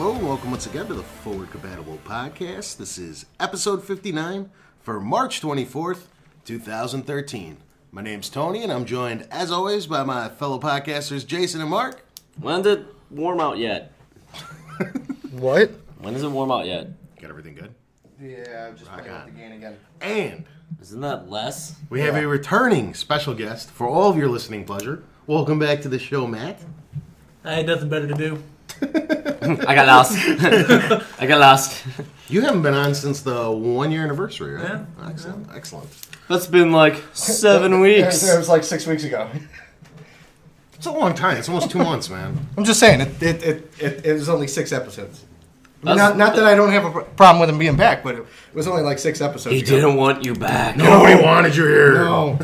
hello, and welcome once again to the Forward Compatible Podcast. This is episode 59 for March 24th, 2013. My name's Tony, and I'm joined, as always, by my fellow podcasters, Jason and Mark. When did it warm out yet? What? When does it warm out yet? Got everything good? Yeah, I'm just playing with the game again. And Isn't that less? we have a returning special guest for all of your listening pleasure. Welcome back to the show, Matt. I had nothing better to do. I got lost. I got lost. You haven't been on since the 1-year anniversary, right? Yeah. Excellent, excellent. That's been like 7 weeks. It was like 6 weeks ago. It's a long time. It's almost 2 months, man. I'm just saying, it was only 6 episodes. That's- Not that I don't have a problem with him being back, but it was only like 6 episodes He ago. didn't want you back. Nobody wanted you here. No.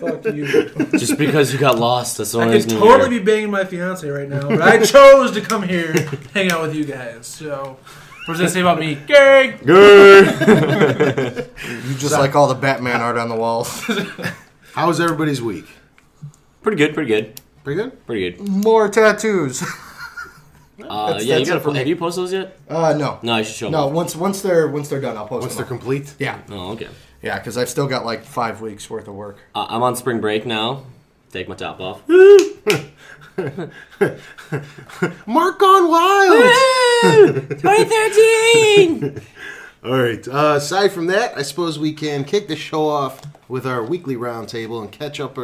Fuck you. Just because you got lost, that's the I only could reason you're totally here. be banging my fiance right now, but I chose to come here, hang out with you guys. So, what's that say about me? Gay! Good. You just like all the Batman art on the walls. How was everybody's week? Pretty good, pretty good. Pretty good? Pretty good. More tattoos. Yeah, that's you it gotta. for me. Have you posted those yet? No. No, I should show No, them. once they're done, I'll post Once them. they're complete? Yeah. Oh, okay. Yeah, because I've still got like 5 weeks worth of work. I'm on spring break now. Take my top off. Mark gone wild! 2013! All right. Aside from that, I suppose we can kick the show off with our weekly roundtable and catch up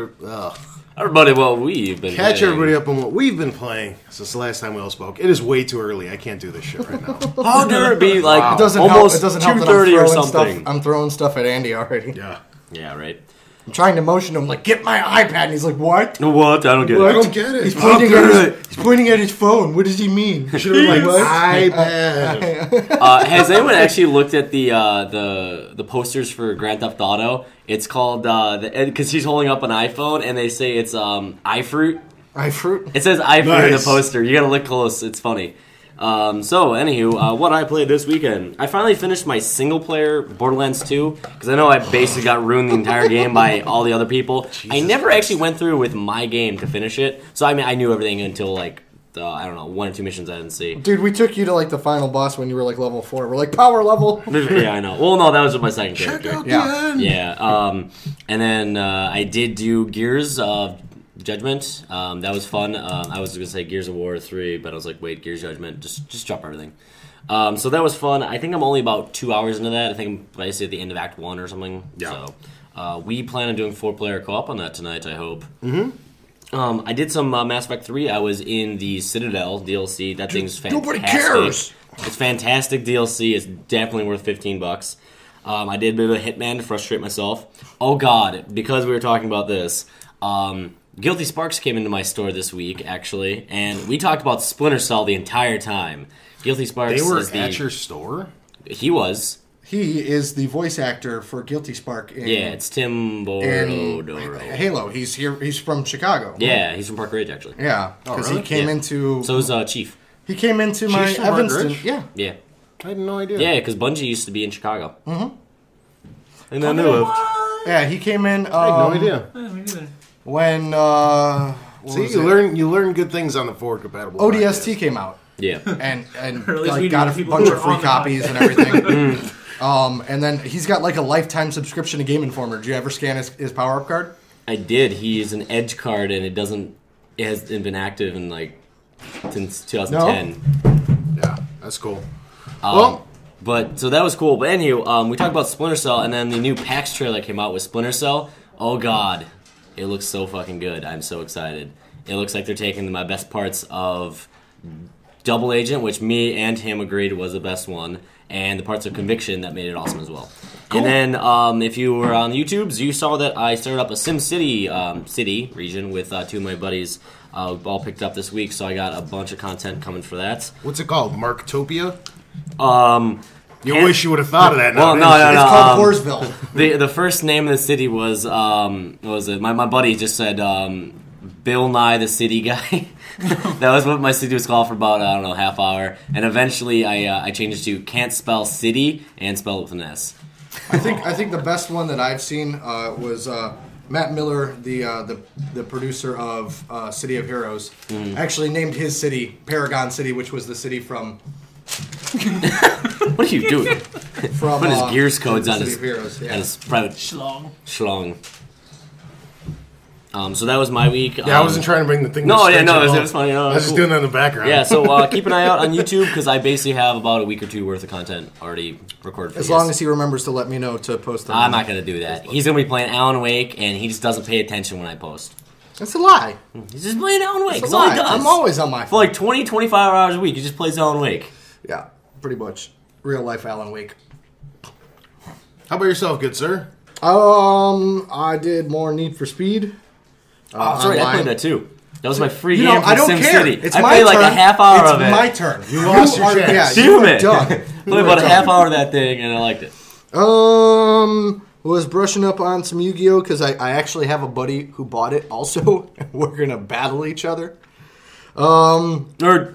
Everybody, well, we've been playing. everybody up on what we've been playing since the last time we all spoke. It is way too early. I can't do this shit right now. How dare it be like It doesn't almost help. It doesn't help that 2:30 or I'm throwing something? stuff. I'm throwing stuff at Andy already. Yeah. Yeah, right. I'm trying to motion him like, get my iPad, and he's like, what? No, what? I don't get I it. don't get it. He's pointing at his phone. What does he mean? Should have been like, What? iPad. Has anyone actually looked at the posters for Grand Theft Auto? It's called because he's holding up an iPhone and they say it's iFruit. iFruit? It says iFruit in the Nice. poster. You gotta look close. It's funny. So anywho, what I played this weekend, I finally finished my single player Borderlands 2 because I know I basically got ruined the entire game by all the other people. I never actually went through with my game to finish it, so I mean I knew everything until like I don't know 1 or 2 missions I didn't see. Dude, we took you to like the final boss when you were like level 4. We're like, power level. Yeah, I know. Well, no, that was with my second Check character. out the Yeah. end. Yeah, and then I did do Gears of Judgment. That was fun. I was gonna say Gears of War 3, but I was like, wait, Gears Judgment, just drop everything. So that was fun. I think I'm only about 2 hours into that. I think I'm basically at the end of Act 1 or something. Yeah. So we plan on doing 4-player co-op on that tonight, I hope. Mm-hmm. I did some Mass Effect 3. I was in the Citadel DLC. That thing's fantastic. Nobody cares. It's fantastic DLC. It's definitely worth $15. I did a bit of a Hitman to frustrate myself. Oh God, because we were talking about this, Guilty Sparks came into my store this week, actually, and we talked about Splinter Cell the entire time. Guilty Sparks They were is at your store? He was. He is the voice actor for Guilty Spark in, Yeah, it's Tim in Borodoro. Halo. He's here. He's from Chicago. Yeah, he's from Park Ridge, actually. Yeah, because really? he came Yeah. into So is Chief. he came into my Chief's from Park Evanston. Ridge? Yeah. Yeah. I had no idea. Yeah, because Bungie used to be in Chicago. Mm-hmm. And then they left. Yeah, he came in. I had no idea. Yeah, me neither. When See, you learn good things on the Forward Compatible ODST podcast. came out. Yeah. and Or at least we like, got do, a people bunch who of are free on the copies podcast. and everything. And then he's got like a lifetime subscription to Game Informer. Did you ever scan his power up card? I did. He's an Edge card, and it hasn't been active in like since 2010. Yeah, that's cool. But so that was cool. But anywho, we talked about Splinter Cell, and then the new PAX trailer came out with Splinter Cell. Oh God, it looks so fucking good. I'm so excited. It looks like they're taking my best parts of Double Agent, which me and him agreed was the best one, and the parts of Conviction that made it awesome as well. Cool. And then if you were on YouTube's, you saw that I started up a SimCity city region with 2 of my buddies. All picked up this week, so I got a bunch of content coming for that. What's it called? Marktopia? You Can't- wish you would have thought of that. Well, now, no, didn't no, It's no. called Horseville. The first name of the city was what was it? My buddy just said Bill Nye the City Guy. That was what my city was called for about I don't know half hour, and eventually I changed it to Can't Spell City and spell it with an S. I think the best one that I've seen was Matt Miller, the producer of City of Heroes, actually named his city Paragon City, which was the city from. What are you doing? From Put his Gears codes on City his, of Heroes, yeah. on his private Schlong. So that was my week. Yeah, I wasn't trying to bring the thing. No, yeah, no, it was funny. I was just doing that in the background. Yeah, so keep an eye out on YouTube because I basically have about a week or two worth of content already recorded for As you. long as he remembers to let me know to post them. I'm not going to do that. He's going to be playing Alan Wake, and he just doesn't pay attention when I post. That's a lie. He's just playing Alan Wake. That's That's a all lie. he does. I'm always on my For phone. like 20, 25 hours a week, he just plays Alan Wake. Yeah, pretty much. Real life Alan Wake. How about yourself, good sir? I did more Need for Speed. That's right, I online. played that too. That was my free You game know, from I don't care. SimCity. It's I my played turn. like a half hour it's of it. my turn. You lost your chance. Yeah, Damn you are it. done. Played about a half hour of that thing, and I liked it. Was brushing up on some Yu-Gi-Oh! Because I actually have a buddy who bought it also. And we're going to battle each other. Or,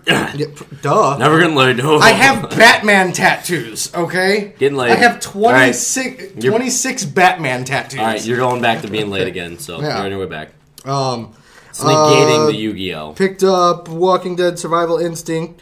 Yeah, duh. never getting laid. I have Batman tattoos, okay? Getting laid. I have 26, All right. 26 Batman tattoos. All right, you're going back to being late again, so Yeah. you're on your way back. It's Uh, negating the Yu-Gi-Oh! Picked up Walking Dead Survival Instinct.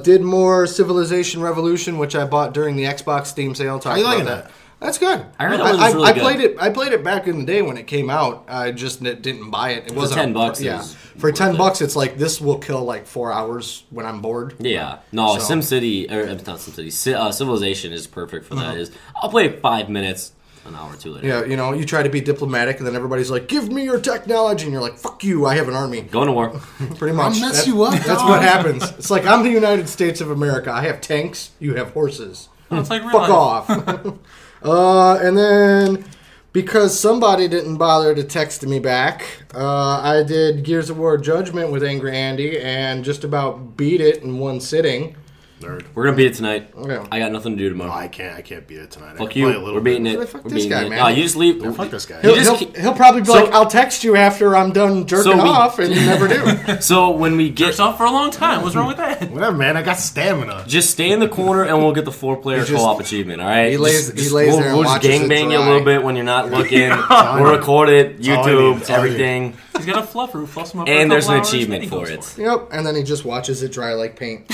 Did more Civilization Revolution, which I bought during the Xbox Steam sale. How you liking that? That's good. I heard that was really good. I played it back in the day when it came out. I just didn't buy it. It wasn't $10, Yeah, it's for worth $10, it's like this will kill like 4 hours when I'm bored. Yeah. No, So- SimCity, or not SimCity, Civilization is perfect for Uh-huh. that. I'll play it 5 minutes, an hour or two later. Yeah, you try to be diplomatic, and then everybody's like, "Give me your technology," and you're like, "Fuck you! I have an army." Going to war. Pretty much. mess you up, That's dog. what happens. It's like I'm the United States of America. I have tanks. You have horses. It's like real Fuck life. off. And then because somebody didn't bother to text me back, I did Gears of War Judgment with Angry Andy and just about beat it in one sitting. Nerd. We're going to beat it tonight. Yeah. I got nothing to do tomorrow. Oh, I can't beat it tonight. I Fuck can you. play a little We're beating bit. it. Fuck We're this beating guy, it. man. No, you just leave. Yeah, fuck this guy. He'll probably be So- like, "I'll text you after I'm done jerking off," and you never do. So when we get... Yourself for a long time. What's wrong with that? Whatever, man. I got stamina. Just stay in the corner and we'll get the 4-player He just- co-op achievement, all right? he lays there and we'll just watches it gangbang you a dry. little bit when you're not looking. all We'll I need. record it, That's all I need. YouTube, That's all I need. everything. He's got a fluffer. Fluffs him up for a And there's couple an hours, achievement then he for goes it. Yep, and then he just watches it dry like paint.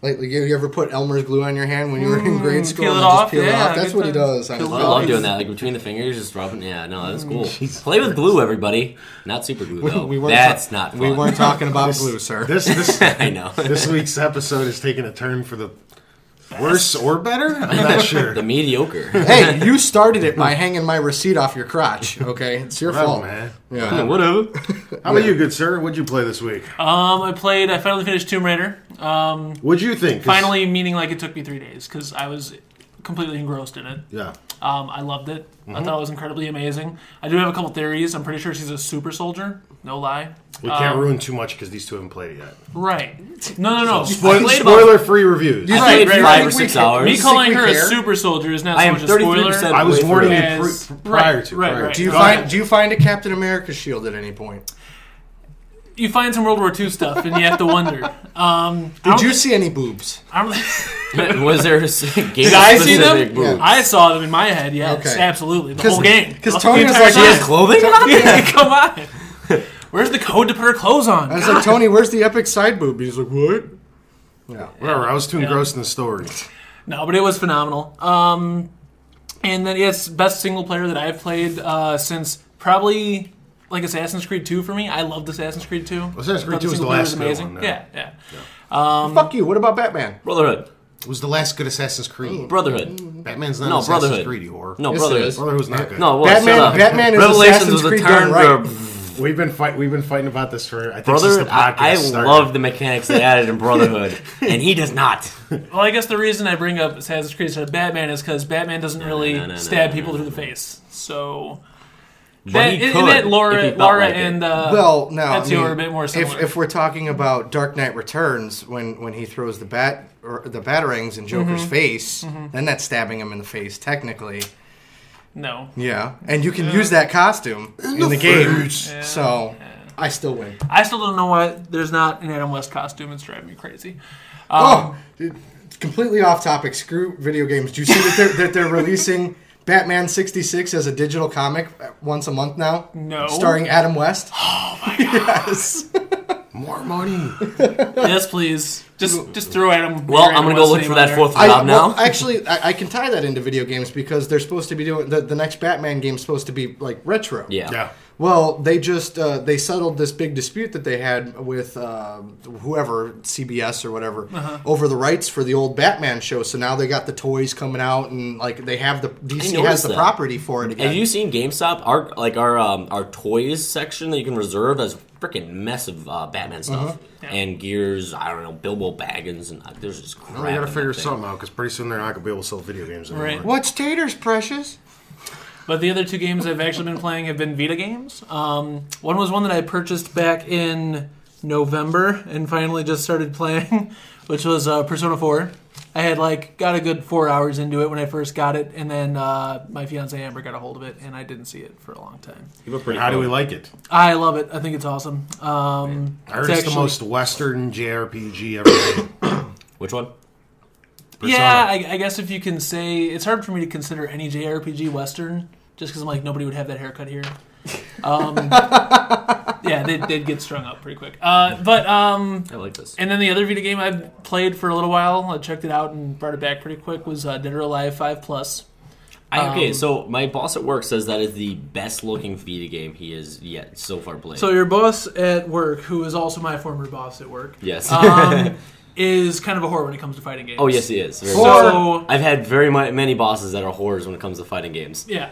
Like you ever put Elmer's glue on your hand when you were in grade school peel and it then just off? peel it Yeah, off? That's good what he times. does. I love doing that, like between the fingers, just rubbing. Yeah, no, that's cool. Play with glue, everybody. Not super glue though. That's not fun. We weren't talking about glue, sir. This I know. this week's episode is taking a turn for the worse or better. I'm not sure. The mediocre. Hey, you started it by hanging my receipt off your crotch. Okay, it's your Whatever, fault, man. Yeah. Whatever. How about you, good sir? What'd you play this week? I finally finished Tomb Raider. What'd you think? 'Cause- Finally, meaning like it took me 3 days because I was completely engrossed in it. Yeah. I loved it. I thought it was incredibly amazing. I do have a couple theories. I'm pretty sure she's a super soldier. No lie. We can't ruin too much because these two haven't played it yet. Right. No. Spoiler-free reviews. I Right, played right, 5 or 6 hours. Me calling we her a care? super soldier is not I so am much a spoiler. 33% I was way warning through. you As- prior to. right. Do you Go find ahead. Do you find a Captain America shield at any point? You find some World War II stuff, and you have to wonder. Did you see any boobs? Was there a Did I see them? game-specific boobs? I saw them in my head. Yes, Okay. absolutely. The whole game. Because The Tony was entire like, She has time. clothing on? Yeah, come on. Where's the code to put her clothes on? I was like, Tony, where's the epic side boob? He's like, what? Yeah. Whatever. I was too engrossed in the story. No, but it was phenomenal. And then it's best single player that I've played since probably like Assassin's Creed 2 for me. I loved Assassin's Creed 2. Assassin's Creed Thought 2 was the single player last good one, Yeah. Fuck you. What about Batman? Brotherhood. It was the last good Assassin's Creed. Brotherhood. Batman's not No, Assassin's Brotherhood. Creed, you whore. No, Yes, it Brotherhood. is. Brotherhood was not good. No, what? Batman- Shut up. Batman is Revelations Assassin's was a Creed turn done right. for We've been fighting about this for I think since the Brotherhood. podcast I started. love the mechanics they added in Brotherhood, and he does not. Well, I guess the reason I bring up Assassin's Creed instead of Batman is because Batman doesn't really no, stab no, people no. through the face. So, But he in could that if he Laura felt Lara like it. and Well, no. I Ezio mean, are a bit more similar. if we're talking about Dark Knight Returns, when he throws the batarangs in Joker's face, then that's stabbing him in the face, technically. no, Yeah, and you can use that costume in the game, so I still win. I still don't know why there's not an Adam West costume. It's driving me crazy. Oh, dude, completely off topic. Screw video games. Do you see that they're releasing Batman 66 as a digital comic once a month now? No. Starring Adam West? Oh my god. Yes. More money. Yes, please. Just throw at him. Well, I'm going to go look for that fourth job now. Actually, I can tie that into video games because they're supposed to be doing... The next Batman game is supposed to be, like, retro. Yeah. Well, they just they settled this big dispute that they had with whoever, CBS or whatever, over the rights for the old Batman show. So now they got the toys coming out, and like they have the DC has the property for it again. Have you seen GameStop? Our toys section that you can reserve has freaking mess of Batman stuff and gears. I don't know, Bilbo Baggins, and there's just crap. Well, we got to figure something out because pretty soon they're not going to be able to sell video games anymore. Right. What's taters, precious? But the other two games I've actually been playing have been Vita games. One was one that I purchased back in November and finally just started playing, which was Persona 4. I had got a good 4 hours into it when I first got it, and then my fiance Amber got a hold of it, and I didn't see it for a long time. How do we like it? I love it. I think it's awesome. I heard it's the most Western JRPG ever made. Which one? Persona. Yeah, I guess if you can say... It's hard for me to consider any JRPG Western, just because I'm like, nobody would have that haircut here. Yeah, they'd get strung up pretty quick. I like this. And then the other Vita game I played for a little while, I checked it out and brought it back pretty quick, was Dead or Alive 5+. Okay, so my boss at work says that is the best looking Vita game he has yet so far played. So your boss at work, who is also my former boss at work, yes, is kind of a whore when it comes to fighting games. Oh yes, he is. So I've had very many bosses that are whores when it comes to fighting games. Yeah.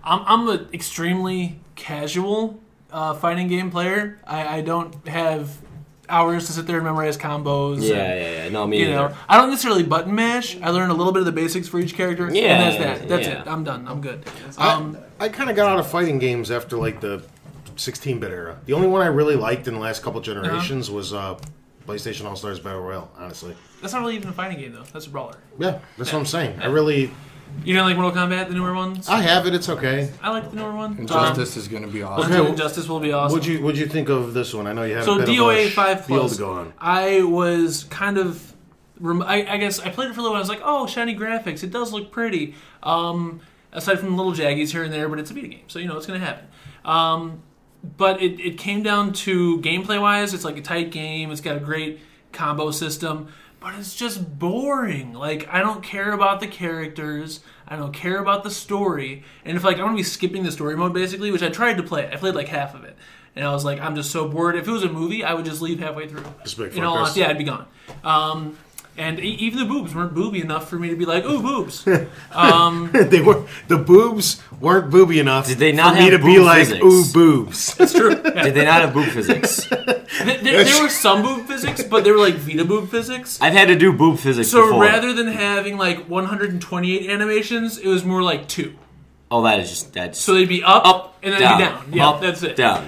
I'm an extremely casual fighting game player. I don't have hours to sit there and memorize combos. Yeah. No, me either. I don't necessarily button mash. I learn a little bit of the basics for each character. Yeah, and that's that. That's it. I'm done. I'm good. I kind of got out of fighting games after the 16-bit era. The only one I really liked in the last couple generations was PlayStation All-Stars Battle Royale, honestly. That's not really even a fighting game, though. That's a brawler. Yeah, that's what I'm saying. Yeah. You don't like Mortal Kombat, the newer ones? I have it. It's okay. I like the newer one. Injustice is going to be awesome. Okay, Injustice will be awesome. What'd you think of this one? I know you have so a bit DOA of a 5+. field to go on. I was kind of... I guess I played it for a little while. I was like, oh, shiny graphics. It does look pretty. Aside from little jaggies here and there, but it's a Vita game, so it's going to happen. But it came down to gameplay-wise. It's like a tight game. It's got a great combo system. But it's just boring. I don't care about the characters. I don't care about the story. And if I'm going to be skipping the story mode, basically, which I tried to play. I played half of it. And I was like, I'm just so bored. If it was a movie, I would just leave halfway through. Just make In all honesty, yeah, I'd be gone. And even the boobs weren't booby enough for me to be like, ooh, boobs. The boobs weren't booby enough. Did they not for me have to be boob like, physics? ooh, boobs? That's true. Yeah. Did they not have boob physics? There were some boob physics, but they were Vita boob physics. I've had to do boob physics So before. rather than having 128 animations, it was more 2. Oh, that's So they'd be up and then down, they'd be down. Yeah, up, that's it. Down.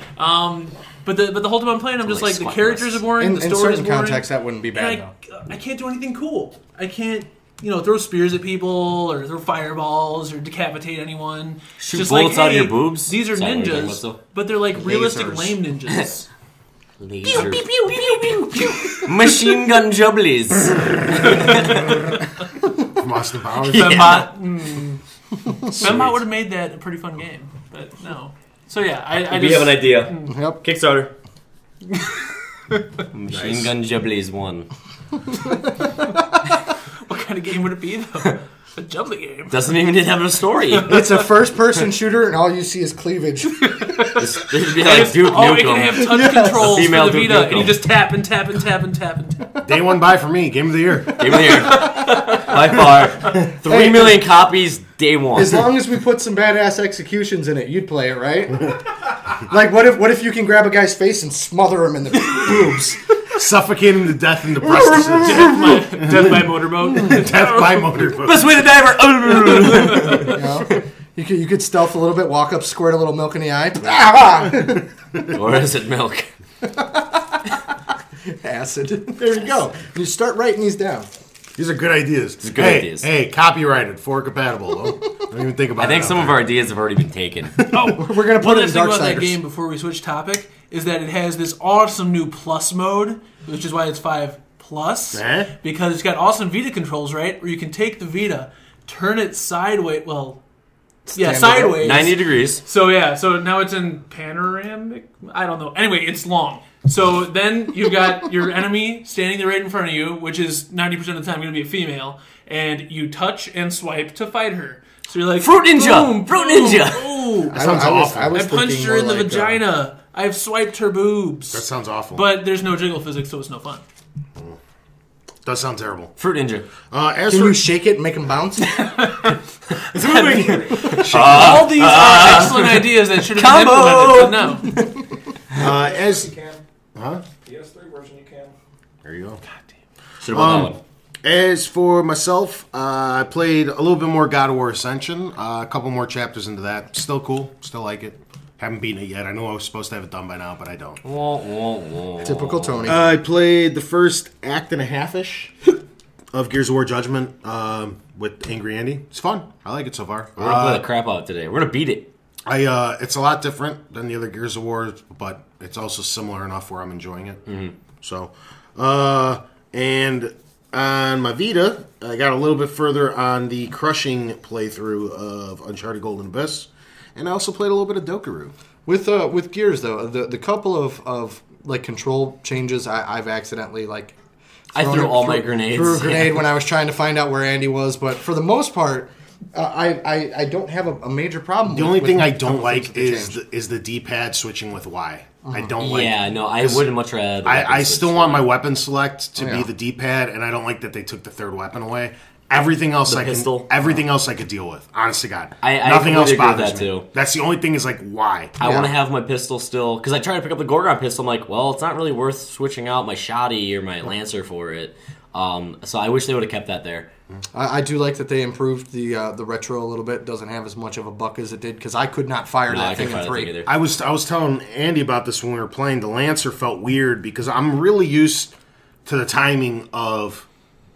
But the whole time I'm playing, I'm just the characters are boring, the In story is certain boring. contexts, that wouldn't be bad, though. I can't do anything cool. I can't, throw spears at people or throw fireballs or decapitate anyone. Shoot just bullets out of hey, your boobs? These are Is that what you're talking ninjas, about, but they're realistic Lasers. lame ninjas. Lasers. Machine gun jubblies. From Austin Powers. Fembot would have made that a pretty fun game, but no. So yeah, I We just have an idea. Yep. Kickstarter. Machine gun jubblies 1. What kind of game would it be though? A jubbly game. Doesn't even have a story. It's a first-person shooter, and all you see is cleavage. It'd be like Duke it can Nukem. have touch controls Female for the Duke Vita, Nukem. and you just tap and tap and tap and tap and tap. Day one buy for me. Game of the year. Game of the year. By far. 3 million copies, day one. As long as we put some badass executions in it, you'd play it, right? What if you can grab a guy's face and smother him in the boobs? Suffocating to death in the breasts. Death by motorboat. Death by motorboat. Best way to diver. You could stealth a little bit, walk up, squirt a little milk in the eye. Or is it milk? Acid. There you go. You start writing these down. These are good ideas. These are good ideas. Hey, copyrighted, for compatible. Don't even think about it. I think some of our ideas have already been taken. We're going to put One it in last thing about that Darksiders. game before we switch topic is that it has this awesome new plus mode, which is why it's 5+, Eh? because it's got awesome Vita controls, right? Where you can take the Vita, turn it sideways, well, Yeah, sideways. 90 degrees. So now it's in panoramic. I don't know. Anyway, it's long. So then you've got your enemy standing there right in front of you, which is 90% of the time going to be a female, and you touch and swipe to fight her. So you're like, Fruit Ninja! Boom, Fruit boom, Ninja! Ooh. That sounds awful. I punched her in the vagina. I've swiped her boobs. That sounds awful. But there's no jiggle physics, so it's no fun. Does sound terrible. Fruit Ninja. Can you shake it and make them bounce? It's moving. All these are excellent ideas that should have been implemented, but no. As You can. huh? PS3 version, you can. There you go. Should have bought that one. As for myself, I played a little bit more God of War Ascension. A couple more chapters into that. Still cool. Still like it. Haven't beaten it yet. I know I was supposed to have it done by now, but I don't. Typical Tony. I played the first act and a half-ish of Gears of War Judgment with Angry Andy. It's fun. I like it so far. We're going to play the crap out today. We're going to beat it. It's a lot different than the other Gears of War, but it's also similar enough where I'm enjoying it. Mm-hmm. So, and on my Vita, I got a little bit further on the crushing playthrough of Uncharted Golden Abyss, and I also played a little bit of Dokuru. With Gears though, the couple of like control changes I've accidentally like. I threw all my grenades. Threw a grenade when I was trying to find out where Andy was, but for the most part, I don't have a major problem. The only thing I don't some like things that is the D-pad switching with Y. I don't like. Yeah, no, I would much rather. I still want my weapon select to Oh, yeah. be the D-pad, and I don't like that they took the third weapon away. Everything else pistol? Everything else I could deal with. Honest to God, I nothing else completely agree with bothers that, me. too. That's the only thing is like why. I want to have my pistol still, because I tried to pick up the Gorgon pistol. I'm like, well, it's not really worth switching out my Shoddy or my Lancer for it. So I wish they would have kept that there. I do like that they improved the retro a little bit. It doesn't have as much of a buck as it did because I could not fire that thing in 3. I was telling Andy about this when we were playing. The Lancer felt weird because I'm really used to the timing of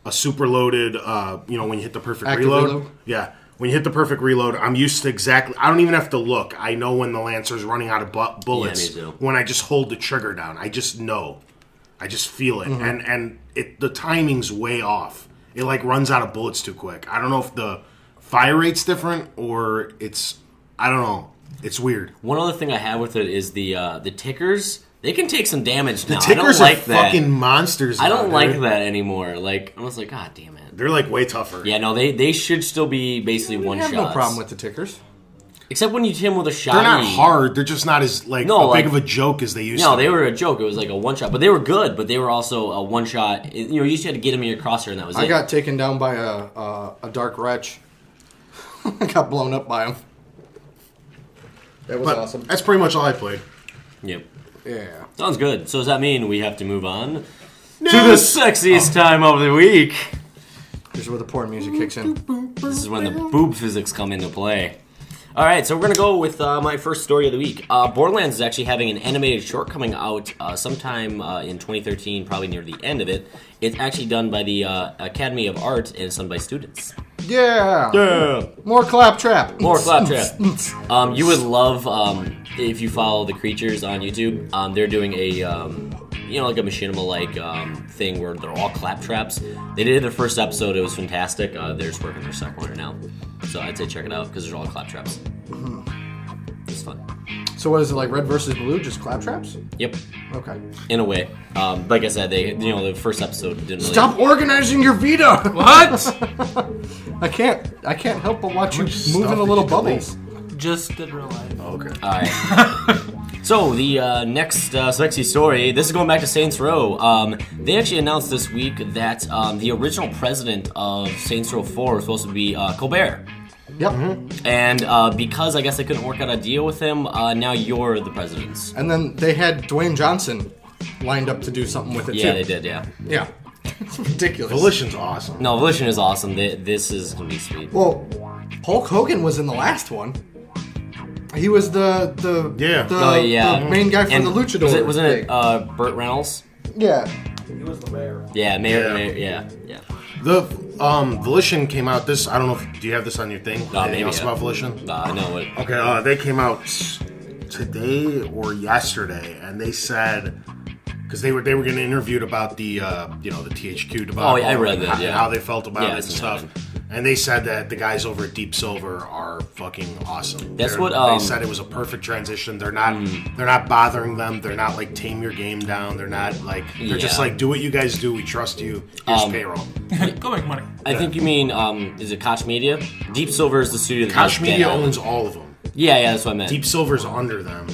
a super loaded, when you hit the perfect Active reload? Yeah. When you hit the perfect reload, I'm used to exactly... I don't even have to look. I know when the Lancer's running out of bullets. Yeah, me too. When I just hold the trigger down. I just know. I just feel it. Mm-hmm. And the timing's way off. It, runs out of bullets too quick. I don't know if the fire rate's different or it's... I don't know. It's weird. One other thing I have with it is the tickers. They can take some damage now. The tickers I don't like are fucking monsters. I don't like dude. that anymore. Like, I was like, God damn it. They're way tougher. Yeah, no, they should still be basically I one have shots. no problem with the tickers. Except when you hit him with a shot. They're not hard. They're just not as big of a joke as they used to. No, be. they were a joke. It was like a one shot, but they were good. But they were also a one shot. You just had to get him in your crosshair, and that was it. I got taken down by a dark wretch. I got blown up by him. That was awesome. That's pretty much all I played. Yep. Yeah. Sounds good. So does that mean we have to move on to the sexiest time of the week? This is where the porn music kicks in. This is when the boob physics come into play. All right, so we're going to go with my first story of the week. Borderlands is actually having an animated short coming out sometime in 2013, probably near the end of it. It's actually done by the Academy of Art, and it's done by students. Yeah. More claptrap. More claptrap. You would love, if you follow the creatures on YouTube, they're doing a, like a machinima-like thing where they're all claptraps. They did their first episode. It was fantastic. They're just working their second one right now. So I'd say check it out because they're all claptraps. It's fun. So what is it, like red versus blue, just claptraps? Yep. Okay. In a way. Like I said, the first episode didn't really... Stop organizing your Vita! What? I can't help but watch you much moving stuff a little did you delete? bubbles. Just did real life. Okay. All right. So the next sexy story. This is going back to Saints Row. They actually announced this week that the original president of Saints Row 4 was supposed to be Colbert. Yep. And because I guess they couldn't work out a deal with him, now you're the president. And then they had Dwayne Johnson lined up to do something with it too. Yeah, they did. Yeah. Yeah. It's ridiculous. Volition's awesome. No, Volition is awesome. This is gonna be sweet. Well, Hulk Hogan was in the last one. He was the main guy for the Luchador. Wasn't it thing. Burt Reynolds? Yeah. He was the mayor. Yeah, Mayor. Yeah. Yeah. The Volition came out this. I don't know. Do you have this on your thing? Maybe. Else about Volition? I know it. Okay. They came out today or yesterday, and they said because they were getting interviewed about the the THQ debacle. Oh, yeah, I read that. Yeah. How they felt about it and it's stuff. And they said that the guys over at Deep Silver are fucking awesome. That's They said it was a perfect transition. They're not bothering them. They're not like tame your game down. They're not like they're just like do what you guys do. We trust you. Here's payroll. Go make money. I think you mean is it Koch Media? Deep Silver is the studio. That Koch does Dead Media Island. owns all of them. Yeah, that's what I meant. Deep Silver's under them,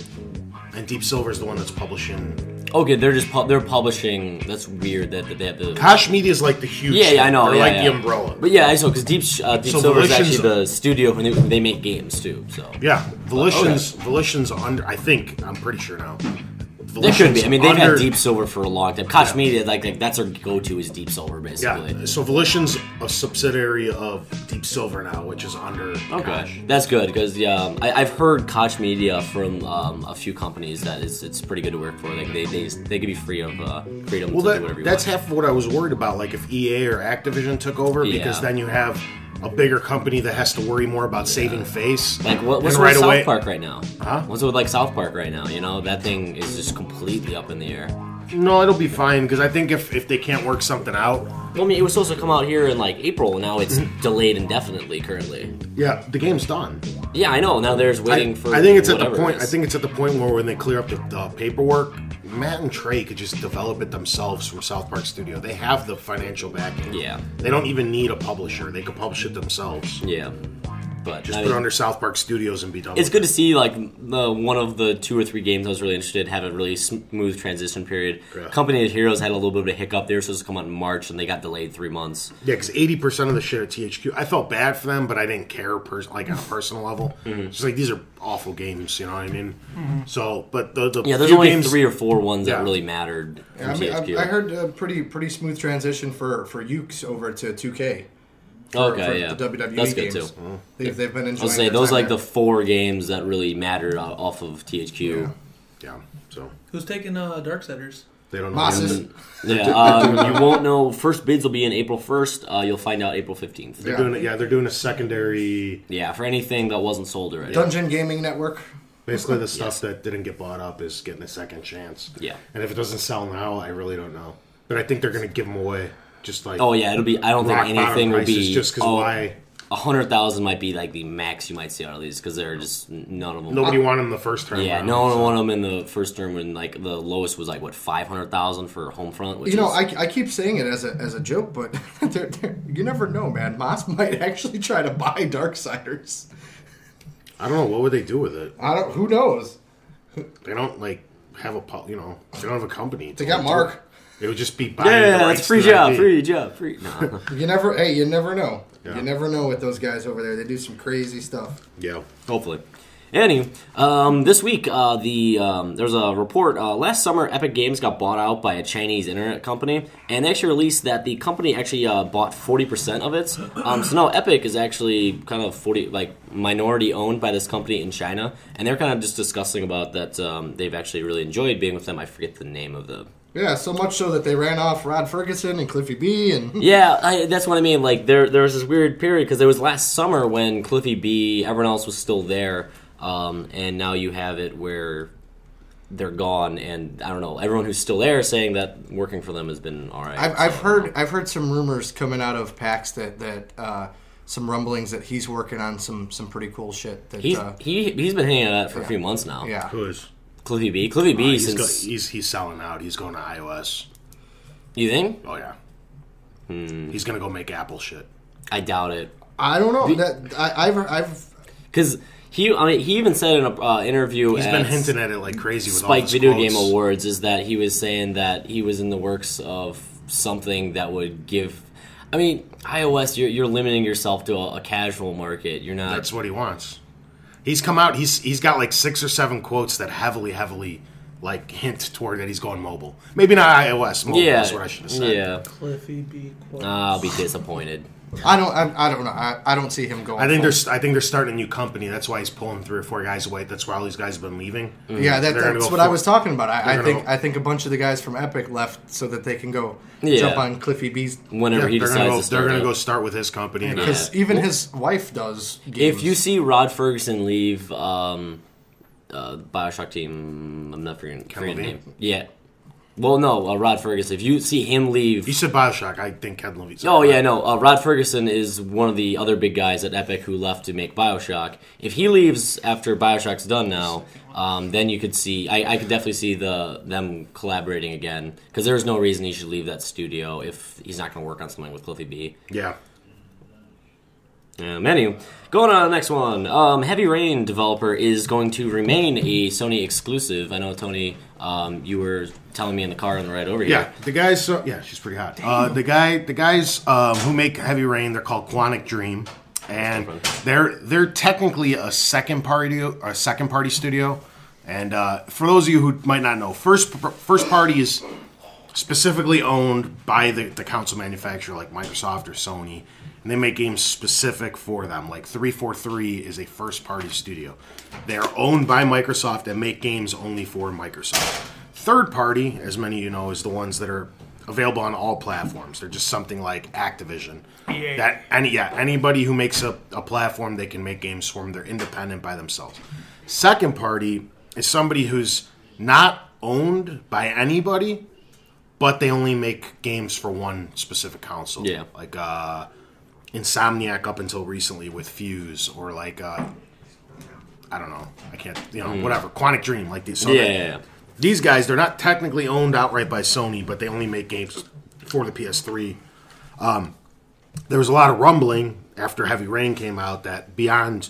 and Deep Silver's the one that's publishing. Okay, they're publishing. That's weird that they have the. Koch Media is like the huge. Yeah, I know. They're Yeah, like yeah. the umbrella. But yeah, I saw because Deep Silver is actually Volition's- the studio who they make games too. So Yeah, Volition's under. I think I'm pretty sure now. they should be. I mean, they've under- had Deep Silver for a long time. Koch Media, like that's their go-to is Deep Silver, basically. Yeah, so Volition's a subsidiary of Deep Silver now, which is under. Okay, Koch. that's good because I've heard Koch Media from a few companies that it's pretty good to work for. Like they could be free of freedom to do whatever you that's want. half of what I was worried about. Like if EA or Activision took over, because Yeah. then you have a bigger company that has to worry more about saving face. Like what's And with right away- South Park right now? Huh? What's with like South Park right now? You know that thing is just completely up in the air. No, it'll be fine because I think if they can't work something out, Well, I mean, it was supposed to come out here in like April, and now it's delayed indefinitely currently. yeah, the game's done. Yeah, I know. Now there's waiting for. I think it's at the whatever point. it I is. think it's at the point where when they clear up the paperwork, Matt and Trey could just develop it themselves from South Park Studio. They have the financial backing. Yeah. They don't even need a publisher. They could publish it themselves. Yeah, but Just I put mean, it under South Park Studios and be done. it's with good it. to see like one of the 2 or 3 games I was really interested in have a really smooth transition period. Yeah. Company of Heroes had a little bit of a hiccup. They were supposed to come out in March, and they got delayed 3 months. Yeah, because 80% of the shit at THQ, I felt bad for them, but I didn't care, like on a personal level. Mm-hmm. Just like these are awful games, you know what I mean? So, but the Yeah, there's few only games, 3 or 4 ones Yeah. that really mattered from I mean, THQ. I heard a pretty smooth transition for Ukes over to 2K. okay, yeah, The WWE that's good games. too. They've been enjoying. I'll say their those time like the there. 4 games that really mattered off of THQ. Yeah, so Who's taking Darksiders? they don't know. Masses. Yeah, you won't know. First bids will be in April 1st. You'll find out April 15th. They're doing it. Yeah, they're doing a secondary. Yeah, for anything that wasn't sold already. Dungeon Gaming Network. Basically, the stuff that didn't get bought up is getting a second chance. Yeah. And if it doesn't sell now, I really don't know. But I think they're going to give them away. Just like Oh yeah, it'll be. I don't think rock bottom anything will prices, be. just because why 100,000 might be like the max you might see out of these because they're just none of them. nobody wanted them the first time. Yeah, around, no one so. wanted them in the first term when like the lowest was like what 500,000 for Homefront. Which You know, is, I keep saying it as a joke, but you never know, man. Moss might actually try to buy Darksiders. I don't know what would they do with it. Who knows? They don't like have a they don't have a company. They got Mark. It would just be buying yeah, the that's rights free to the job, IP. free job, free. No. You never know. Yeah. You never know with those guys over there. They do some crazy stuff. Yeah. Hopefully. Anyway, this week there's a report. Last summer, Epic Games got bought out by a Chinese internet company, and they actually released that the company actually bought 40% of it. So now Epic is actually kind of minority owned by this company in China, and they're kind of just discussing about that they've actually really enjoyed being with them. I forget the name of the. Yeah, so much so that they ran off Rod Ferguson and Cliffy B. And Yeah, that's what I mean. Like there was this weird period because it was last summer when Cliffy B, everyone else was still there, and now you have it where they're gone, and I don't know. Everyone who's still there is saying that working for them has been all right. I've heard some rumors coming out of PAX that some rumblings that he's working on some pretty cool shit. That he's been hanging out for a few months now. yeah. Who is? Cliffy B. Cliffy B. He's selling out. He's going to iOS. You think? Oh yeah. He's gonna go make Apple shit. I doubt it. I don't know. I've Because he even said in an interview He's at been hinting at it like crazy with all Spike his Video quotes. Game Awards is that he was saying that he was in the works of something that would give. I mean, iOS, you're limiting yourself to a casual market. You're not. That's what he wants. He's come out. He's got like 6 or 7 quotes that heavily like hint toward that he's going mobile. Maybe not iOS. Mobile is what I should have said. Yeah. Cliffy B. I'll be disappointed. I don't know. I don't see him going. I think full. they're starting a new company. That's why he's pulling 3 or 4 guys away. That's why all these guys have been leaving. Yeah, They're gonna that's go what I full- was talking about. they're gonna I think a bunch of the guys from Epic left so that they can go Yeah. jump on Cliffy B's. Whenever he they're decides gonna to start they're gonna up. go start with his company. and Because even his wife does games. If you see Rod Ferguson leave Bioshock team, I'm not forgetting the Levine? name. Yeah. Well, no, Rod Ferguson. If you see him leave... You said Bioshock. I think Ken Levine said Rod Ferguson is one of the other big guys at Epic who left to make Bioshock. If he leaves after Bioshock's done now, then you could see... I could definitely see them collaborating again, because there's no reason he should leave that studio if he's not going to work on something with Cliffy B. Yeah. Anyway, going on to the next one. Heavy Rain developer is going to remain a Sony exclusive. I know, Tony, you were telling me in the car on the ride over here. Yeah, the guys. She's pretty hot. The guys who make Heavy Rain, they're called Quantic Dream, and they're technically a second party studio. And for those of you who might not know, first party is specifically owned by the console manufacturer like Microsoft or Sony. And they make games specific for them. Like 343 is a first-party studio. They're owned by Microsoft and make games only for Microsoft. Third-party, as many of you know, is the ones that are available on all platforms. They're just something like Activision. Anybody who makes a platform, they can make games for them. They're independent by themselves. Second-party is somebody who's not owned by anybody, but they only make games for one specific console. Yeah. Like, Insomniac up until recently with Fuse, or like I don't know, I can't, whatever, Quantic Dream, like these. So these guys, they're not technically owned outright by Sony, but they only make games for the PS3. There was a lot of rumbling after Heavy Rain came out that Beyond,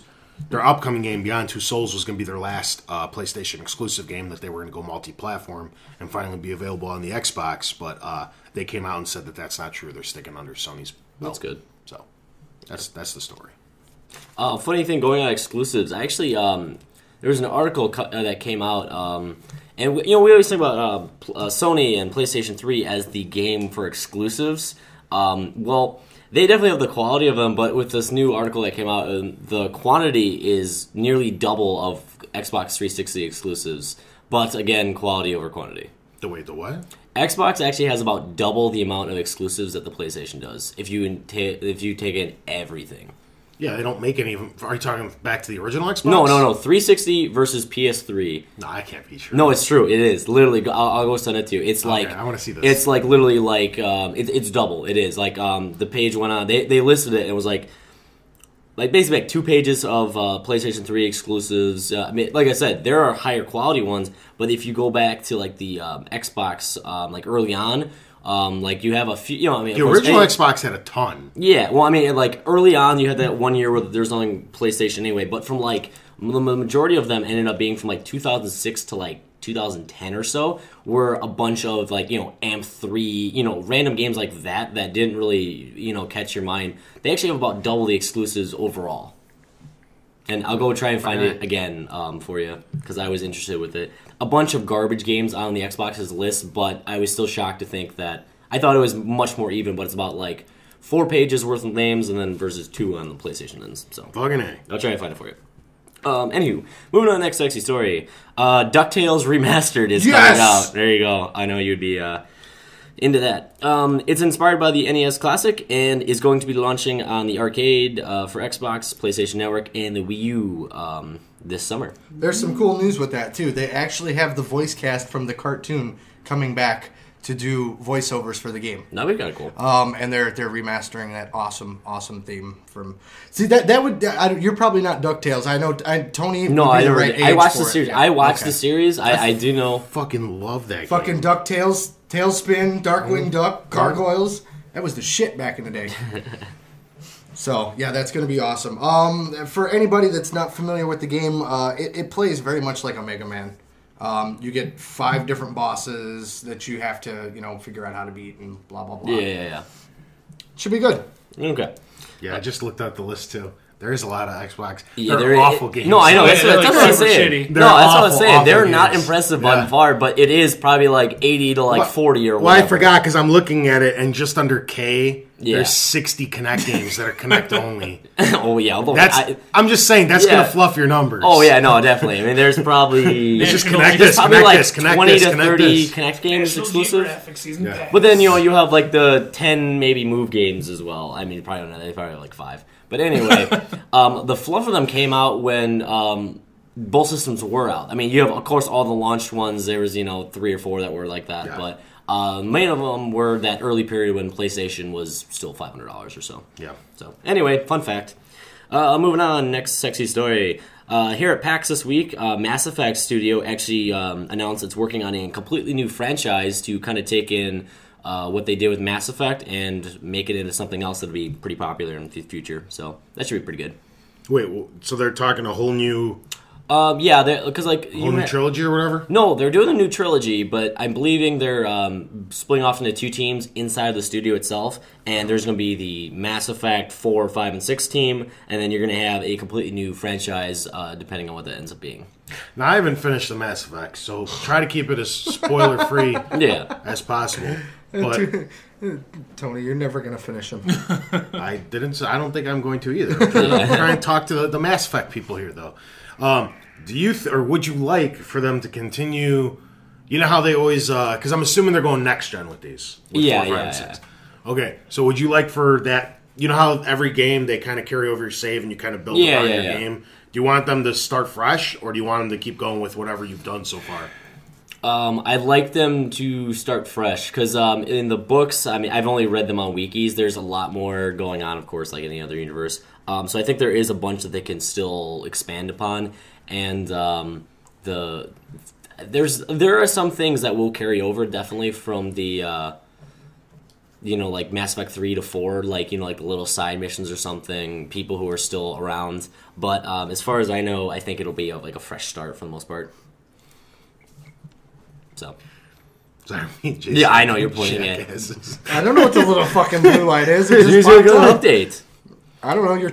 their upcoming game Beyond Two Souls, was going to be their last PlayStation exclusive game, that they were going to go multi-platform and finally be available on the Xbox, but they came out and said that that's not true. They're sticking under Sony's belt. That's good. So that's the story. Funny thing, going on exclusives, I actually there was an article that came out, and we always think about Sony and PlayStation 3 as the game for exclusives. Well, they definitely have the quality of them, but with this new article that came out, the quantity is nearly double of Xbox 360 exclusives. But again, quality over quantity. The what? Xbox actually has about double the amount of exclusives that the PlayStation does, if you take in everything. Yeah, they don't make any of them. Are you talking back to the original Xbox? No. 360 versus PS3. No, I can't be true. No, it's true. It is. Literally, I'll go send it to you. It's like... I want to see this. It's like literally like... it's double. It is. Like, the page went on... They listed it and it was like basically like 2 pages of PlayStation 3 exclusives. I mean, like I said, there are higher quality ones, but if you go back to like the Xbox, like early on, like you have a few. The original Xbox had a ton. Yeah, well, I mean, like early on, you had that 1 year where there's nothing PlayStation anyway. But from like the majority of them ended up being from like 2006 to like 2010 or so, were a bunch of like AMP3, random games like that didn't really catch your mind. They actually have about double the exclusives overall. And I'll go try and find it again for you, because I was interested with it. A bunch of garbage games on the Xbox's list, but I was still shocked to think that... I thought it was much more even, but it's about like 4 pages worth of names and then versus 2 on the PlayStation ends. So fucking A. I'll try and find it for you. Anywho, moving on to the next sexy story. DuckTales Remastered is coming out. There you go. I know you'd be into that. It's inspired by the NES Classic and is going to be launching on the arcade for Xbox, PlayStation Network, and the Wii U this summer. There's some cool news with that, too. They actually have the voice cast from the cartoon coming back to do voiceovers for the game. That'd be kind of cool. And they're remastering that awesome theme from. See that would you're probably not DuckTales. I know Tony. No, I don't. I watched the series. Yeah. I watched the series. I do know. Fucking love that. Fucking game. DuckTales, Tailspin, Darkwing Duck, Gargoyles. That was the shit back in the day. So yeah, that's going to be awesome. For anybody that's not familiar with the game, it plays very much like a Mega Man. You get 5 different bosses that you have to, figure out how to beat and blah, blah, blah. Yeah. Should be good. Okay. Yeah, I just looked at the list, too. There is a lot of Xbox. Yeah, they're awful games. No, I know. That's what I'm saying. shitty. No, that's what I'm saying. They're games. not impressive by far, but it is probably like 80 to like 40 or whatever. Well, I forgot because I'm looking at it, and just under K, Yeah. there's 60 Connect games that are Connect only. Oh, yeah. Although I'm just saying, that's going to fluff your numbers. Oh, yeah, no, definitely. I mean, there's probably... It's just Connect there's this, probably Connect like this, Connect 20 this, to Connect 30 this. Connect games exclusive. Yeah. But then, you have like the 10 maybe Move games as well. I mean, probably not. They probably have like 5. But anyway, the fluff of them came out when both systems were out. I mean, you have, of course, all the launched ones. There was, 3 or 4 that were like that. Yeah. But many of them were that early period when PlayStation was still $500 or so. Yeah. So, anyway, fun fact. Moving on, next sexy story. Here at PAX this week, Mass Effect Studio actually announced it's working on a completely new franchise to kind of take in what they did with Mass Effect and make it into something else that'll be pretty popular in the future. So that should be pretty good. Wait, so they're talking a whole new Yeah, because like whole new trilogy or whatever? No, they're doing a new trilogy, but I'm believing they're splitting off into 2 teams inside the studio itself, and there's going to be the Mass Effect 4, 5, and 6 team, and then you're going to have a completely new franchise depending on what that ends up being. Now, I haven't finished the Mass Effect, so try to keep it as spoiler-free Yeah. as possible. But Tony, you're never going to finish him. I don't think I'm going to either. I'm trying to talk to the Mass Effect people here, though. Do you or would you like for them to continue? You know how they always because I'm assuming they're going next gen with these. With 4, 5, and 6. Okay, so would you like for that? You know how every game they kind of carry over your save and you kind of build around your game. Do you want them to start fresh, or do you want them to keep going with whatever you've done so far? I'd like them to start fresh, because in the books, I mean, I've only read them on wikis. There's a lot more going on, of course, like any other universe. So I think there is a bunch that they can still expand upon, and there are some things that will carry over definitely from the like Mass Effect 3 to 4, like like the little side missions or something. People who are still around, but as far as I know, I think it'll be like a fresh start for the most part. So. Sorry, Jason, Yeah, I know you're pointing at. I don't know what the little fucking blue light is. It There's just usually a popped good up. update. I don't know. Your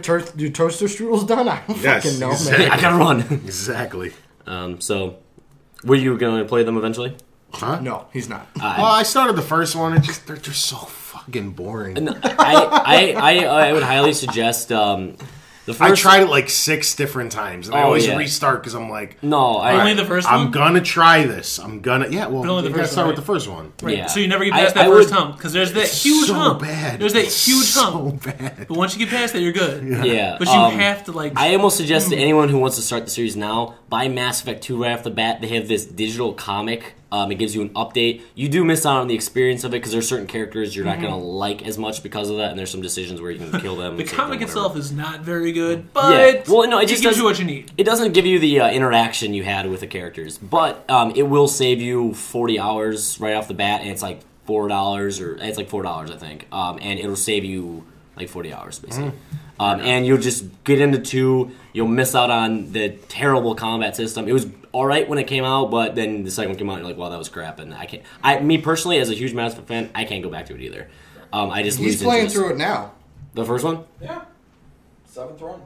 toaster strudel's done? I don't Yes, fucking know, exactly. man. I gotta run. Exactly. So, were you gonna play them eventually? Huh? No, he's not. Well, I started the first one. And they're just so fucking boring. I would highly suggest the first. I tried it like 6 different times, and I always yeah. restart because I'm like, No, Only the first one? I'm gonna try this. I'm gonna, But only the you gotta first start one, with the first one. Right. Yeah. So you never get past I that first would- hump, because there's that huge so hump. bad. There's that It's huge so hump. bad. But once you get past that, you're good. Yeah, But you have to like. I almost suggest to anyone who wants to start the series now, buy Mass Effect 2 right off the bat. They have this digital comic. It gives you an update. You do miss out on the experience of it because there's certain characters you're not going to like as much because of that, and there's some decisions where you can kill them. The save comic them, itself whatever. is not very good, but Well, no, it it just gives does- you what you need. It doesn't give you the interaction you had with the characters, but it will save you 40 hours right off the bat, and it's like $4, or it's like $4, I think, and it'll save you like 40 hours basically. And you'll just get into 2. You'll miss out on the terrible combat system. It was all right when it came out, but then the second one came out, and you're like, "Wow, that was crap." And I can't. Me personally, as a huge Mass Effect fan, I can't go back to it either. I just He's lose playing interest. through it now. The first one, Yeah. 7th run.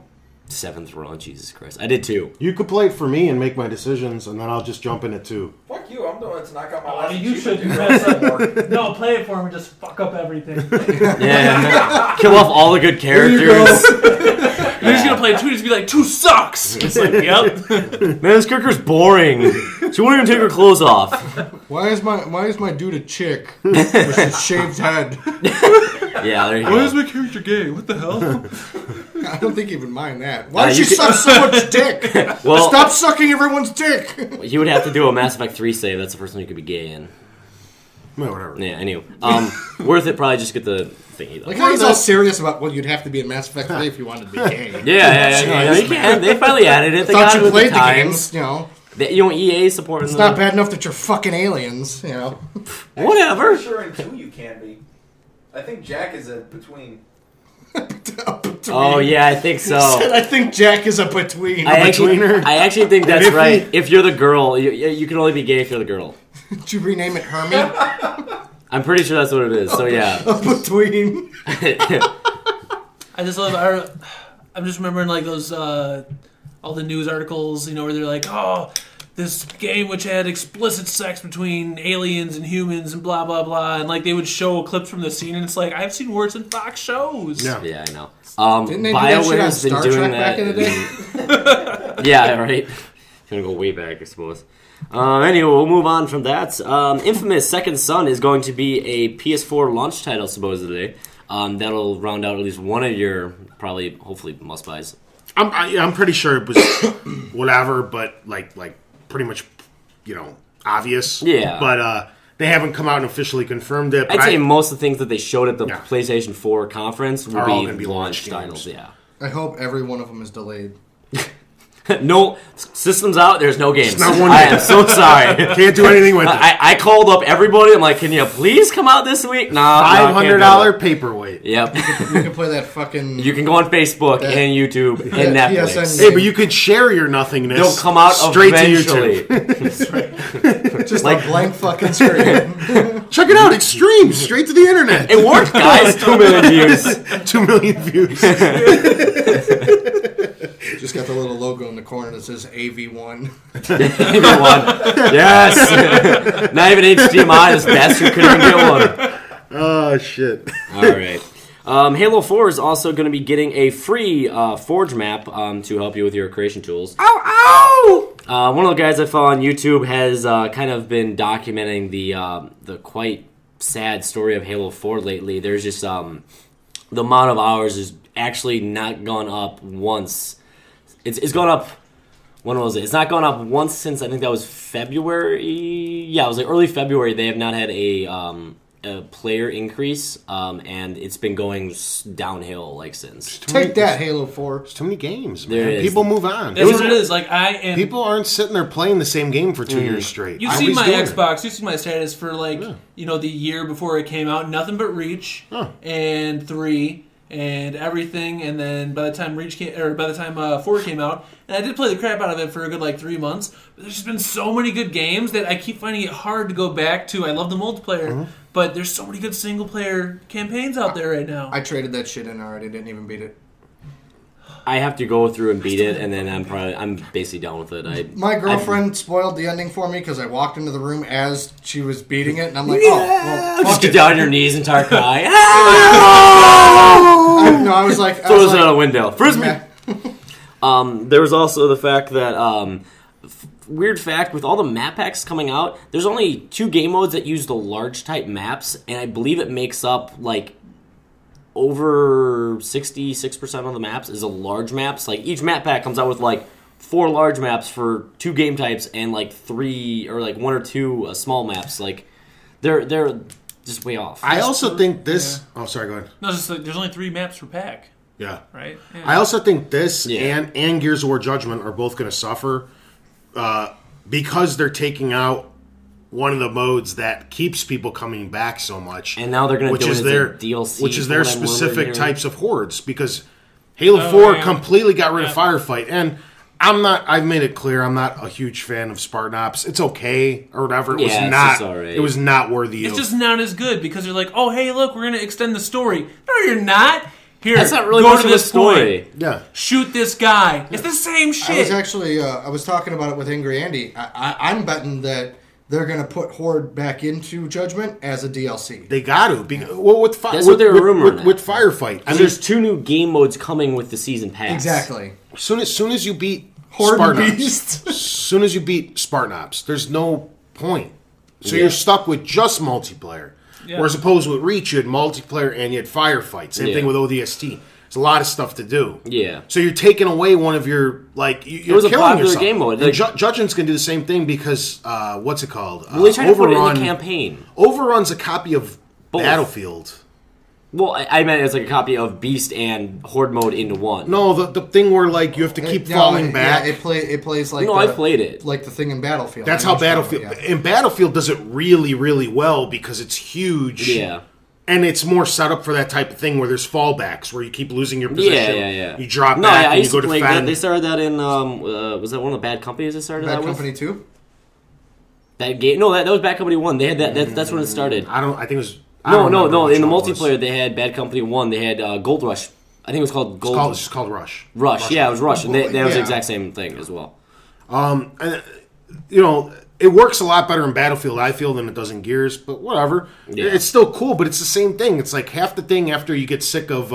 7th run. Jesus Christ, I did 2. You could play it for me and make my decisions, and then I'll just jump in it too. Fuck you, I'm doing it to knock out my Oh, last you should achievement. do that. No, play it for him and just fuck up everything. Yeah, kill off all the good characters. You're just gonna play 2 and just be like, 2 sucks! It's like, yep. Man, this character's boring. She won't even take her clothes off. Why is my dude a chick with a shaved head? Yeah, there you Why go. is my character gay? What the hell? I don't think he would mind that. Why does you she suck so much dick? Well, Stop sucking everyone's dick. you would have to do a Mass Effect 3 save. That's the first one you could be gay in. Well, whatever. Yeah, anyway. Worth it, probably just get the thingy, though. Like how he's all serious about, well, you'd have to be in Mass Effect 3 if you wanted to be gay. Yeah. No, you can. They finally added it. They Thought got it you with played the the times. games, you know. EA supporting It's not bad enough that you're fucking aliens, you know. Whatever. I'm sure in 2 you can be. I think Jack is a between. Oh, yeah, I think so. I think Jack is a between. I actually think that's If he- right. If you're the girl, you can only be gay if you're the girl. Did you rename it Hermie? I'm pretty sure that's what it is, so yeah. A between. I just love. I'm just remembering like those all the news articles, where they're like, "Oh, this game which had explicit sex between aliens and humans and blah blah blah," and like they would show clips from the scene, and it's like I've seen worse in Fox shows. Yeah. Yeah, I know. Didn't they do that shit on BioWare's been Star doing Trek that. back in the day? Yeah, right. Gonna go way back, I suppose. Anyway, we'll move on from that. Infamous Second Son is going to be a PS4 launch title, supposedly. That'll round out at least one of your, hopefully, must-buys. I'm pretty sure it was whatever, but like pretty much, obvious. Yeah. But they haven't come out and officially confirmed it. I'd say most of the things that they showed at the Yeah. PlayStation 4 conference Are all will gonna be be launch launch titles. games. Yeah. I hope every one of them is delayed. No systems out. There's no games. not one I game. am so sorry. Can't do anything with it. I called up everybody. I'm like, can you please come out this week? Nah, $500 paperweight. Yep. You can play that fucking. You can go on Facebook and YouTube and Yeah, Netflix. PSN. Hey, but you could share your nothingness. They'll come out straight eventually. to YouTube. just a blank fucking screen. Check it out, Extreme, straight to the internet. It worked, guys. 2 million views. 2 million views. Just got the little logo in the corner that says AV1. Yes. Not even HDMI. This bastard couldn't even get one. Oh, shit. All right. Halo 4 is also going to be getting a free Forge map to help you with your creation tools. One of the guys I follow on YouTube has kind of been documenting the quite sad story of Halo 4 lately. There's just the amount of hours is actually not gone up once. It's gone up. When was it? It's not gone up once since I think that was February. Yeah, it was like early February. They have not had a player increase, and it's been going downhill like since. Take that, Halo 4. There's too many games, There man. is. People move on. That's what it is. Like People aren't sitting there playing the same game for 2 years straight. You see Nobody's my doing it. Xbox, you see my status for the year before it came out, nothing but Reach and 3 and everything, and then by the time 4 came out, and I did play the crap out of it for a good 3 months, but there's just been so many good games that I keep finding it hard to go back to. I love the multiplayer, but there's so many good single player campaigns out there right now. I traded that shit in already. Didn't even beat it. I have to go through and beat it, and then I'm basically done with it. My girlfriend spoiled the ending for me because I walked into the room as she was beating it, and I'm like, oh, well, Just fuck get it. down on your knees and start crying. I was like, Throws it out a window. Frisbee. yeah. There was also the fact that weird fact with all the map packs coming out, there's only 2 game modes that use the large type maps, and I believe it makes up over 66% of the maps is a large maps. Like each map pack comes out with 4 large maps for 2 game types and 3 or 1 or 2 small maps. They're just way off. I also think this... Yeah. Oh, sorry, go ahead. No, it's just there's only 3 maps per pack, Yeah. right? Yeah. I also think this Yeah. and Gears of War Judgment are both going to suffer because they're taking out one of the modes that keeps people coming back so much. And now they're going to do it as a DLC. Which is their from what I'm specific hearing. types of hordes. Because Halo 4 completely got rid of Firefight. And I've made it clear, I'm not a huge fan of Spartan Ops. It's okay or whatever. It was Yeah, it's not. just all right. It was not worthy It's of. just not as good because they're like, oh, hey, look, we're going to extend the story. No, you're not. Here, That's not really go much to of a this story. point. Yeah. Shoot this guy. It's the same I was shit. actually, I was talking about it with Angry Andy. I'm betting that they're going to put Horde back into Judgment as a DLC. They got to. With That's what they were rumoring. With Firefight. I mean, There's 2 new game modes coming with the season pass. Exactly. as soon as you beat Horde Spartan and Ops, Beast. as soon as you beat Spartan Ops, there's no point. So you're stuck with just multiplayer. Yeah. Whereas opposed with Reach, you had multiplayer and you had Firefight. Same thing with ODST. There's a lot of stuff to do. Yeah. So you're taking away one of your you're was a killing popular yourself. game mode. And Judgment's gonna do the same thing because what's it called? Well, they tried to put it in the campaign. Overrun's a copy of Both. Battlefield. Well, I meant it's a copy of Beast and Horde mode into one. No, the thing where you have to keep falling back. Yeah, it plays like. No, I played it. like the thing in Battlefield. That's I know how what you're Battlefield. talking about, And Battlefield does it really, really well because it's huge. Yeah. And it's more set up for that type of thing where there's fallbacks where you keep losing your position. Yeah. You drop No, back I and you used go to play that. defend. They started that in was that one of the Bad Companies they started Bad that Company with? 2? That game? No, that was Bad Company 1. They had that. That's when it started. I think it was. I don't remember No. which In the one it was. multiplayer, they had Bad Company 1. They had Gold Rush. I think it was called Gold It's called Rush. Rush. Yeah, it was Rush. And that was the Yeah. exact same thing as well. And, it works a lot better in Battlefield, I feel, than it does in Gears. But whatever, Yeah. it's still cool. But it's the same thing. It's like half the thing after you get sick of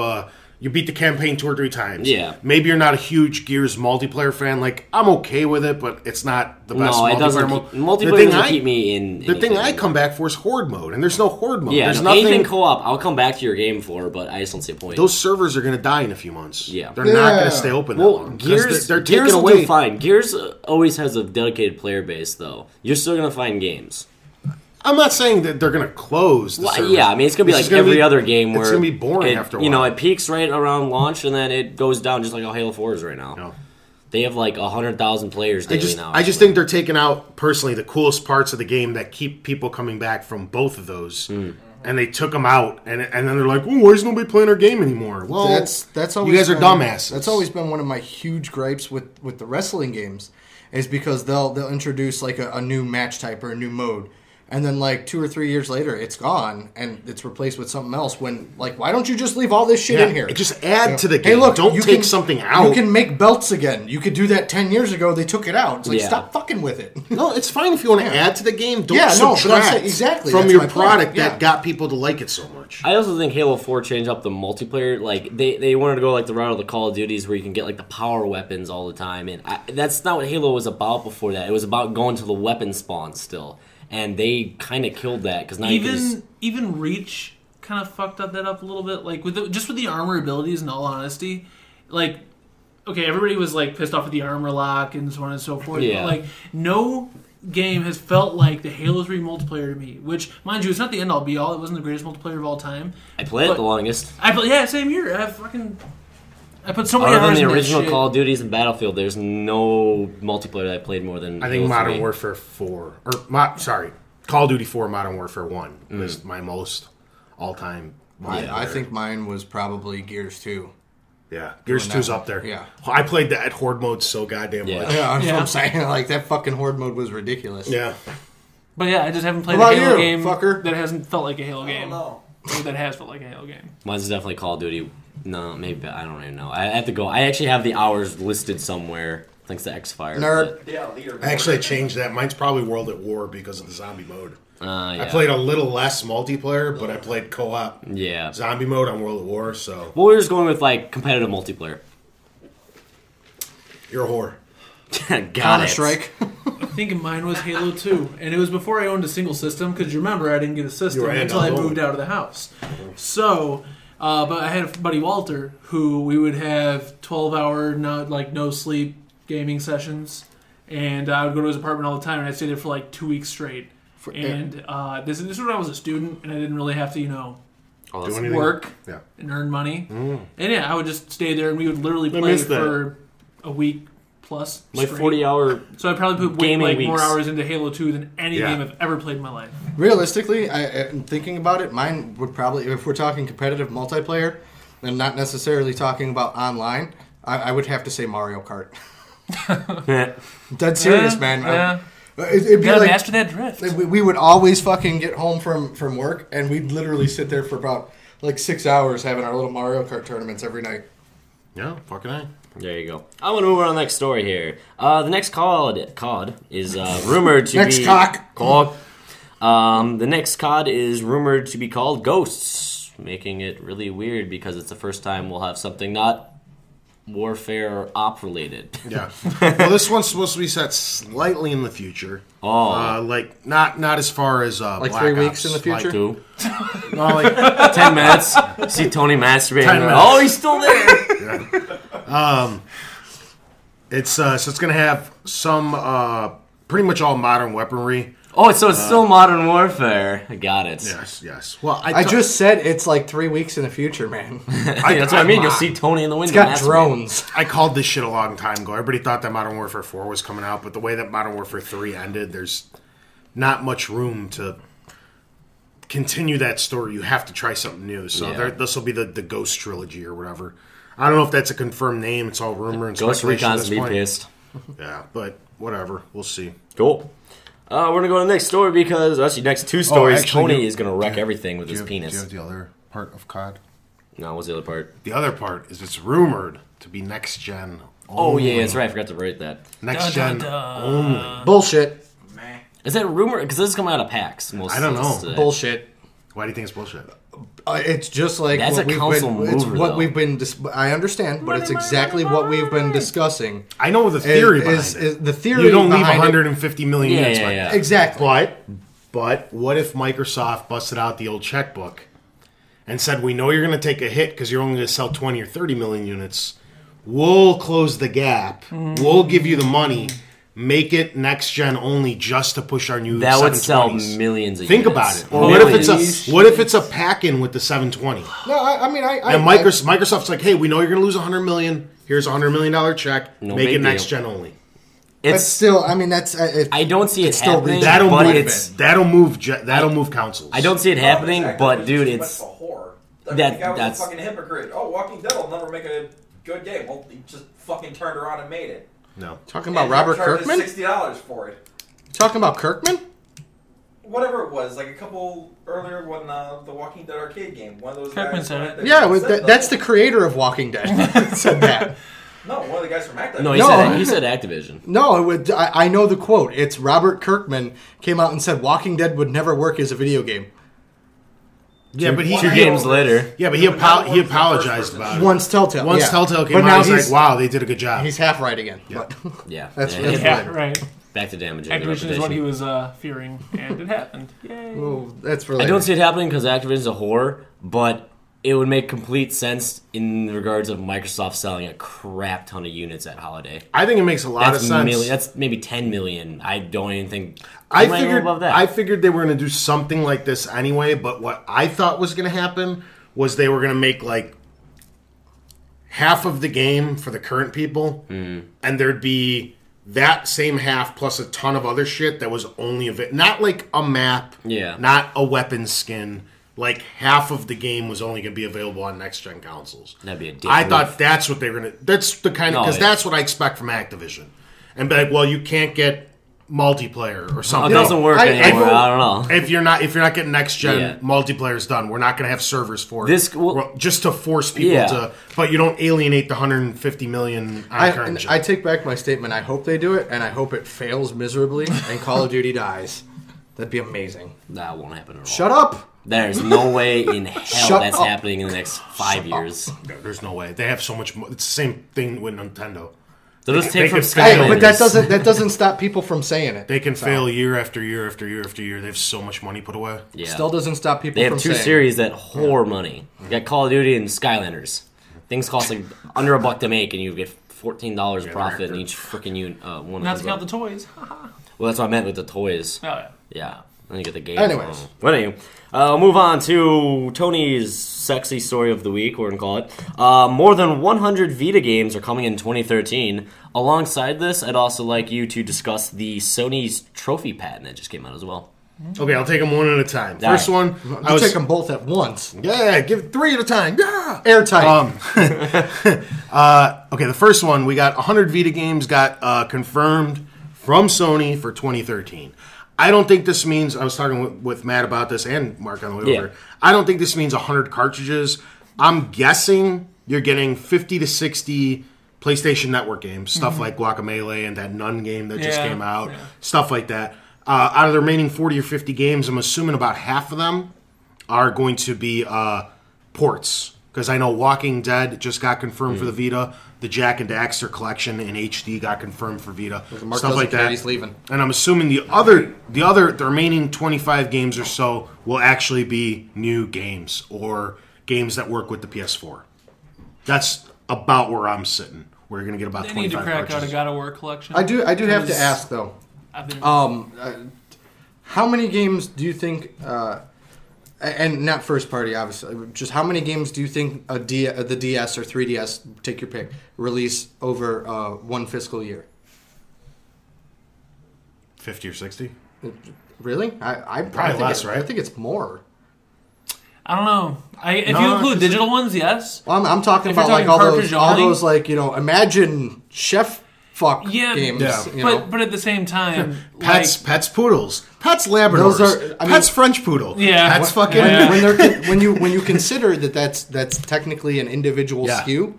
You beat the campaign 2 or 3 times. Yeah. Maybe you're not a huge Gears multiplayer fan. Like, I'm okay with it, but it's not the best multiplayer it doesn't. mode. Multiplayer doesn't keep me in. The thing I come back for is Horde mode, and there's no Horde mode. Yeah, there's nothing. Anything co-op, I'll come back to your game for, but I just don't see a point. Those servers are going to die in a few months. Yeah. They're not going to stay open that long. Gears, they're Gears taking will away. do fine. Gears always has a dedicated player base, though. You're still going to find games. I'm not saying that they're going to close the servers. Yeah, I mean, it's going to be like every other game where... It's going to be boring after a while. You know, it peaks right around launch, and then it goes down just like how Halo 4 is right now. No. They have like 100,000 players daily now. I just think they're taking out, personally, the coolest parts of the game that keep people coming back from both of those. And they took them out, and then they're like, "Oh, why is nobody playing our game anymore?" Well, that's always you guys are been, dumbasses. That's always been one of my huge gripes with the wrestling games, is because they'll introduce like a new match type or a new mode, and then like 2 or 3 years later, it's gone and it's replaced with something else. When like, why don't you just leave all this shit in here? Just add to the Hey, game. look, Don't you take can- something out. You can make belts again. You could do that 10 years ago. They took it out. It's like, Yeah. stop fucking with it. No, it's fine if you want to add to the game. Don't Yeah, no, but I'm subtract saying- exactly, from that's your my point. product Yeah. that got people to like it so much. I also think Halo 4 changed up the multiplayer. Like they wanted to go like the route of the Call of Duties where you can get like the power weapons all the time, and that's not what Halo was about before that. It was about going to the weapon spawn still, and they kind of killed that because now you can just, even Reach kind of fucked up that up a little bit. Like with the armor abilities, in all honesty, like okay, everybody was like pissed off with the armor lock and so on and so forth. Yeah. But like no game has felt like the Halo 3 multiplayer to me. Which, mind you, it's not the end all be all. It wasn't the greatest multiplayer of all time. I played it the longest. Yeah, same here. I put so many Other hours than in the that original shit. Call of Duties and Battlefield, there's no multiplayer that I played more than I Halo think Modern 3. Warfare 4, Call of Duty 4, Modern Warfare 1 was my most all-time. I think mine was probably Gears 2. Yeah, Gears Doing 2's that up there. Yeah. I played that at Horde mode so goddamn Yeah. much. Yeah, that's Yeah. what I'm saying. Like, that fucking Horde mode was ridiculous. Yeah. But yeah, I just haven't played What a about Halo you, game fucker? that hasn't felt like a Halo I game. don't know. Or that has felt like a Halo game. Mine's definitely Call of Duty. No, maybe I don't even know. I have to go. I actually have the hours listed somewhere thanks to X-Fire. Nerd. Yeah, leader. Actually, I changed that. Mine's probably World at War because of the zombie mode. Yeah. I played a little less multiplayer, but I played co-op Yeah. zombie mode on World at War, so Well, we're just going with like competitive multiplayer. you're a whore. Got Counter it. Strike. I think mine was Halo 2, and it was before I owned a single system, because you remember I didn't get a system You were until I adult. moved out of the house. So, but I had a buddy Walter, who we would have 12-hour, no sleep gaming sessions, and I would go to his apartment all the time, and I'd stay there for like 2 weeks straight. And this is when I was a student, and I didn't really have to, Oh, Do that's- anything? work Yeah. and earn money. And yeah, I would just stay there, and we would literally play missed that. for a week plus. like straight. 40-hour. So I probably put gaming more weeks. hours into Halo 2 than any Yeah. game I've ever played in my life. Realistically, thinking about it, mine would probably, if we're talking competitive multiplayer, and not necessarily talking about online, I would have to say Mario Kart. Dead serious, man. Yeah. It'd You be gotta like master that drift. we would always fucking get home from work, and we'd literally sit there for about like 6 hours having our little Mario Kart tournaments every night. Yeah, fucking A. There you go. I'm gonna move on to the next story here. The next COD is rumored to Next be cock. COD. The next COD is rumored to be called Ghosts, making it really weird because it's the first time we'll have something not warfare or op related. Yeah. Well, this one's supposed to be set slightly in the future. Oh. Like not as far as Like Black 3 Ops, weeks in the like- future? 2. no, like 10 minutes. See Tony masturbating. 10 minutes. Oh, he's still there. it's so it's gonna have some pretty much all modern weaponry. Oh, so it's still Modern Warfare. I got it. Yes. Well, I just said it's like 3 weeks in the future, man. That's what I mean. You'll see Tony in the window. It's got masturbating. drones. I called this shit a long time ago. Everybody thought that Modern Warfare 4 was coming out, but the way that Modern Warfare 3 ended, there's not much room to continue that story. You have to try something new. So Yeah. this will be the Ghost trilogy or whatever. I don't know if that's a confirmed name. It's all rumor and Ghost speculation at Recon's this be point. pissed. Yeah, but whatever. We'll see. Cool. We're going to go to the next story because actually next two stories, actually, Tony you- is going to wreck everything with his Do penis. you have the other part of COD? No, what's the other part? The other part is it's rumored to be next gen. Oh, only. yeah, that's right. I forgot to write that. Next Dun, gen dun, dun. only. Bullshit. Is that a rumor? Because this is coming out of PAX. I don't know. today. Bullshit. Why do you think it's bullshit? It's just like That's what a we've council been. It's mover, what though. we've been. I understand, but it's exactly what we've been discussing. I know the theory behind Is it. the theory You don't leave behind it- 150 million units. Yeah, by yeah. Exactly. But what if Microsoft busted out the old checkbook and said, we know you're going to take a hit because you're only going to sell 20 or 30 million units. We'll close the gap. We'll give you the money. Make it next gen only just to push our new That would 720s. sell millions of Think units. about it. Or what Millions. if it's a pack-in with the 720? No, I mean, And Microsoft's like, hey, we know you're going to lose 100 million. Here's a $100 million check. No Make big it next deal. gen only. But It's still, I mean, that's. I don't see it it's still happening. reaching. That'll but move councils. I don't see it happening, Exactly. but dude, It's it's a whore. that- The guy was that's- a fucking hypocrite. Oh, Walking Dead will never make a good game. Well, he just fucking turned around and made it. No. Talking about And Robert charges Kirkman. $60 for it. Talking about Kirkman. Whatever it was, like a couple earlier when the Walking Dead arcade game, one of those Kirkman guys. said it. Yeah, that's the creator of Walking Dead. Said that. No, one of the guys from Activision. no. No. He said Activision. No, I know the quote. It's Robert Kirkman came out and said Walking Dead would never work as a video game. Yeah, but he 2 games later. Yeah, but he apologized about it. Once Telltale. Once yeah. Telltale came But out, now he's like, "Wow, they did a good job." He's half right again. But Yeah, That's- yeah, that's yeah. fine. right. Back to damaging the Activision is what he reputation. was fearing, and it happened. Yay. well, that's I related. don't see it happening because Activision's a whore, but it would make complete sense in regards of Microsoft selling a crap ton of units at holiday. I think it makes a lot of sense. That's maybe 10 million. I don't even think. I might go figured above that. I figured they were going to do something like this anyway, but what I thought was going to happen was they were going to make like half of the game for the current people, and there'd be that same half plus a ton of other shit that was only not like a map, Yeah. not a weapon skin. Like half of the game was only going to be available on next gen consoles. That'd be a dick I move. thought that's what they were going to. That's the kind of No, because yeah. that's what I expect from Activision, and be like, well, you can't get multiplayer or It something. doesn't work anymore. I don't know. If you're not getting next gen Yeah. multiplayer's done, we're not going to have servers for it. This- well- just to force people Yeah. to. But you don't alienate the 150 million on current gen. I take back my statement. I hope they do it, and I hope it fails miserably, and Call of Duty dies. That'd be amazing. That won't happen at all. Shut up. There's no way in hell Shut that's up. happening in the next 5 years. There's no way they have so much. It's the same thing with Nintendo. They'll just They take from could fail. Hey, but Skylanders. that doesn't stop people from saying it. They can fail year after year after year after year. They have so much money put away. Yeah. Still doesn't stop people They have from 2 saying series that whore money. You got Call of Duty and Skylanders. Things cost like under $1 to make, and you get $14 profit in each freaking one. Not to count the toys. Well, that's what I meant with the toys. Oh, yeah. Yeah. Then you get the game. Anyways. But anyway, we'll move on to Tony's sexy story of the week, we're going to call it. More than 100 Vita games are coming in 2013. Alongside this, I'd also like you to discuss the Sony's trophy patent that just came out as well. Okay, I'll take them one at a time. All First right. one, You take them both at once. Yeah, give 3 at a time. Yeah. Airtight. Okay, the first one, we got 100 Vita games got confirmed from Sony for 2013. I don't think this means, I was talking with Matt about this and Mark on the way Yeah. over. I don't think this means 100 cartridges. I'm guessing you're getting 50 to 60 PlayStation Network games, stuff like Guacamelee and that Nun game that just Yeah, came out, yeah. stuff like that. Out of the remaining 40 or 50 games, I'm assuming about half of them are going to be ports. Because I know Walking Dead just got confirmed for the Vita. The Jack and Daxter collection in HD got confirmed for Vita. Mark Stuff like doesn't care, that. he's leaving. And I'm assuming the remaining 25 games or so will actually be new games or games that work with the PS4. That's about where I'm sitting. We're going to get about They need 25 to crack out a cartridges. God of War collection. I do have to Because ask though. I've been, How many games do you think, and not first party, obviously, just how many games do you think the DS or 3DS, take your pick, release over one fiscal year? 50 or 60? Really? I Probably think less, it- right? I think it's more. I don't know. If No, you include 'cause digital ones, yes. Well, I'm talking If you're about like talking all cartridge those only? like Imagine Chef fuck Yeah, games. Yeah. You know? But at the same time, Pets poodles. Pets Labradors. Those are- I mean- Pets French Poodle. Yeah. Pets fucking... Yeah. when you consider that that's technically an individual Yeah. SKU,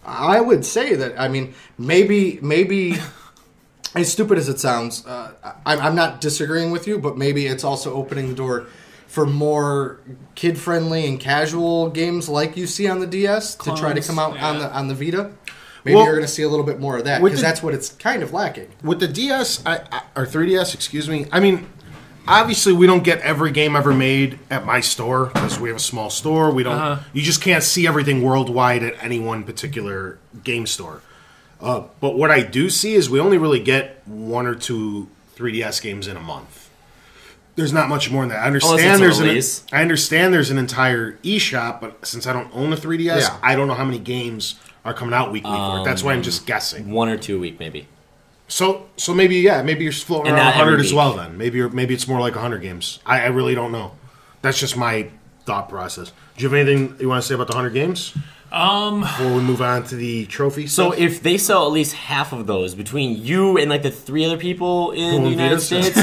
I would say that maybe as stupid as it sounds, I'm not disagreeing with you, but maybe it's also opening the door for more kid-friendly and casual games like you see on the DS to try to come out on the Vita. Maybe you're going to see a little bit more of that because that's what it's kind of lacking. With the DS, or 3DS, excuse me, I mean, obviously we don't get every game ever made at my store because we have a small store. We don't. You just can't see everything worldwide at any one particular game store. But what I do see is we only really get 1 or 2 3DS games in a month. There's not much more than that. I understand there's an entire eShop, but since I don't own a 3DS, I don't know how many games are coming out weekly for it. That's why I'm just guessing. 1 or 2 a week, maybe. So maybe you're floating around 100 as well. Then maybe it's more like 100 games. I really don't know. That's just my thought process. Do you have anything you want to say about the 100 games? Before we move on to the trophy So stuff? if they sell at least half of those between you and like the 3 other people in the United States,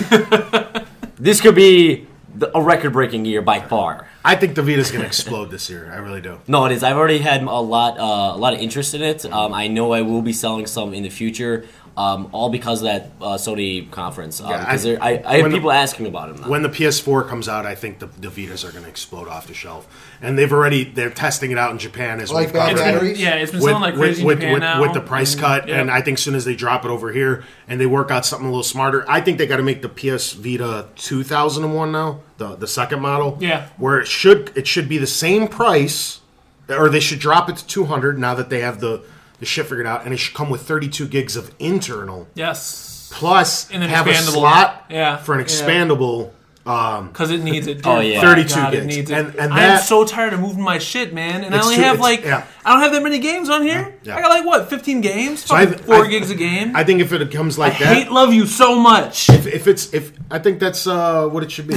this could be a record-breaking year by far. I think the Vita's going to explode this year. I really do. No, it is. I've already had a lot of interest in it. I know I will be selling some in the future. All because of that Sony conference. Because I have people asking about it now. When the PS4 comes out, I think the Vitas are going to explode off the shelf. And they're testing it out in Japan as well. Like batteries? It's been selling like crazy in Japan now. With the price cut, and I think as soon as they drop it over here and they work out something a little smarter, I think they got to make the PS Vita 2001 now, the second model. Yeah. Where it should be the same price, or they should drop it to 200 now that they have the shit figured out, and it should come with 32 gigs of internal. Yes. Plus, have a slot for an expandable. Because it needs it. Dude. Oh, yeah. 32 God, gigs. it needs it. And I'm so tired of moving my shit, man. And I only have I don't have that many games on here. Yeah. I got like 15 games? So 4 gigs a game. I think if it comes like that, I hate love you so much. If I think that's what it should be.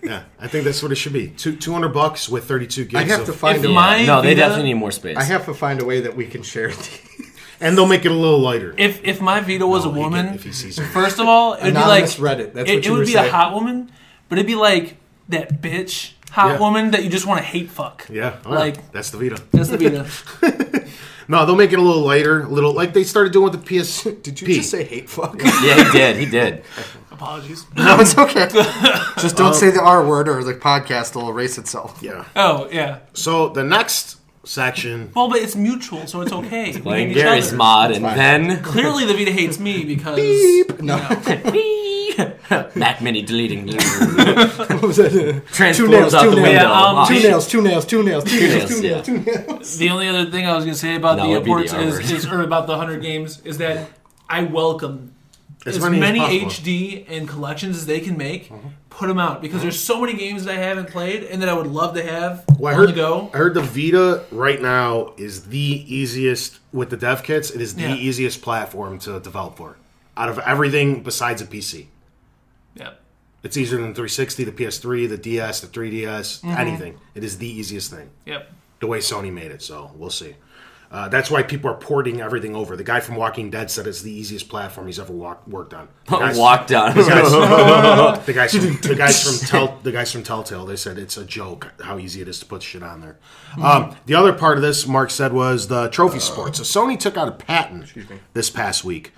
Yeah, I think that's what it should be. $200 with 32 gigs. I have to find a way. No, they definitely need more space. I have to find a way that we can share these. And they'll make it a little lighter. If my Vita was a woman, if he sees it. first of all, it would be Anonymous like Reddit. That's what it you would were be saying. a hot woman, but it'd be like that bitch hot woman that you just want to hate fuck. Yeah, like that's the Vita. That's the Vita. No, they'll make it a little lighter, a little like they started doing with the PS. Did you just say hate fuck? Yeah, he did. Apologies. No, it's okay. Just don't say the R word or the podcast will erase itself. Yeah. Oh, yeah. So the next section. Well, but it's mutual, so it's okay. We Playing hate each Gary's other. mod, and then Clearly the Vita hates me because... Beep. No. Mac Mini deleting. What was that? Transforms out the window. Yeah, Two nails. The only other thing I was going to say about No, the it'd be imports the is or about the 100 games is that I welcome as many many as possible. HD and collections as they can make. Put them out because there's so many games that I haven't played and that I would love to have on the go. I heard the Vita right now is the easiest with the dev kits. It is the easiest platform to develop for out of everything besides a PC. Yeah. It's easier than the 360, the PS3, the DS, the 3DS, anything. It is the easiest thing. Yep. The way Sony made it, so we'll see. That's why people are porting everything over. The guy from Walking Dead said it's the easiest platform he's ever worked on. Walked on. The guys from Telltale, they said it's a joke how easy it is to put shit on there. The other part of this, Mark said, was the trophy support. So Sony took out a patent this past week,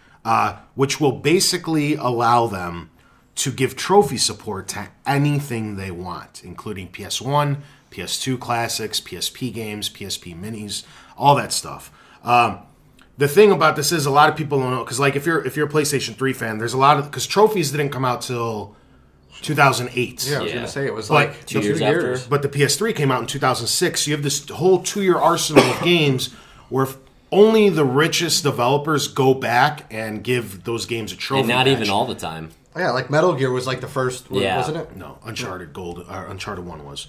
which will basically allow them to give trophy support to anything they want, including PS1, PS2 classics, PSP games, PSP minis, all that stuff. The thing about this is a lot of people don't know, because like if you're a PlayStation 3 fan, there's a lot of, because trophies didn't come out till 2008. Yeah, I was going to say it was But like 2 years after. But the PS3 came out in 2006, so you have this whole 2-year arsenal of games where only the richest developers go back and give those games a trophy. And not badge. even all the time. Yeah, like Metal Gear was like the first, wasn't it? No, Uncharted 1 was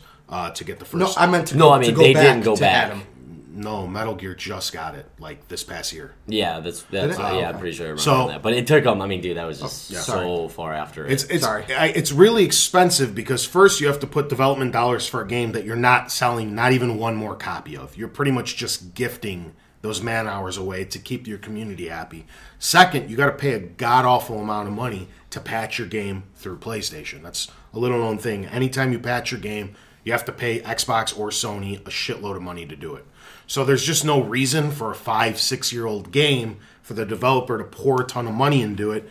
to get the first. No, I meant to. No, go, I mean, to go they back didn't go to back. Adam. No, Metal Gear just got it like this past year. Yeah, that's I'm pretty sure I remember So- that. But it took them. I mean, dude, that was just so far after it. It's really expensive because first you have to put development dollars for a game that you're not selling not even one more copy of. You're pretty much just gifting those man hours away to keep your community happy. Second, you got to pay a god awful amount of money to patch your game through PlayStation. That's a little known thing. Anytime you patch your game, you have to pay Xbox or Sony a shitload of money to do it. So there's just no reason for a 5-6 year old game for the developer to pour a ton of money into it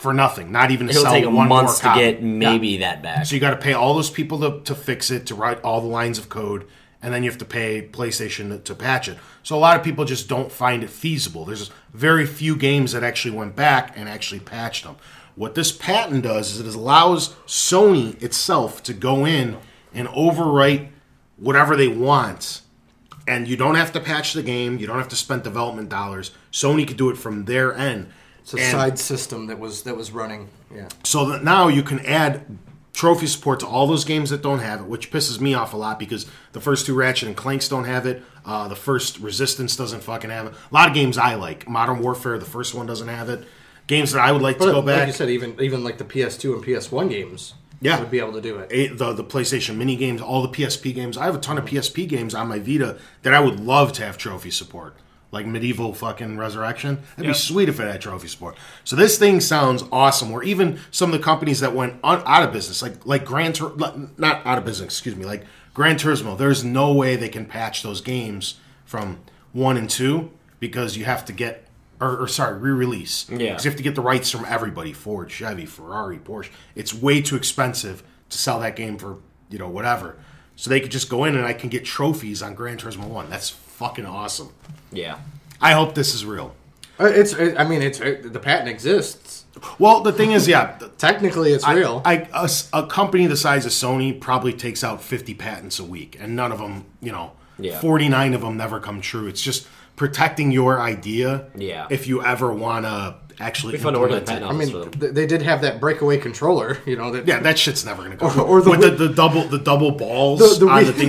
for nothing. Not even to It'll sell take one months to more copy. get maybe that back. So you got to pay all those people to fix it, to write all the lines of code, and then you have to pay PlayStation to patch it. So a lot of people just don't find it feasible. There's very few games that actually went back and actually patched them. What this patent does is it allows Sony itself to go in and overwrite whatever they want. And you don't have to patch the game. You don't have to spend development dollars. Sony could do it from their end. It's a side system that was running. Yeah. So that now you can add trophy support to all those games that don't have it, which pisses me off a lot because the first 2 Ratchet and Clanks don't have it. The first Resistance doesn't fucking have it. A lot of games I like. Modern Warfare, the first one doesn't have it. Games that I would like to go back. Like you said, even like the PS2 and PS1 games would be able to do it. The PlayStation mini games, all the PSP games. I have a ton of PSP games on my Vita that I would love to have trophy support. Like Medieval fucking Resurrection. That'd be sweet if it had trophy support. So this thing sounds awesome. Or even some of the companies that went out of business, like not out of business, excuse me, like Gran Turismo. There's no way they can patch those games from 1 and 2 because you have to get, re-release. Yeah. Because you have to get the rights from everybody, Ford, Chevy, Ferrari, Porsche. It's way too expensive to sell that game for, whatever. So they could just go in and I can get trophies on Gran Turismo 1. That's fucking awesome. Yeah. I hope this is real. The patent exists. Well, the thing is, Technically, it's real. A company the size of Sony probably takes out 50 patents a week, and none of them, 49 of them never come true. It's just protecting your idea. Yeah. If you ever want to actually It'd be fun to work at implement the it. patent office for them. They did have that breakaway controller. That shit's never going to go. Or the with the double balls on the thing.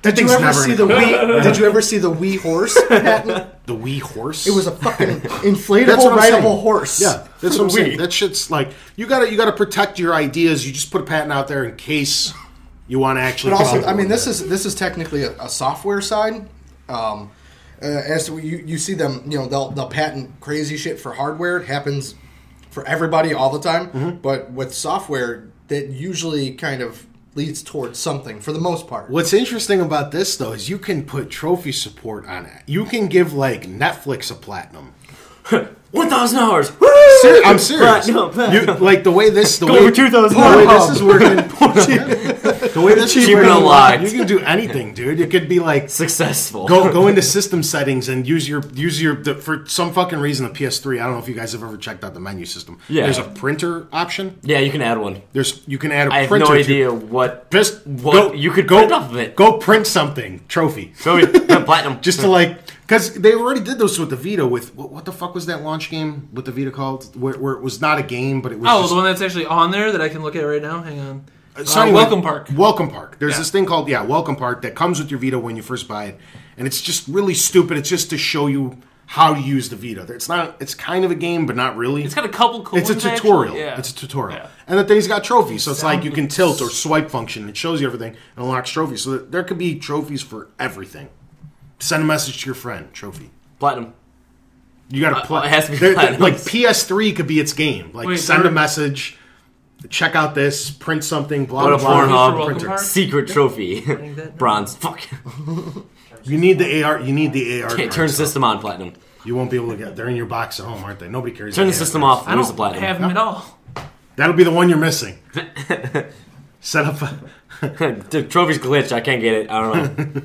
Did you ever see the Wii? Did you ever see the Wii horse patent? The Wii horse? It was a fucking That's inflatable, what I'm saying. rideable horse. Yeah, that's what I'm saying. That shit's like you gotta protect your ideas. You just put a patent out there in case you want to actually. But also, this is technically a software side. As to, you see them, they'll patent crazy shit for hardware. It happens for everybody all the time. Mm-hmm. But with software, that usually kind of leads towards something for the most part. What's interesting about this, though, is you can put trophy support on it. You can give, like, Netflix a platinum. 1,000 hours. I'm serious. Like the way this, the way 2,000 the way this is working, the way this is Keep it working, alive. you can do anything, dude. It could be like Successful. go into system settings and use your for some fucking reason the PS3. I don't know if you guys have ever checked out the menu system. Yeah. There's a printer option. Yeah, you can add one. You can add a I have printer. no idea what you could go print off of it. Go print something trophy. Platinum. Just to because they already did those with the Vita. With what the fuck was that launch game with the Vita called? Where it was not a game, but it was. Oh, the one that's actually on there that I can look at right now. Hang on. Anyway, Welcome Park. Welcome Park. There's Yeah. this thing called Welcome Park that comes with your Vita when you first buy it, and it's just really stupid. It's just to show you how to use the Vita. It's not. It's kind of a game, but not really. It's got a couple cool It's a ones, tutorial. actually. Yeah. It's a tutorial. Yeah. And the thing's got trophies, so it's like you can tilt or swipe function. It shows you everything and unlocks trophies. So there could be trophies for everything. Send a message to your friend. Trophy. Platinum. You got to play. It has to be platinum. Like PS3 could be its game. Like Wait, send there- a message, check out this, print something, blah Go to blah blah. Pornhub. Printer. Welcome Secret trophy. Writing that down. Bronze. Fuck. You need the AR. You need the AR. Turn cards, system on, platinum. though. You won't be able to get. They're in your box at home, aren't they? Nobody carries. Turn the AR system cards. off. I Lose the don't platinum. have them at all. That'll be the one you're missing. Set up. The trophy's glitched. I can't get it. I don't know.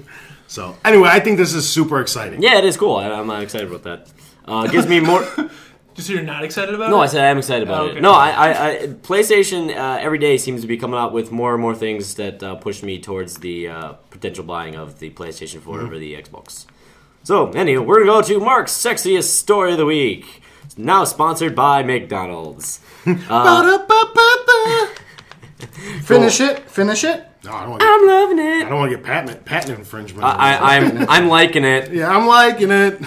So anyway, I think this is super exciting. Yeah, it is cool. I'm not excited about that. Gives me more. Just so you're not excited about it? No, I said I am excited about Okay. it. No, I PlayStation every day seems to be coming out with more and more things that push me towards the potential buying of the PlayStation 4 over the Xbox. So, anyway, we're going to go to Mark's Sexiest Story of the Week. It's now sponsored by McDonald's. Finish it. No, I don't want. I'm loving it. I don't want to get patent infringement. I'm liking it. Yeah, I'm liking it.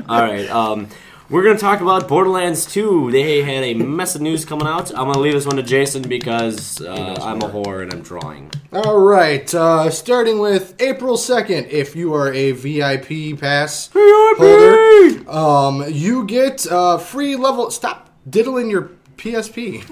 All right. We're going to talk about Borderlands 2. They had a mess of news coming out. I'm going to leave this one to Jason because I'm a whore and I'm drawing. All right. Starting with April 2nd, if you are a VIP pass holder, you get free level. Stop diddling your PSP.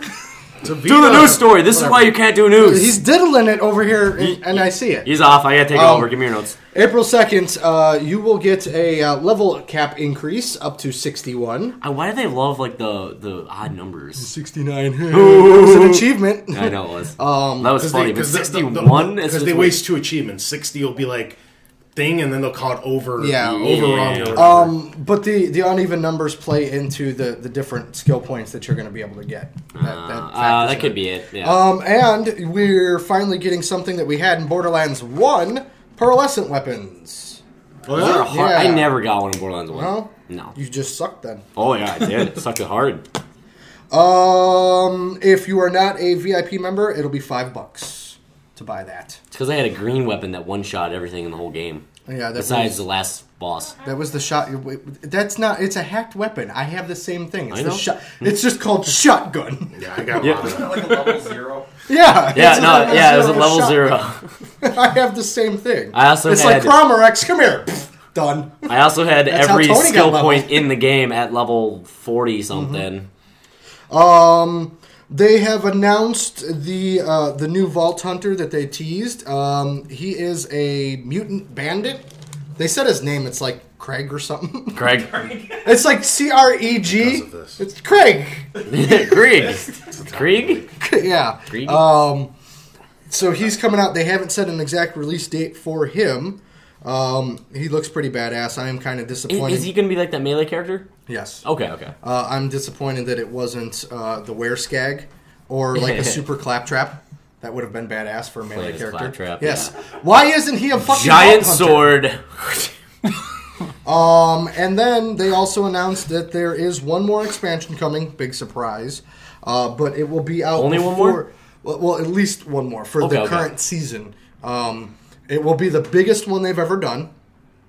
It's a Vita. Do the news story. This is why you can't do news. He's diddling it over here, and I see it. He's off. I gotta take it over. Give me your notes. April 2nd, you will get a level cap increase up to 61. Why do they love like the odd numbers? 69. It was an achievement. I know it was. That was funny. But 61 because they waste 2 achievements. 60 will be like thing, and then they'll call it over. Yeah. Overrun. But the uneven numbers play into the different skill points that you're going to be able to get. That could be it. Yeah. And we're finally getting something that we had in Borderlands 1, pearlescent weapons. Oh, yeah? I never got one in Borderlands 1. No? No. You just sucked then. Oh, yeah, I did. Sucked it hard. If you are not a VIP member, it'll be $5 to buy that. It's because I had a green weapon that one-shot everything in the whole game. Yeah, besides the last boss. That was the shot. That's not. It's a hacked weapon. I have the same thing. It's I know. the shot. It's just called shotgun. Yeah, I got Yeah. Isn't it like a level 0? Yeah. It was a level 0. I have the same thing. I also it's had- like Cromerex. Come here. Done. I also had That's how every Tony got skill leveled. point in the game at level 40 something. They have announced the new Vault Hunter that they teased. He is a mutant bandit. They said his name. It's like Craig or something. Craig. It's like Creg. Because of this. It's Craig. Krieg? Yeah. Krieg? So he's coming out. They haven't set an exact release date for him. He looks pretty badass. I am kind of disappointed. Is he going to be like that melee character? Yes. Okay. I'm disappointed that it wasn't the Wereskag or like a super claptrap. That would have been badass for a melee Plays character. Claptrap, Yes. yeah. Why isn't he a fucking Giant Vault Hunter? sword. And then they also announced that there is one more expansion coming. Big surprise. But it will be out Only one more? Well, at least one more for the current season. It will be the biggest one they've ever done.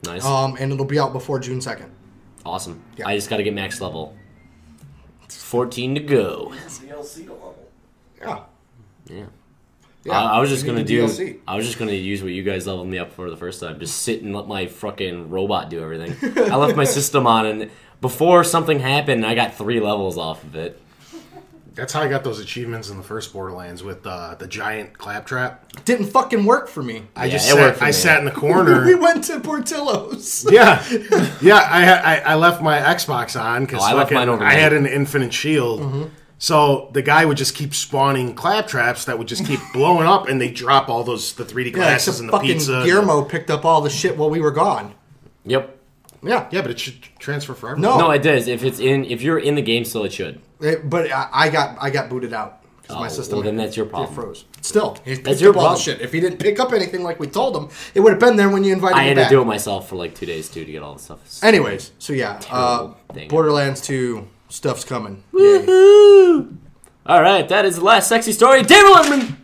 Nice. And it'll be out before June 2nd. Awesome. Yeah. I just got to get max level. 14 to go. DLC to level. Yeah. Yeah. Yeah, I was just you gonna need do. DLC. I was just gonna use what you guys leveled me up for the first time. Just sit and let my fucking robot do everything. I left my system on, and before something happened, I got 3 levels off of it. That's how I got those achievements in the first Borderlands with the giant claptrap. Didn't fucking work for me. it worked for me. sat in the corner. We went to Portillo's. Yeah. I left my Xbox on because I left mine overnight. I had an infinite shield. Mm-hmm. So the guy would just keep spawning claptraps that would just keep blowing up, and they drop all the 3D glasses and the fucking pizza. Guillermo picked up all the shit while we were gone. Yep. Yeah. Yeah, but it should transfer for everyone. No, it does. If you're in the game still, it should. But I got booted out because my system. Well, then that's your it problem. froze. Still, he picked That's your up all the problem. shit. If he didn't pick up anything like we told him, it would have been there when you invited I me had back. to do it myself for like 2 days too to get all the stuff. Anyways, so yeah, Dang it. Borderlands 2 stuff's coming. Yay. Woohoo! All right, that is the last sexy story. David Letterman.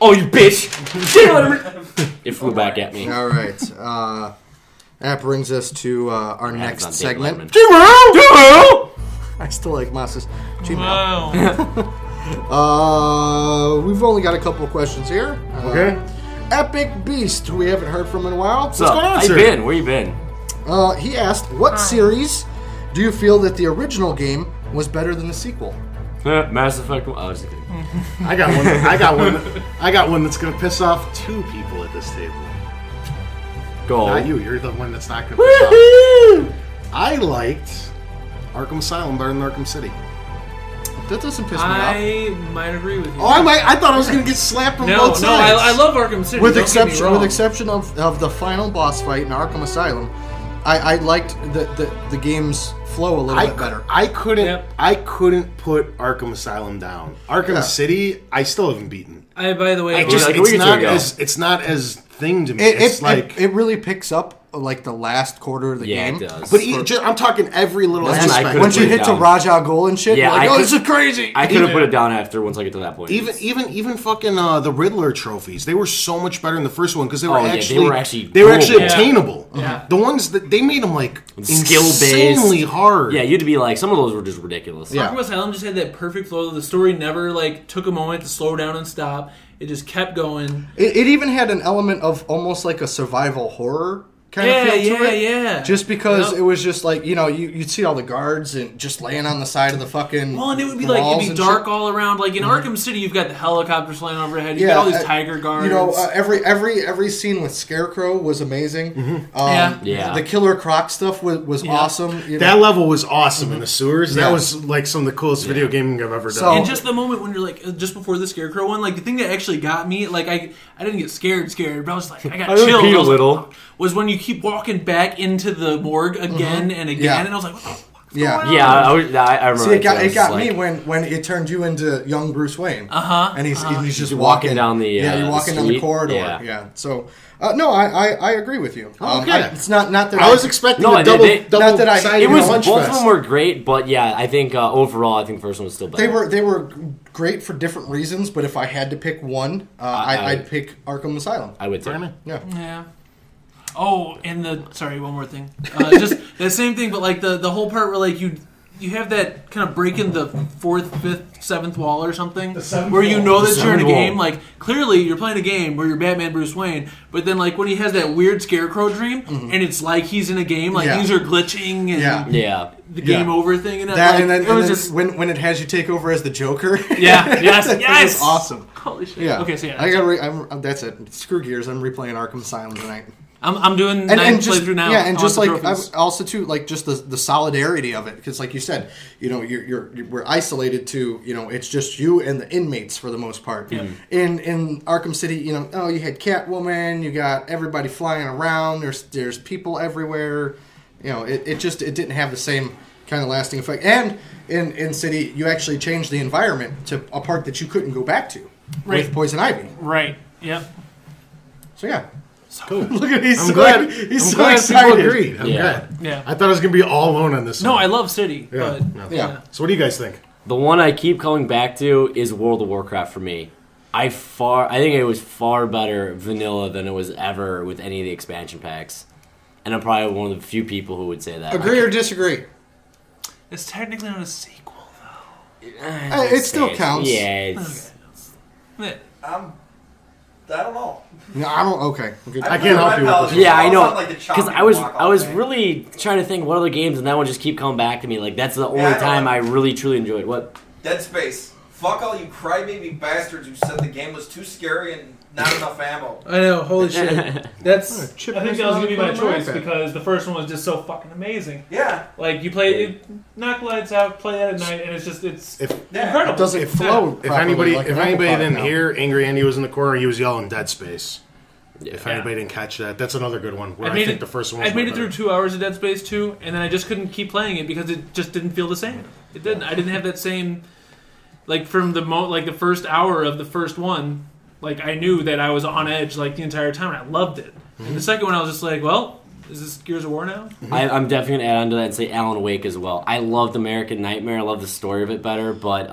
Oh, you bitch! David Letterman. It flew back at me. All right. That brings us to our That's next not David segment. Letterman. I still like Massa's Gmail. Wow. We've only got a couple of questions here. Okay. Epic Beast, who we haven't heard from in a while. What's going on, sir? sir? Been? Where you been? He asked, what series do you feel that the original game was better than the sequel? Mass Effect. I was just kidding. I got one that's gonna piss off 2 people at this table. Go. Not you. You're the one that's not gonna piss off. I liked Arkham Asylum better than Arkham City. That doesn't piss me off. I might agree with you. Oh, I thought I was gonna get slapped from no, both sides. I love Arkham City. With don't get me wrong. exception of the final boss fight in Arkham Asylum, I liked the game's flow a little bit better. I couldn't. Yep. I couldn't put Arkham Asylum down. Arkham Yeah. City, I still haven't beaten. By the way, like a week or two ago. It's not as thing to me. It's like. It really picks up like the last quarter of the Yeah, game. it does. But I'm talking every little Listen, I aspect. couldn't Once you put it hit to down. Raja al Ghul and shit, Yeah, you're like, I this is crazy. I could have put it down after once I get to that point. Even fucking the Riddler trophies, they were so much better in the first one because they were Oh, yeah, actually they were actually actually cool. obtainable. Yeah. The ones that they made them like Skill-based. insanely hard. Yeah, you'd be like, some of those were just ridiculous. Yeah. Arkham Asylum just had that perfect flow. The story never like took a moment to slow down and stop. It just kept going. It even had an element of almost like a survival horror kind of feel to it. Yeah. Just because it was just like, you'd see all the guards and just laying on the side of the fucking Well, and it would be dark all around. Like in Arkham City, you've got the helicopters flying overhead. You've got all these tiger guards. Every scene with Scarecrow was amazing. The Killer Croc stuff was awesome. That level was awesome in the sewers. That was like some of the coolest video gaming I've ever done. And just the moment when you're like, just before the Scarecrow one, like the thing that actually got me, like I didn't get scared, but I was like, I got chills. A little. Was when you keep walking back into the morgue again and again, and I was like, what the fuck's going on? I remember. See, it got me when it turned you into young Bruce Wayne. And he's just walking down the you're walking down the corridor. Yeah. So no, I agree with you. Okay. It's not that I was expecting a double. It was both of them were great, but yeah, I think overall, I think the first one was still better. They were great for different reasons, but if I had to pick one, I'd pick Arkham Asylum. I would too. Yeah. Oh, and one more thing. Just the same thing, but like the whole part where like you have that kind of breaking the fourth, fifth, seventh wall or something, where you know that you're in a game. Like clearly you're playing a game where you're Batman Bruce Wayne, but then like when he has that weird Scarecrow dream, and it's like he's in a game, like things are glitching and the game over thing, and when it has you take over as the Joker. Yes, awesome. Holy shit. Yeah. Okay, so yeah, that's it. Screw Gears. I'm replaying Arkham Asylum tonight. I'm doing 9 playthrough now. Yeah, and just like also too, like just the solidarity of it, because like you said, we're isolated to, it's just you and the inmates for the most part. Yeah. In Arkham City, you had Catwoman, you got everybody flying around. There's people everywhere. It didn't have the same kind of lasting effect. And in City, you actually changed the environment to a part that you couldn't go back to with Poison Ivy. Right. Yep. So yeah. Cool. Look at I'm glad people agreed. I'm glad. Yeah. I thought I was going to be all alone on this one. No, I love City. Yeah. But, So what do you guys think? The one I keep coming back to is World of Warcraft for me. I think it was far better vanilla than it was ever with any of the expansion packs. And I'm probably one of the few people who would say that. Agree or disagree? It's technically not a sequel, though. It still counts. Yeah. I don't know. No, I don't. Okay. I can't help you with this. Yeah, I know. Because I was really trying to think what other games, and that one just keep coming back to me. Like that's the only time I really truly enjoyed. What? Dead Space. Fuck all you crybaby bastards who said the game was too scary and not enough ammo. I know. Holy shit. That's. I think that was gonna be my choice iPad. because the first one was just so fucking amazing. Yeah. Like you play it, knock lights out, play that at night, and it's incredible. It doesn't flow. If anybody properly didn't hear, Angry Andy was in the corner. He was yelling Dead Space. If anybody didn't catch that, that's another good one. Where I think the first one was I made it through 2 hours of Dead Space 2, and then I just couldn't keep playing it because it just didn't feel the same. It didn't. I didn't have that same, like from the first hour of the first one, like I knew that I was on edge like the entire time, and I loved it. And the second one, I was just like, well, is this Gears of War now? I'm definitely going to add on to that and say Alan Wake as well. I loved American Nightmare. I love the story of it better, but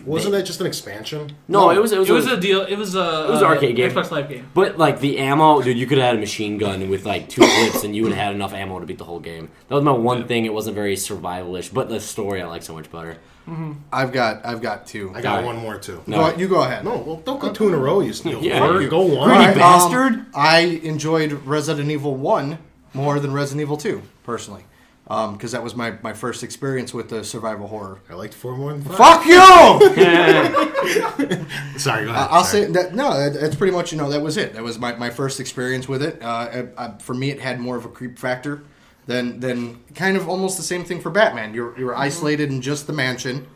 wasn't that just an expansion? No, it was a deal. It was an arcade game, Xbox Live game. But like the ammo, dude, you could have had a machine gun with like 2 clips, and you would have had enough ammo to beat the whole game. That was my one thing. It wasn't very survivalish, but the story I like so much better. Mm-hmm. I've got 2. I got one more too. No, you go ahead. No, well, don't go 2 in a row. You steal. Yeah, go one. Greedy bastard. I enjoyed Resident Evil 1 more than Resident Evil 2, personally. Because that was my first experience with the survival horror. I liked 4 more than 5. Fuck you! Sorry, go ahead. I'll say that. No, that's pretty much, that was it. That was my first experience with it. For me, it had more of a creep factor than kind of almost the same thing for Batman. You were isolated in just the mansion.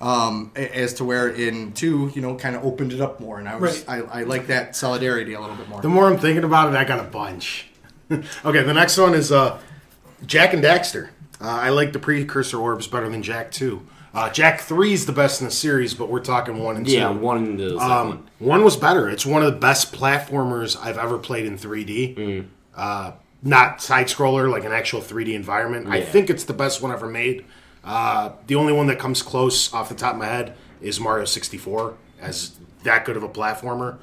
As to where in 2, kind of opened it up more, and I like that solidarity a little bit more. The more I'm thinking about it, I got a bunch. Okay, the next one is Jak and Daxter. I like the precursor orbs better than Jak 2. Jak 3 is the best in the series, but we're talking 1 and 2. Yeah, 1 and the second one. 1 was better. It's one of the best platformers I've ever played in 3D. Not side-scroller, like an actual 3D environment. Yeah. I think it's the best one ever made. The only one that comes close off the top of my head is Mario 64 as that good of a platformer.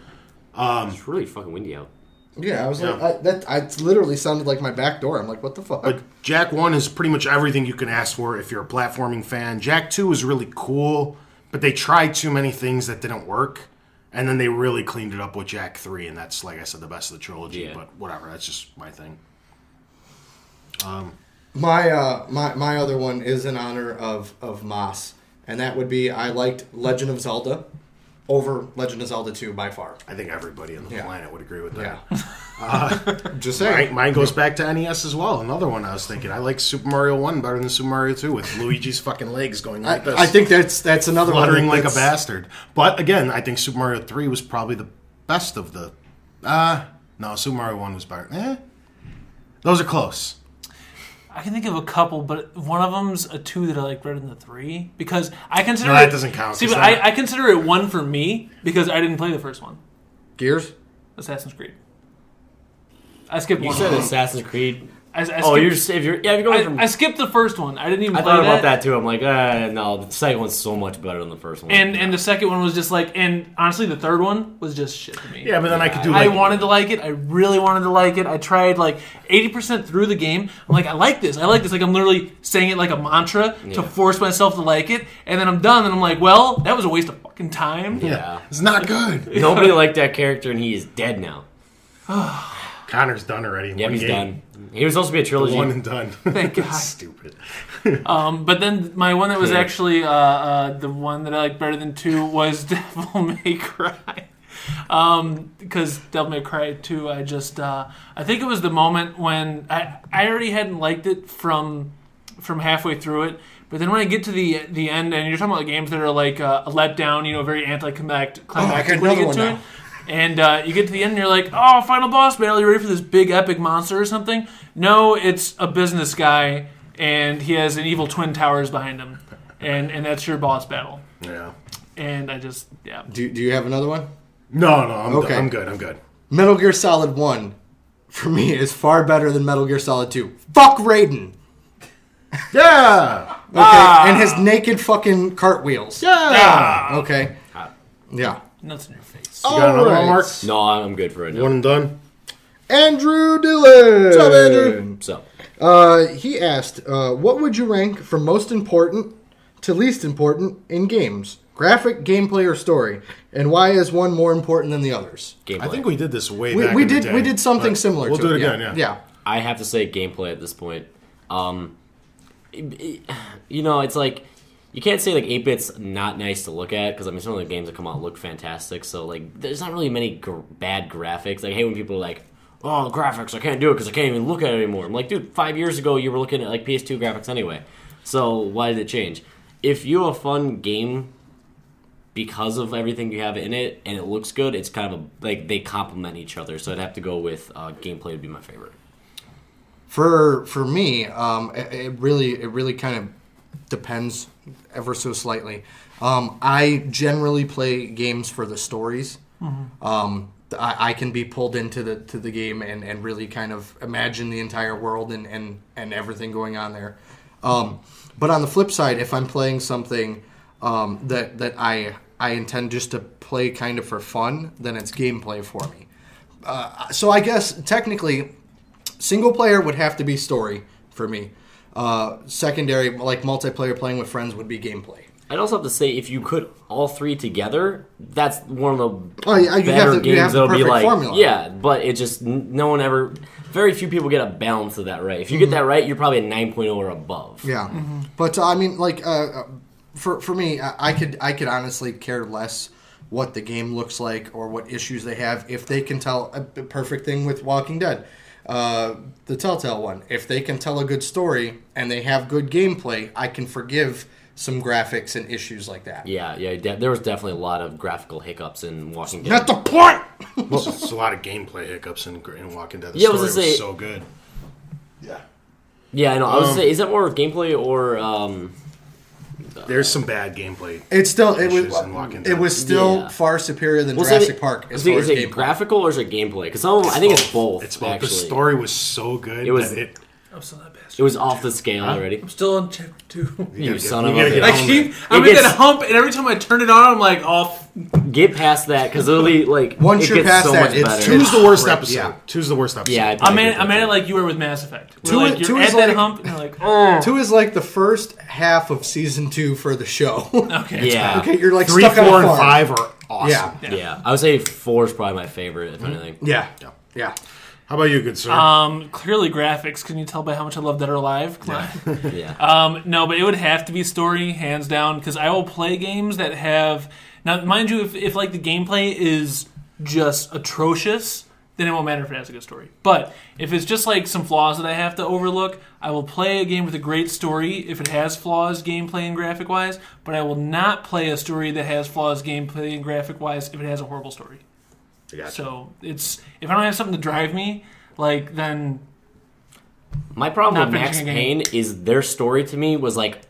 It's really fucking windy out. Yeah, I was like, that literally sounded like my back door. I'm like, what the fuck? But Jak 1 is pretty much everything you can ask for if you're a platforming fan. Jak 2 is really cool, but they tried too many things that didn't work, and then they really cleaned it up with Jak 3, and that's, like I said, the best of the trilogy. Yeah. But whatever, that's just my thing. My other one is in honor of Moss, and that would be I liked Legend of Zelda over Legend of Zelda 2 by far. I think everybody on the planet would agree with that. Yeah. Just saying. Mine goes back to NES as well. Another one I was thinking. I like Super Mario 1 better than Super Mario 2 with Luigi's fucking legs going like this. I think that's another one. Fluttering like a bastard. But again, I think Super Mario 3 was probably the best of the... no, Super Mario 1 was better. Those are close. I can think of a couple, but one of them's a 2 that I like better than the 3 because I consider that doesn't count. See, but I consider it 1 for me because I didn't play the first one. Gears? Assassin's Creed. I skipped one. You said Assassin's Creed. You're going from... I skipped the first one. I didn't even play that. I thought about that too. I'm like, no, the second one's so much better than the first one. And the second one was just like, and honestly, the third one was just shit to me. Yeah, but then I could do I wanted to like it. I really wanted to like it. I tried like 80% through the game. I'm like, I like this. Like I'm literally saying it like a mantra to force myself to like it. And then I'm done, and I'm like, well, that was a waste of fucking time. Yeah. It's not good. Nobody liked that character, and he is dead now. Connor's done already. Yeah, he's done. He was supposed to be a trilogy. One and done. Thank God. Stupid. But then my one that was actually the one that I liked better than 2 was Devil May Cry. Because Devil May Cry 2, I think it was the moment when I already hadn't liked it from halfway through it. But then when I get to the end, and you're talking about games that are like a letdown, very anticlimactic when you get to it. And you get to the end and you're like, oh, final boss battle, you ready for this big epic monster or something? No, it's a business guy, and he has an evil twin towers behind him. And that's your boss battle. Yeah. And I just, yeah. Do you have another one? No, I'm good. Metal Gear Solid 1, for me, is far better than Metal Gear Solid 2. Fuck Raiden! Yeah! Okay, and his naked fucking cartwheels. Yeah! Okay. Yeah. Nuts in your face. You got another one, Mark? No, I'm good for it now. One and done? Andrew Dillon! What's up, Andrew? So, he asked, what would you rank from most important to least important in games? Graphic, gameplay, or story? And why is one more important than the others? gameplay. I think we did this way back We in the did day, we did something but similar we'll to do it. it again, yeah. I have to say gameplay at this point. It's like you can't say like 8-bit's not nice to look at because some of the games that come out look fantastic. So like, there's not really many bad graphics. Like, I hate when people are like, "Oh, the graphics, I can't do it because I can't even look at it anymore." I'm like, dude, 5 years ago you were looking at like PS2 graphics anyway. So why did it change? If you have a fun game because of everything you have in it and it looks good, it's kind of like they complement each other. So I'd have to go with gameplay would be my favorite. For me, it really kind of depends ever so slightly. I generally play games for the stories. Mm-hmm. I can be pulled into the game and really kind of imagine the entire world and everything going on there. But on the flip side, if I'm playing something that I intend just to play kind of for fun, then it's gameplay for me. So I guess technically, single player would have to be story for me. Secondary, like multiplayer playing with friends, would be gameplay. I'd also have to say, if you put all three together, that's one of the you better have games the that'll be like, formula. yeah, but it just, very few people get a balance of that right. If you get that right, you're probably a 9.0 or above. Yeah. Mm-hmm. But, I mean, like, for me, I could honestly care less what the game looks like or what issues they have if they can tell a perfect thing with Walking Dead. The Telltale one. If they can tell a good story and they have good gameplay, I can forgive some graphics and issues like that. Yeah, there was definitely a lot of graphical hiccups in Walking Dead. Not the point! Well, there's a lot of gameplay hiccups in Walking Dead. The Yeah, I story was gonna say- so good. Yeah, I know. I was gonna say, is that more of gameplay or There's some bad gameplay. It issues in Walking Dead. was still Yeah. far superior than Well, so Jurassic Park as far as is it gameplay. graphical or is it gameplay? Because some of them, I think it's both. It's both. Actually. The story was so good It was- that I'm still that bastard. It was off the scale already. I'm still on chapter 2. You gotta son get- of you a gotta get bitch. I'm home in gets- that hump, and every time I turn it on, I'm like, oh, Get past that because literally, like, Once it you're gets past so that, much it's better. Two's the worst Right, episode. yeah. Two's the worst episode. Yeah, I'm at it like you were with Mass Effect. Where, like, Two you're is at that like- hump, and you're like, oh. 2 is like the first half of season 2 for the show. Okay. Yeah. Okay, you're like 3, stuck 4, on a and farm. 5 are awesome. Yeah. Yeah, I would say 4 is probably my favorite, if anything. Yeah. Yeah. How about you, good sir? Clearly graphics. Can you tell by how much I love Dead or Alive? Come on. Yeah. No, but it would have to be story, hands down, because I will play games that have... Now, mind you, if like the gameplay is just atrocious, then it won't matter if it has a good story. But if it's just like some flaws that I have to overlook, I will play a game with a great story if it has flaws gameplay and graphic-wise, but I will not play a story that has flaws gameplay and graphic-wise if it has a horrible story. Gotcha. So it's if I don't have something to drive me, like then My problem Not with Max finishing a game. Payne is their story to me was like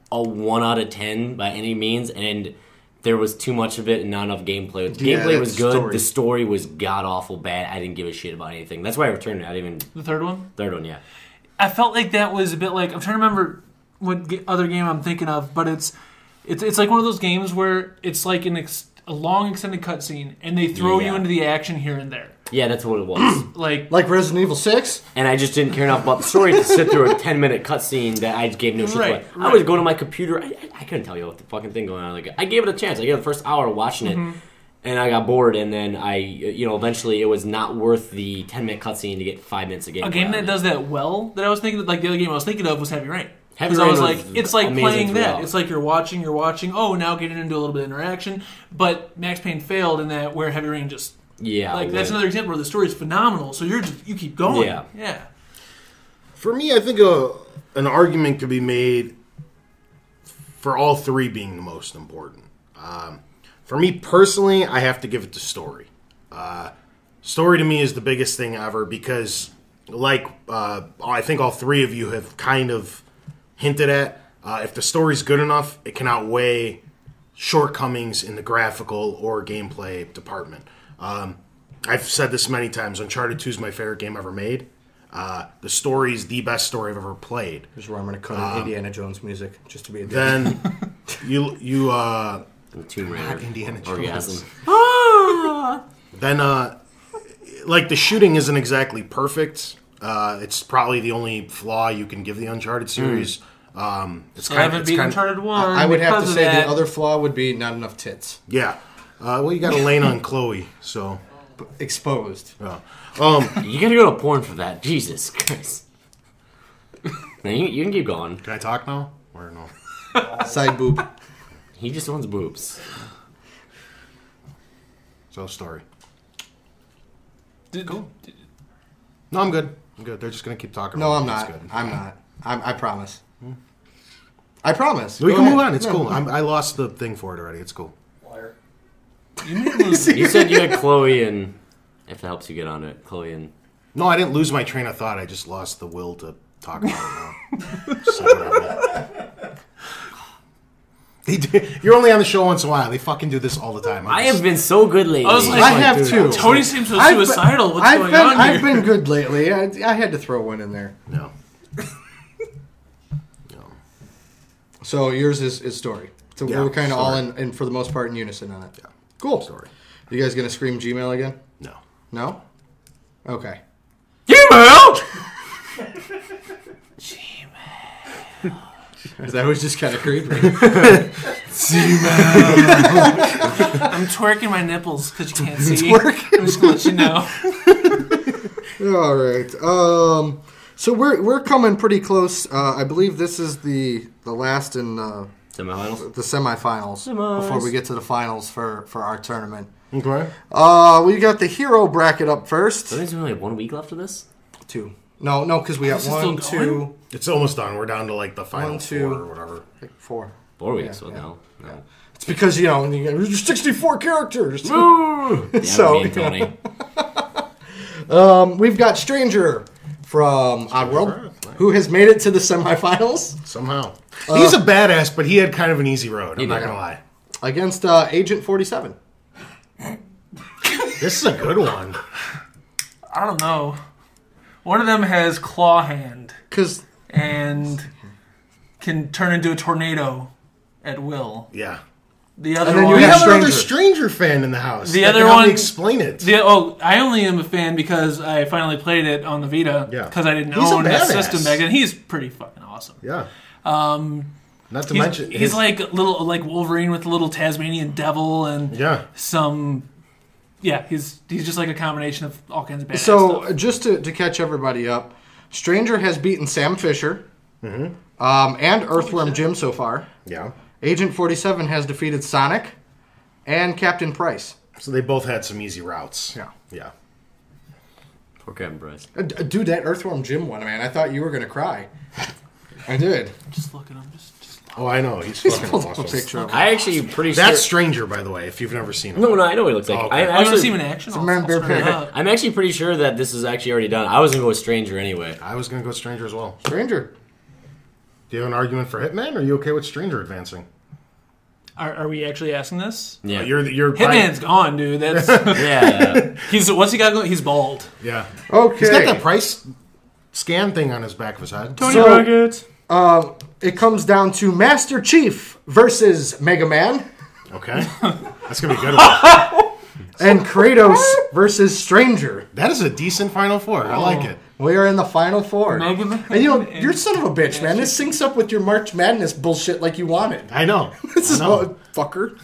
a 1 out of 10 by any means, and there was too much of it and not enough gameplay. The gameplay was good. story. The story was god awful bad. I didn't give a shit about anything. That's why I returned it. I didn't even the third one. third one. Yeah. I felt like that was a bit like I'm trying to remember what other game I'm thinking of, but it's like one of those games where it's like a long extended cutscene and they throw you Yeah. into the action here and there. Yeah, that's what it was. Like Resident Evil 6? And I just didn't care enough about the story to sit through a 10-minute cutscene that I gave no shit Right, about. I would go to my computer. I couldn't tell you what the fucking thing going on. Like I gave it a chance. I gave it the first hour watching it, and I got bored. And then eventually it was not worth the 10-minute cutscene to get 5 minutes of gameplay. a game out that of it. does that well that I was thinking like the other game I was thinking of was Heavy Rain. Heavy Because I Rain was was like, it's like amazing playing that. throughout. It's like you're watching. Oh, now getting into a little bit of interaction. But Max Payne failed in that where Heavy Rain just Yeah, that's another example where the story is phenomenal. So you keep going. Yeah. For me, I think an argument could be made for all three being the most important. For me personally, I have to give it to story. Story to me is the biggest thing ever because, I think all three of you have kind of hinted at, if the story's good enough, it can outweigh shortcomings in the graphical or gameplay department. I've said this many times. Uncharted 2 is my favorite game ever made. The story is the best story I've ever played. Here's where I'm going to cut in Indiana Jones music, just to be a dick. Then you The Tomb Raider Indiana Jones. orgasm. Then like the shooting isn't exactly perfect. It's probably the only flaw you can give the Uncharted series. It's I haven't beat Uncharted 1. I would have to because of say that. the other flaw would be not enough tits. Yeah. Well, you got Elena and Chloe, so. Exposed. Yeah. You gotta go to porn for that. Jesus Christ. Now you can keep going. Can I talk now? Or no? Side boob. He just wants boobs. So story. Cool. No, I'm good. I'm good. They're just gonna keep talking. No, about I'm it. not. It's good. I'm not. I promise. I promise. We Go can ahead. move on. It's No. cool. I lost the thing for it already. It's cool. Liar. You said you had Chloe and if that helps you get on it, Chloe and No, I didn't lose my train of thought. I just lost the will to talk about it now. So whatever. They do. You're only on the show once in a while. They fucking do this all the time. I have been so good lately. I was like, I have too. Tony seems so I've been- suicidal. What's I've going been, on I've here? been good lately. I had to throw one in there. No. So yours is story. So Yeah, we're kind of all story. in for the most part in unison on it. Yeah. Cool. Story. You guys gonna scream Gmail again? No. No. Okay. Gmail! That was just kind of creepy. I'm twerking my nipples because you can't see. Twerking? I'm just gonna let you know. All right. So we're coming pretty close. I believe this is the last in Semifinals? the semifinals Semis. before we get to the finals for our tournament. Okay. We got the hero bracket up first. So there's only like 1 week left of this? 2. No, because we got Is it still 1, 2, It's almost done. We're down to like the final 1, 2, 4 or whatever. 4. 4 weeks, Yeah, so yeah. no. It's because you got 64 characters. Damn So, me and Tony. We've got Stranger from Oddworld, who has made it to the semifinals Somehow. He's a badass, but he had kind of an easy road. I'm not did. going to lie. against Agent 47. This is a good one. I don't know. One of them has claw hand Because and can turn into a tornado at will. Yeah. The other then you one. We Yeah, have another Stranger. Stranger fan in the house. The That other can help me one- explain it. I only am a fan because I finally played it on the Vita. Yeah. Because I didn't He's a own that badass. system back then. He's pretty fucking awesome. Yeah. Not to mention, He's like little like Wolverine with a little Tasmanian devil and yeah. some Yeah, he's just like a combination of all kinds of badass So, stuff. just to catch everybody up, Stranger has beaten Sam Fisher and Earthworm Jim so far. Yeah. Agent 47 has defeated Sonic and Captain Price. So they both had some easy routes. Yeah. Yeah. Poor Captain Price. Dude, that Earthworm Jim one, man, I thought you were going to cry. I did. Just look at him. Just Oh, I know. He's He's fucking pulled up a awesome. picture of him. I actually pretty sure. That's Stranger, by the way, if you've never seen him. No, I know what he looks like. Oh, okay. I'm I want to see actually, him in action. a man bear pig. I'm actually pretty sure that this is actually already done. I was gonna go with Stranger anyway. I was going to go Stranger as well. Stranger. Do you have an argument for Hitman, or are you okay with Stranger advancing? Are we actually asking this? Yeah. You're Hitman's gone, dude. That's Yeah. what's he got going? He's bald. Yeah. Okay. He's got that price scan thing on his back of his head. So, it comes down to Master Chief versus Mega Man Okay. That's going to be a good one. and Kratos versus Stranger. That is a decent Final Four. I like it. We are in the final four. Mega Man And you're and- son of a bitch, man. This syncs up with your March Madness bullshit like you wanted. I know. This is I know. all, fucker.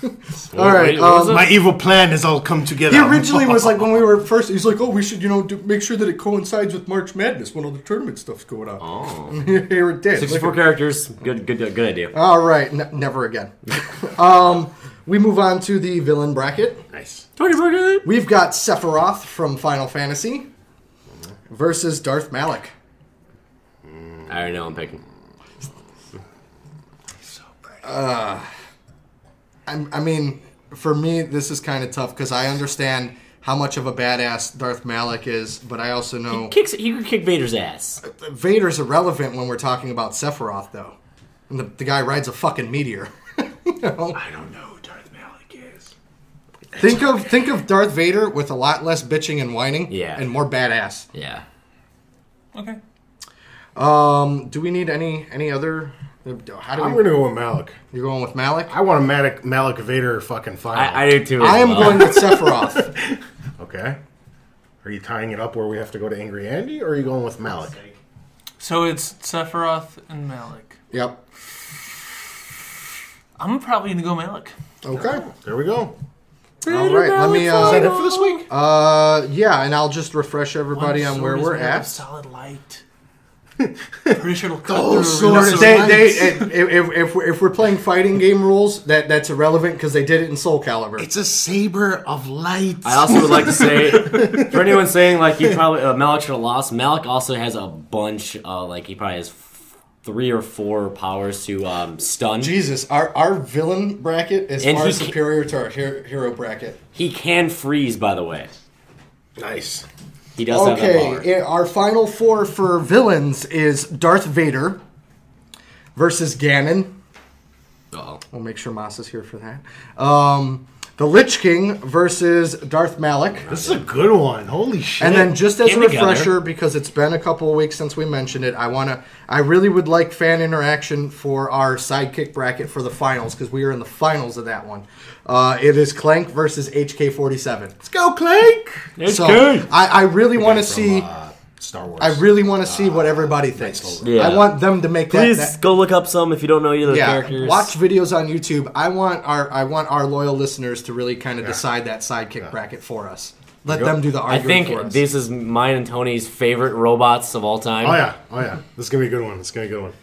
All right. wait, what was My evil plan has all come together. He originally was like, when we were first, he's like, oh, we should, make sure that it coincides with March Madness when all the tournament stuff's going on. Oh. Here it did. 64 characters. Good idea. All right. Never again. We move on to the villain bracket. Nice. We've got Sephiroth from Final Fantasy versus Darth Malik. I already know I'm picking. I mean, for me, this is kind of tough because I understand how much of a badass Darth Malik is, but I also know He could kick Vader's ass. Vader's irrelevant when we're talking about Sephiroth, though. And the guy rides a fucking meteor. You know? I don't know who Darth Malik is. Think of Darth Vader with a lot less bitching and whining, Yeah. and more badass. Yeah. Okay. Do we need any other? How do I'm we? going to go with Malik. You're going with Malik. I want a Malik Vader fucking final. I do too. as I am well. going with Sephiroth. Okay. Are you tying it up where we have to go to Angry Andy, or are you going with Malik? So it's Sephiroth and Malik. Yep. I'm probably gonna go Malik. Okay. There we go. All right. Let me. Is that it for this week? Yeah, and I'll just refresh everybody on where we're at. Solid light. Pretty sure it'll cut Oh, through. sword is If we're playing fighting game rules, that's irrelevant because they did it in Soul Calibur. It's a saber of light. I also would like to say, for anyone saying like he probably Malik should have lost, Malik also has a bunch. Like he probably has 3 or 4 powers to stun. Jesus, our villain bracket is And far he superior to our hero bracket. He can freeze, by the way. Nice. He does have that power. Okay, our final 4 for villains is Darth Vader versus Ganon. Uh-oh. We'll make sure Moss is here for that. The Lich King versus Darth Malik. This is a good one. Holy shit. And then just as a Came together. refresher, because it's been a couple of weeks since we mentioned it, I really would like fan interaction for our sidekick bracket for the finals, because we are in the finals of that one. It is Clank versus HK47. Let's go, Clank. It's So good. I really want to see. Star Wars. I really want to see what everybody thinks. Yeah. I want them to make Please that. go look up some if you don't know either of the characters. Watch videos on YouTube. I want our loyal listeners to really kind of decide that sidekick bracket for us. Let them do the I arguing think for us. this is mine and Tony's favorite robots of all time. Oh yeah. This is gonna be a good one.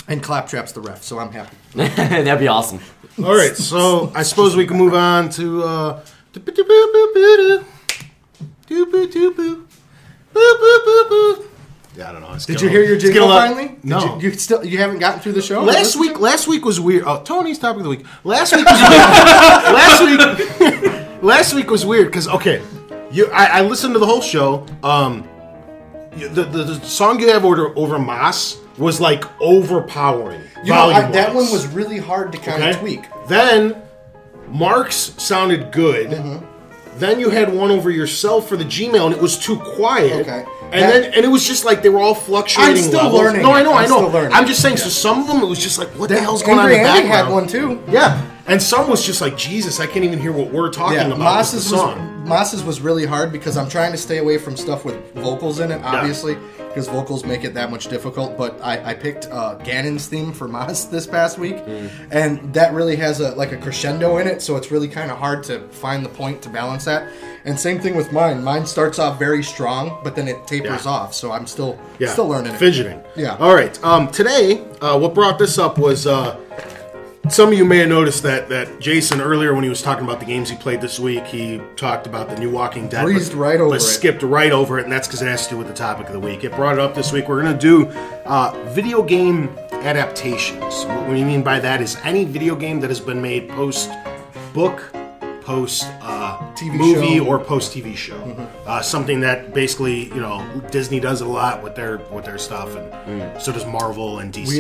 And Claptrap's the ref, so I'm happy. That'd be awesome. All right, so I suppose we can move on to. Yeah, I don't know. Did you hear your jingle finally? No. You haven't gotten through the show? Last week was weird. Oh, Tony's topic of the week. Last week was weird. Last week was weird because I listened to the whole show. The song you have over Moss was like overpowering. That one was really hard to kind of tweak. Then Mark's sounded good. Then you had one over yourself for the Gmail, and it was too quiet. Okay. And it was just like they were all fluctuating. I'm still levels. learning. No, I know. Still learning. I'm just saying. So some of them, it was just like, what the hell's going on Angry in the Andy background? had one too. Yeah. And some was just like, Jesus, I can't even hear what we're talking about. Moss's with the song. Moss's was really hard because I'm trying to stay away from stuff with vocals in it, obviously, because vocals make it that much difficult. But I picked Ganon's theme for Moss this past week, and that really has a crescendo in it, so it's really kind of hard to find the point to balance that. And same thing with mine. Mine starts off very strong, but then it tapers off, so I'm still learning it. Fidgeting. Yeah. All right. Today, what brought this up was... some of you may have noticed that Jason earlier when he was talking about the games he played this week, he talked about the new Walking Dead. Breezed right over it. Skipped right over it, and that's because it has to do with the topic of the week. It brought it up this week. We're going to do video game adaptations. What we mean by that is any video game that has been made post-book, post-TV movie, show. or post-TV show. Something that basically, Disney does it a lot with their stuff, and so does Marvel and DC.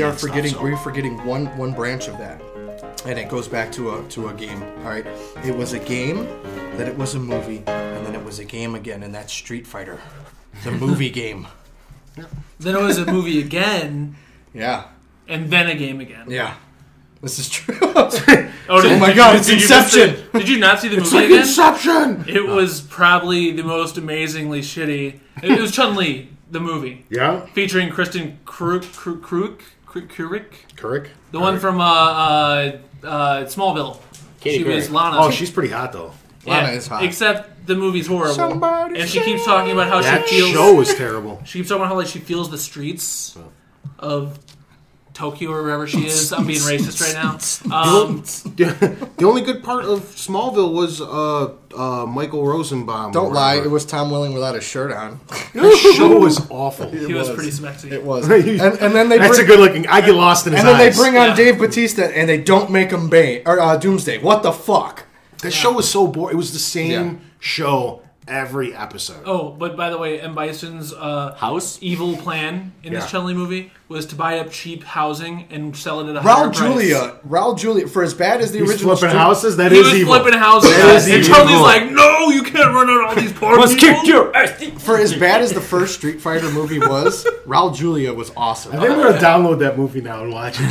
We're forgetting one branch of that, and it goes back to a game. All right, it was a game, then it was a movie, and then it was a game again, and that's Street Fighter, the movie game. Then it was a movie again. Yeah. And then a game again. Yeah. This is true. Oh my God, it's Inception. Did you not see the movie It's like again? Inception! It was probably the most amazingly shitty. It was Chun-Li, the movie. Yeah? Featuring Kristen Kruk, Couric? the one from Smallville. Katie She was Couric. Lana. Oh, she's pretty hot, though. Lana is hot. Except the movie's horrible. Somebody And she keeps talking about how That she feels. show is terrible. She keeps talking about how she feels the streets of Tokyo or wherever she is. I'm being racist right now. The only good part of Smallville was Michael Rosenbaum. Don't or lie, whatever. it was Tom Welling without a shirt on. That show was awful. He was pretty sexy. It was. And then they That's a good looking. I get lost in his And then eyes. they bring on Yeah. Dave Bautista, and they don't make him Doomsday. What the fuck? That show was so boring. It was the same Yeah. show every episode. Oh, but by the way, M. Bison's House? evil plan in Yeah. this Chun-Li movie was to buy up cheap housing and sell it at a higher price. Raul Julia, for as bad as the He's original flipping Street- houses? That He is was evil. flipping houses, That is and evil. Chun-Li's like, "No, you can't run out all these poor Let's people." kick your ass. For as bad as the first Street Fighter movie was, Raul Julia was awesome. I think we're going to download that movie now and watch it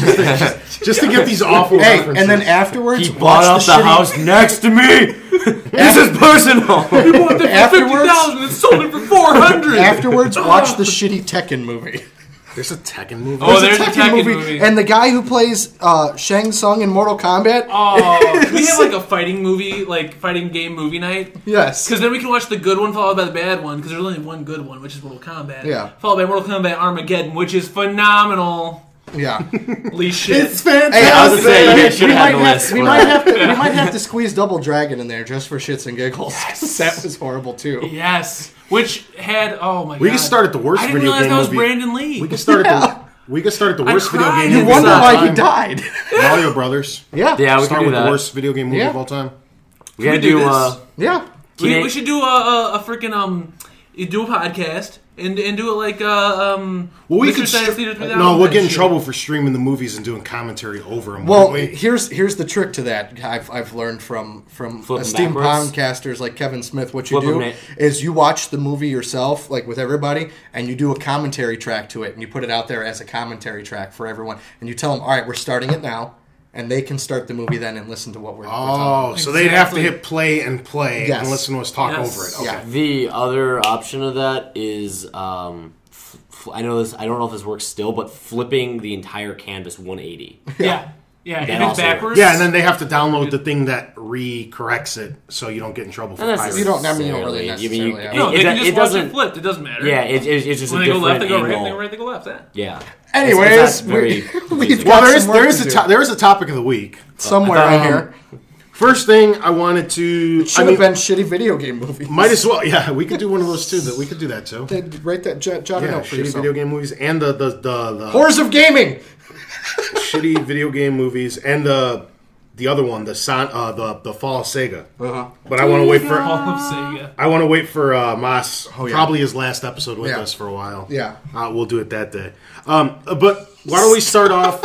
just to get these awful Hey, references. and then afterwards, He bought up watch the house next to me. This is personal. He bought it for Afterwards- $50,000 and sold it for $400. Afterwards, watch the shitty Tekken movie. There's a Tekken movie. Oh, there's a Tekken movie. And the guy who plays Shang Tsung in Mortal Kombat. Oh, can we have like a fighting movie, like fighting game movie night? Yes. Because then we can watch the good one followed by the bad one. Because there's only one good one, which is Mortal Kombat. Yeah. Followed by Mortal Kombat Armageddon, which is phenomenal. Yeah. Holy shit. It's fantastic. Hey, I was gonna say, you guys should we have might the have, list. we might have to squeeze Double Dragon in there just for shits and giggles. That was horrible too. Yes. Which had, oh my god. We can start at the worst I didn't video realize game that was movie. Brandon Lee. We can start at the worst video cried. game You movie wonder of all why time. he died. Mario Brothers. Yeah. Yeah, we Start can do with that. the worst video game movie Yeah. of all time. We gotta do do. this? Yeah. We should do a freaking do a podcast and do it like we Mr. could Science Theater 3000 no, we'll get in shit. trouble for streaming the movies and doing commentary over them. Well, won't we? here's the trick to that. I've learned from Flip 'em esteemed backwards? podcasters like Kevin Smith. What you Flip 'em, do mate. is you watch the movie yourself, like with everybody, and you do a commentary track to it, and you put it out there as a commentary track for everyone, and you tell them, all right, we're starting it now, and they can start the movie then and listen to what we're Oh, talking. so they'd have to Exactly. hit play and play Yes. and listen to us talk Yes. over it. Okay. Yeah. The other option of that is, I know this. I don't know if this works still, but flipping the entire canvas 180. Yeah. Yeah. That If it's also backwards. Yeah, and then they have to download the thing that re-corrects it so you don't get in trouble for And that's- piracy. You don't really necessarily- necessarily. No, It- they can it just watch doesn't- it flipped. It doesn't matter. Yeah, it's just When a they go different left, they go right. angle. When they go right, they go left. Yeah. Anyways, It's not very we've Well, got there is some work to do. there is a topic of the week. somewhere in here. First thing I wanted to Should have been shitty video game movies. might as well. Yeah, we could do one of those too. That we could do that too. Write that. Jot it Yeah, out for shitty yourself. video game movies and the Horrors of gaming. shitty video game movies and the other one, the Fall of Sega. But I want to wait for All of Sega. Mas, Oh, yeah. probably his last episode with Yeah. us for a while. Yeah. We'll do it that day. But why don't we start off?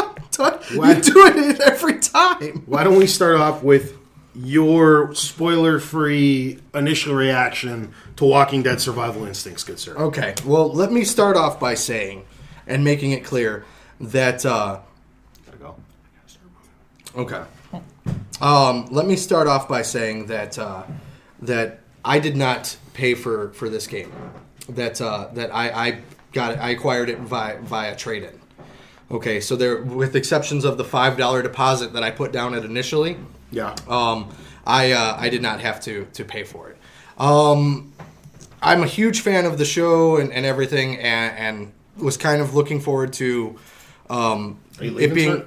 You're doing it every time. Why don't we start off with your spoiler-free initial reaction to Walking Dead Survival Instincts, good sir? Okay, well, let me start off by saying and making it clear that. Gotta go. Okay. Let me start off by saying that that I did not pay for this game. That I acquired it via trade-in. Okay, so there, with exceptions of the $5 deposit that I put down at initially, I did not have to pay for it. I'm a huge fan of the show and everything, and was kind of looking forward to it being.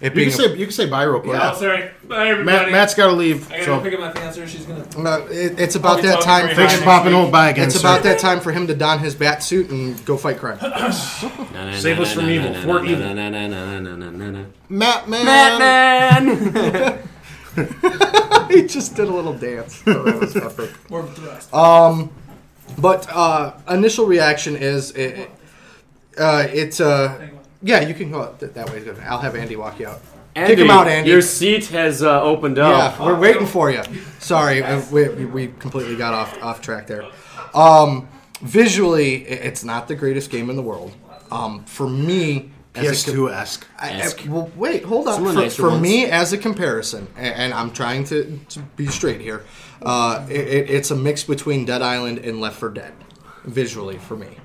You can say bye real quick. Oh, sorry. Bye, everybody. Matt's got to leave. I gotta So go pick up my fiance. She's gonna. It's about that time. thanks for popping on by again. It's about that time for him to don his bat suit and go fight crime. Save us from evil. For evil. Matt Man. Batman. He just did a little dance. Oh, that was epic. More of a thrust. But initial reaction is yeah, you can go out that way. I'll have Andy walk you out. Andy, kick him out, Andy. Your seat has opened up. Yeah, we're waiting for you. Sorry, we completely got off track there. Visually, it's not the greatest game in the world. For me, PS2-esque. well, wait, hold Some of the on. nicer For ones. me, as a comparison, and I'm trying to be straight here, it's a mix between Dead Island and Left 4 Dead, visually, for me.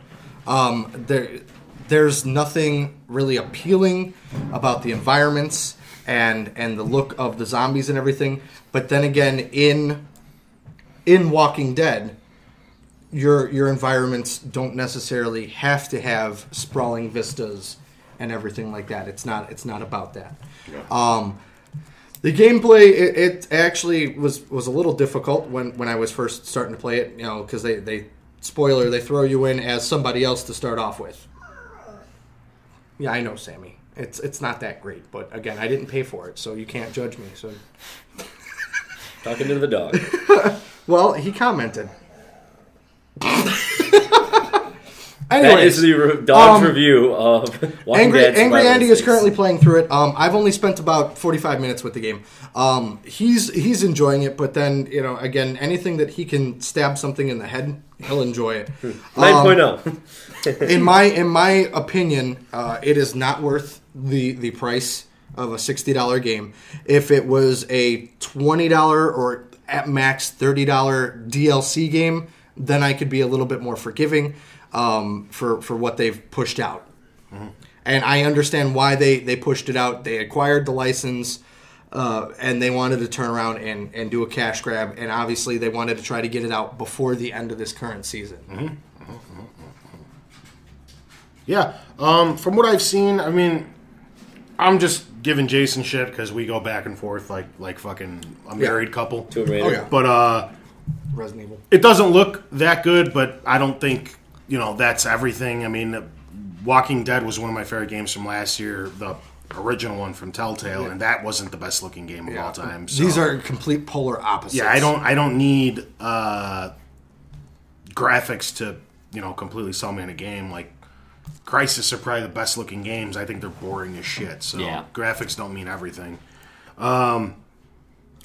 There's nothing really appealing about the environments and the look of the zombies and everything. But then again, in Walking Dead, your environments don't necessarily have to have sprawling vistas and everything like that. It's not about that. Yeah. The gameplay, it actually was a little difficult when I was first starting to play it, because they throw you in as somebody else to start off with. Yeah, I know, Sammy. It's not that great, but again, I didn't pay for it, so you can't judge me. So, Talking to the dog. well, he commented. That is the dog's review of Walking Dead. Angry Andy is 6. currently playing through it. I've only spent about 45 minutes with the game. He's enjoying it, but then again, anything that he can stab something in the head, he'll enjoy it. 9.0. In my opinion, it is not worth the price of a $60 game. If it was a $20 or at max $30 DLC game, then I could be a little bit more forgiving for what they've pushed out. Mm-hmm. And I understand why they pushed it out. They acquired the license, and they wanted to turn around and do a cash grab. And obviously, they wanted to try to get it out before the end of this current season. Mm-hmm. Yeah, from what I've seen, I mean, I'm just giving Jason shit because we go back and forth like fucking a married couple. Tomb Raider. Oh, yeah. But Resident Evil. it doesn't look that good, but I don't think, that's everything. I mean, Walking Dead was one of my favorite games from last year, the original one from Telltale, and that wasn't the best looking game of all time. So. These are complete polar opposites. Yeah, I don't need graphics to, completely sell me in a game. Like, Crysis are probably the best looking games. I think they're boring as shit. So yeah. Graphics don't mean everything. I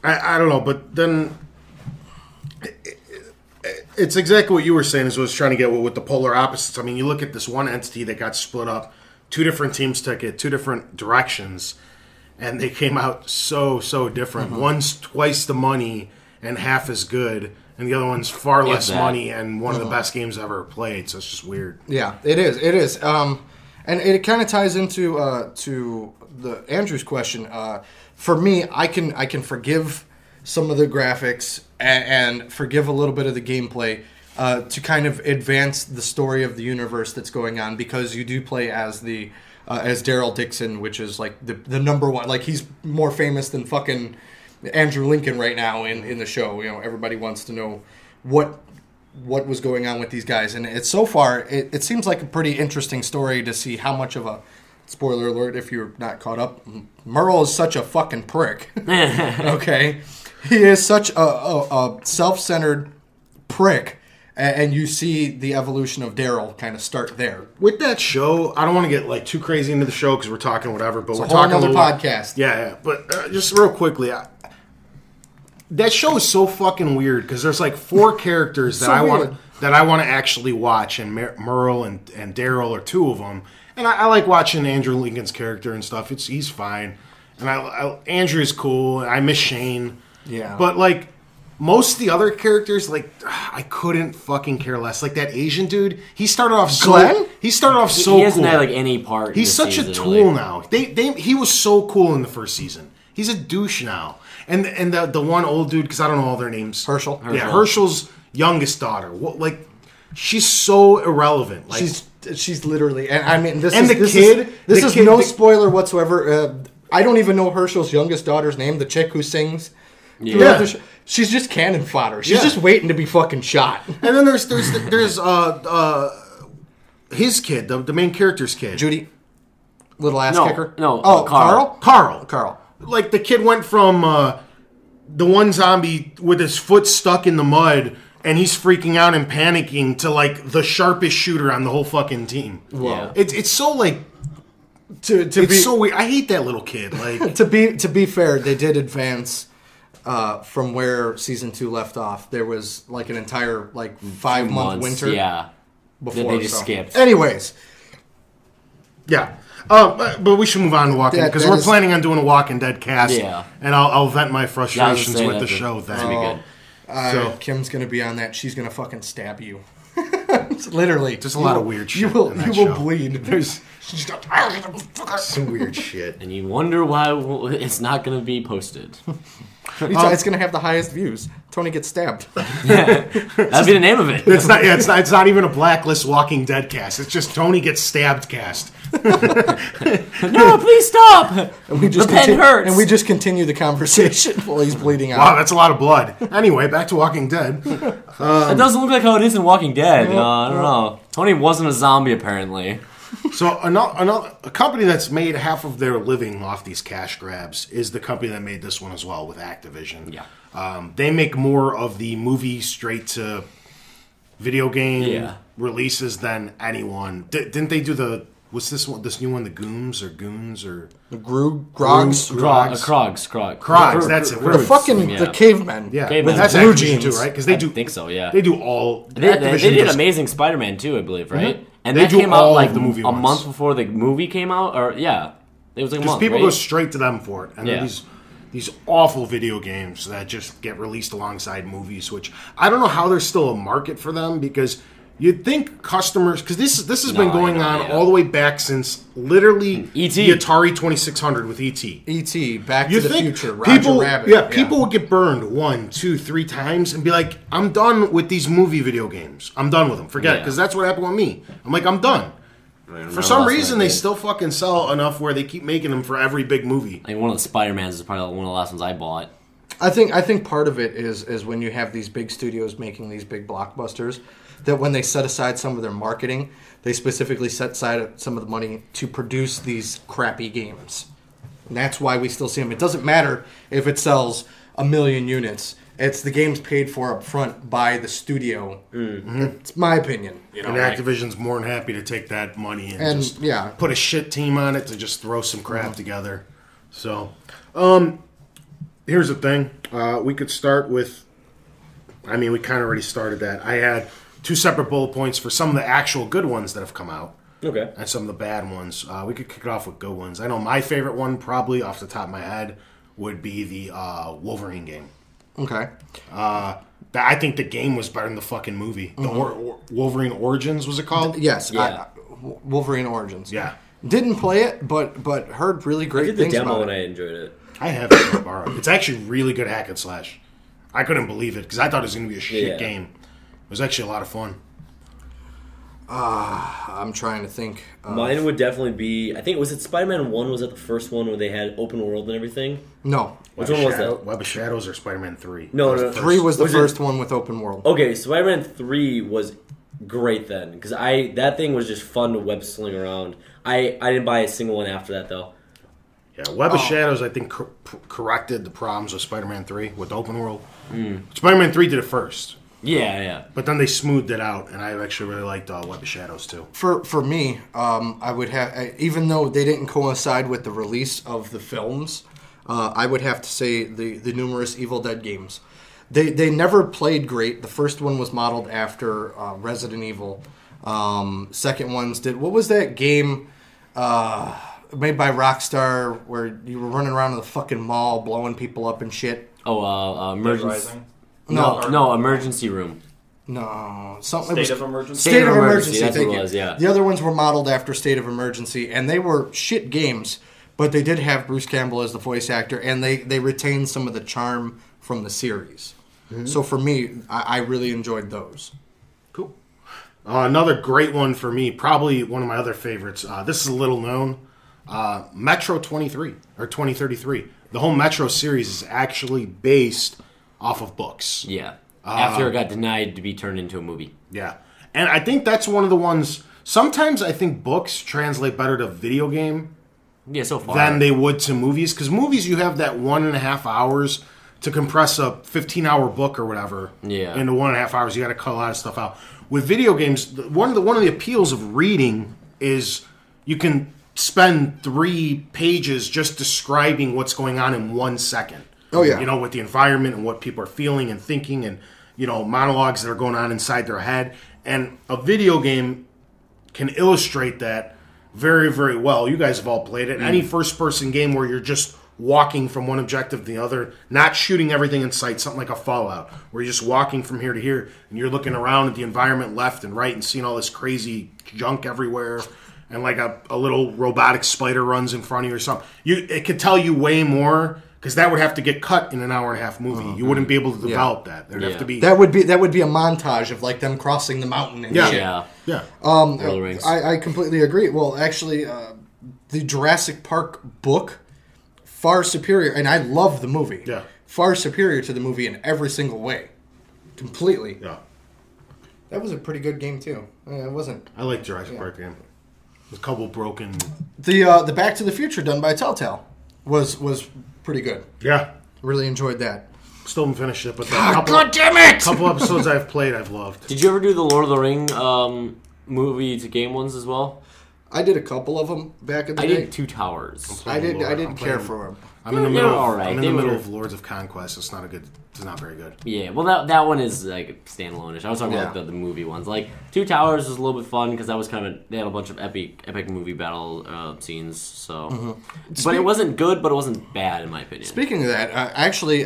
don't know, but then it's exactly what you were saying. Is what I was trying to get with the polar opposites. I mean, you look at this one entity that got split up. 2 different teams took it 2 different directions, and they came out so different. Mm-hmm. One's twice the money and half as good. And the other one's far less money and one of the best games I've ever played. So it's just weird. Yeah, it is. It is. And it kind of ties into to the Andrew's question. For me, I can forgive some of the graphics and forgive a little bit of the gameplay to kind of advance the story of the universe that's going on, because you do play as as Daryl Dixon, which is like the number one. Like, he's more famous than fucking Andrew Lincoln right now in the show. Everybody wants to know what was going on with these guys, and it's so far it seems like a pretty interesting story to see how much of a, spoiler alert if you're not caught up, Merle is such a fucking prick. Okay, he is such a self-centered prick, and you see the evolution of Daryl kind of start there. With that show, I don't want to get too crazy into the show because we're talking whatever, but we're a whole talking other a little podcast. Yeah, but just real quickly, that show is so fucking weird because there's 4 characters that I want to actually watch, and Merle and Daryl are 2 of them, and I like watching Andrew Lincoln's character and stuff. He's fine, and Andrew's cool. I miss Shane. Yeah. But like most of the other characters, like I couldn't fucking care less. Like that Asian dude, he started off so Glenn? he started off so he hasn't cool. had like any part. in He's this such a season, tool really. now. He was so cool in the first season. He's a douche now. And the one old dude, because I don't know all their names. Herschel. Yeah, Herschel's youngest daughter. Like she's so irrelevant. Like She's literally, and I mean, this And is the kid- This the is kid- no the- spoiler whatsoever. I don't even know Herschel's youngest daughter's name. The chick who sings. Yeah. throughout the she's just cannon fodder. She's Yeah. just waiting to be fucking shot. and then there's his kid, the main character's kid. Judy, little ass No, kicker. no, Oh, Carl. Carl. Like the kid went from the one zombie with his foot stuck in the mud and he's freaking out and panicking to like the sharpest shooter on the whole fucking team. Yeah. It's so like To it's be so weird. I hate that little kid. Like to be fair, they did advance from where season 2 left off. There was like an entire 5-month Months, winter. Yeah. Before They just skipped. Anyways, yeah. But we should move on to Walking Dead because that we're is- planning on doing a Walking Dead cast. Yeah. And I'll vent my Yeah, I was frustrations gonna say with the that's show That's gonna be then. good. So- Kim's gonna be on that. She's gonna fucking stab you. It's literally, Just a lot of weird shit You will in that you will show. bleed. There's Some weird shit. And you wonder why it's not going to be posted. it's gonna have the highest views. Tony gets stabbed. That'd be the name of it. It's not. Yeah, it's not even a blacklist Walking Dead cast. It's just Tony gets stabbed cast. No, please stop. And we just The pen hurts. And we just continue the conversation while he's bleeding out. Wow, that's a lot of blood. Anyway, back to Walking Dead. It doesn't look like how it is in Walking Dead. I don't know. Tony wasn't a zombie, apparently. So a company that's made half of their living off these cash grabs is the company that made this one as well with Activision. Yeah. They make more of the movie straight to video game releases than anyone. Didn't they do what's this one? This new one, the Goons or Grogs. Krogs, that's it. The fucking Yeah. the cavemen. Yeah, Cavemen. that's Blue Activision jeans. too, right? Because they I do. think so, yeah. They do all. They Activision did does- Amazing Spider-Man too, I believe, right? And They that do came all out like of the movie a ones. month before the movie came out, or yeah, it was like a Because month. people right? go straight to them for it, and Yeah. then these awful video games that just get released alongside movies, which I don't know how there's still a market for them because you'd think customers because this has been going on all the way back since literally E.T. the Atari 2600 with ET. E.T. Back You to the think Future. Roger people, Rabbit. people would get burned 1, 2, 3 times and be like, "I'm done with these movie video games. I'm done with them. Forget it." Because that's what happened with me. I'm like, I'm done. For some reason, they still fucking sell enough where they keep making them for every big movie. I think one of the Spider-Mans is probably one of the last ones I bought. I think part of it is when you have these big studios making these big blockbusters, that when they set aside some of their marketing, they specifically set aside some of the money to produce these crappy games. And that's why we still see them. It doesn't matter if it sells 1 million units. It's the game's paid for up front by the studio. It's my opinion. You know, And Activision's more than happy to take that money and just yeah. put a shit team on it to just throw some crap together. So, here's the thing. We could start with, I mean, we kind of already started that. I had 2 separate bullet points for some of the actual good ones that have come out. Okay. And some of the bad ones. We could kick it off with good ones. I know my favorite one, probably off the top of my head, would be the Wolverine game. Okay. I think the game was better than the fucking movie. The Wolverine Origins, was it called? Yes. Yeah. Wolverine Origins. Yeah. Didn't play it, but heard really I great did the things demo about and I it. enjoyed it. I have it to borrow. It's actually really good hack and slash. I couldn't believe it because I thought it was going to be a shit game. It was actually a lot of fun. I'm trying to think. Mine would definitely be, I think, was it Spider-Man 1? Was that the first one where they had open world and everything? No. Which one was that? Web of Shadows or Spider-Man 3? No. 3 was the Was it- first one with open world. Okay, Spider-Man 3 was great then because that thing was just fun to web sling around. I didn't buy a single one after that though. Yeah, Web of Shadows, I think, corrected the problems with Spider-Man 3 with open world. Spider-Man 3 did it first. Yeah. But then they smoothed it out, and I actually really liked Web of Shadows too. For me, I would have, even though they didn't coincide with the release of the films, I would have to say the numerous Evil Dead games. They never played great. The first one was modeled after Resident Evil. Second ones did. What was that game? made by Rockstar, where you were running around in the fucking mall blowing people up and shit. Oh, emergency. Rising. No, emergency room. No, something. State of Emergency. State of Emergency. That's Thank what it you. was. Yeah. The other ones were modeled after State of Emergency, and they were shit games, but they did have Bruce Campbell as the voice actor, and they retained some of the charm from the series. Mm-hmm. So for me, I really enjoyed those. Cool. Another great one for me, probably one of my other favorites. This is a little known. Metro 23 or 2033. The whole Metro series is actually based off of books. Yeah. After it got denied to be turned into a movie. Yeah. And I think that's one of the ones. Sometimes I think books translate better to video game Yeah, so far. than they would to movies. Because movies, you have that 1.5 hours to compress a 15-hour book or whatever Yeah. into 1.5 hours. You got to cut a lot of stuff out. With video games, one of the appeals of reading is you can spend 3 pages just describing what's going on in 1 second. Oh, yeah. You know, with the environment and what people are feeling and thinking and, you know, monologues that are going on inside their head. And a video game can illustrate that very, very well. You guys have all played it. Any first-person game where you're just walking from one objective to the other, not shooting everything in sight, something like a Fallout, where you're just walking from here to here, and you're looking around at the environment left and right and seeing all this crazy junk everywhere, and like a little robotic spider runs in front of you or something. It could tell you way more, because that would have to get cut in an 1.5-hour movie. You wouldn't be able to develop that. There'd have to be that would be a montage of like them crossing the mountain and shit. Yeah. Lord of the Rings. I completely agree. Well, actually, the Jurassic Park book, far superior, and I love the movie. Yeah. Far superior to the movie in every single way. Completely. Yeah. That was a pretty good game, too. It wasn't. I like Jurassic Park game. There's a couple broken. The Back to the Future done by Telltale was pretty good. Yeah. Really enjoyed that. Still haven't finished it, but God damn it! couple episodes I've played, I've loved. Did you ever do the Lord of the Ring movie to game ones as well? I did a couple of them back in the I day. did Two Towers. I didn't care for them. I'm in the They middle. were all right. I'm in They the middle were- of Lords of Conquest. It's not very good. Yeah, well, that one is like standalone-ish. I was talking Yeah. about the movie ones. Like Two Towers was a little bit fun because that was they had a bunch of epic movie battle scenes. So, but it wasn't good, but it wasn't bad in my opinion. Speaking of that, actually,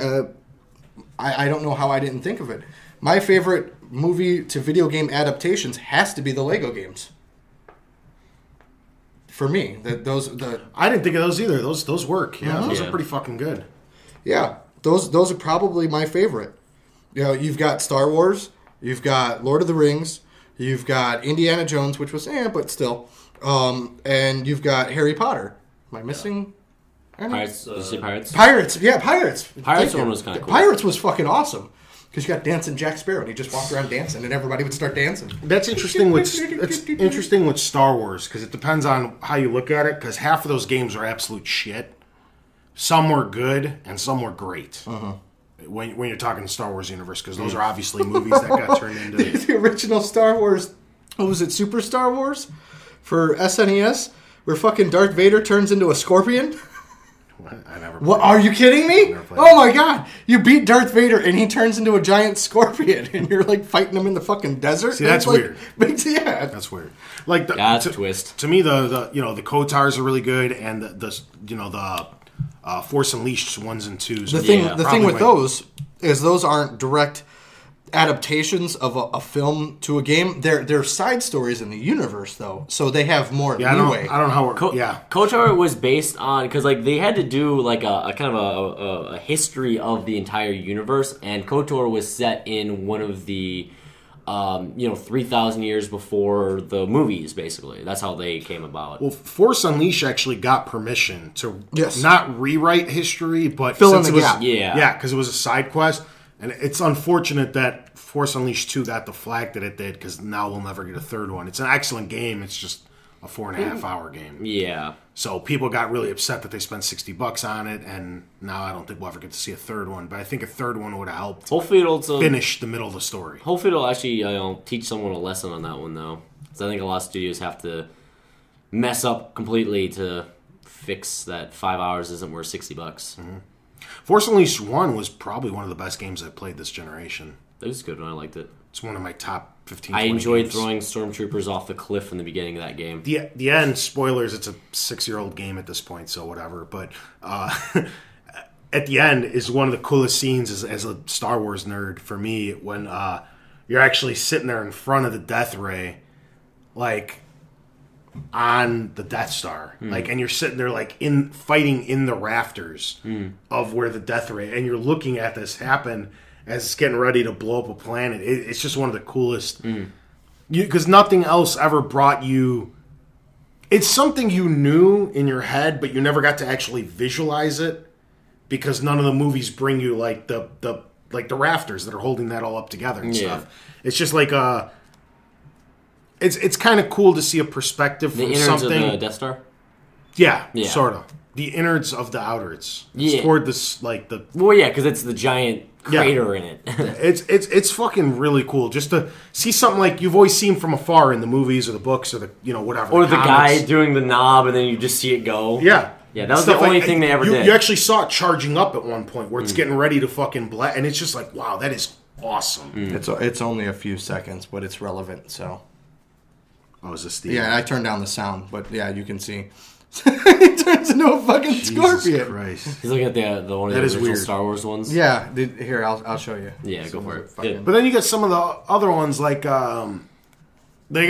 I don't know how I didn't think of it. My favorite movie to video game adaptations has to be the Lego games. For me, I didn't think of those either. Those work. Yeah, those Yeah. are pretty fucking good. those are probably my favorite. You know, you've got Star Wars, you've got Lord of the Rings, you've got Indiana Jones, which was but still, and you've got Harry Potter. Am I missing? Pirates? Did you say Pirates? Pirates, yeah, Pirates. Pirates Thank you. one was kinda cool. Pirates was fucking awesome because you got dancing Jack Sparrow, and he just walked around dancing, and everybody would start dancing. That's interesting. It's interesting with Star Wars because it depends on how you look at it. Because half of those games are absolute shit. Some were good and some were great. When you're talking Star Wars universe, because those are obviously movies that got turned into. The original Star Wars, what was it, Super Star Wars for SNES, where fucking Darth Vader turns into a scorpion. I never. What, are you kidding me? Never played Oh my god. You beat Darth Vader and he turns into a giant scorpion and you're like fighting him in the fucking desert. See, that's It's like, weird. Yeah. That's weird. Like That's a twist. To me, the KOTORs are really good, and the Force Unleashed 1s and 2s. The thing probably with my- those is those aren't direct adaptations of a film to a game. They're side stories in the universe though. So they have more leeway. I don't know how it. Yeah. KOTOR was based on because like they had to do like a kind of a history of the entire universe, and KOTOR was set in one of the 3,000 years before the movies. Basically, that's how they came about. Well, Force Unleashed actually got permission to Yes. not rewrite history, but Fill in since the it was, gap. Yeah. because it was a side quest, and it's unfortunate that Force Unleashed 2 got the flag that it did, because now we'll never get a third one. It's an excellent game. It's just a 4.5-hour game. Yeah. So people got really upset that they spent $60 on it, and now I don't think we'll ever get to see a third one. But I think a third one would have helped Hopefully it'll finish the middle of the story. Hopefully it'll actually teach someone a lesson on that one though, because I think a lot of studios have to mess up completely to fix that 5 hours isn't worth $60. Force Unleashed 1 was probably one of the best games I played this generation. It was a good one. I liked it. It's one of my top 15, I 20 enjoyed games. throwing stormtroopers off the cliff in the beginning of that game. The end, spoilers, it's a 6-year-old game at this point, so whatever. But at the end is one of the coolest scenes as a Star Wars nerd for me when you're actually sitting there in front of the Death Ray, like on the Death Star, like, and you're sitting there like fighting in the rafters of where the Death Ray, and you're looking at this happen as it's getting ready to blow up a planet. It's just one of the coolest, because nothing else ever brought you. It's something you knew in your head, but you never got to actually visualize it because none of the movies bring you like the rafters that are holding that all up together and stuff. It's just like It's kind of cool to see a perspective from the innards something. of the Death Star? Yeah, Yeah. sort of. The innards of the outwards. Yeah. It's toward this, like, the... Well, yeah, because it's the giant crater in it. It's fucking really cool just to see something like you've always seen from afar in the movies or the books or the, whatever. Or the comics. guy doing the knob and then you just see it go. Yeah. Yeah, that was Stuff the only like- thing they ever you, did. You actually saw it charging up at one point where it's getting ready to fucking blast, and it's just like, wow, that is awesome. It's only a few seconds, but it's relevant. So Oh, is this the... yeah, I turned down the sound, but yeah, you can see. He turns into a fucking Jesus scorpion. Christ. He's looking at the one of That the is original weird. Star Wars ones. Yeah, here I'll show you. Yeah, go for it. Fucking- Yeah. But then you get some of the other ones like I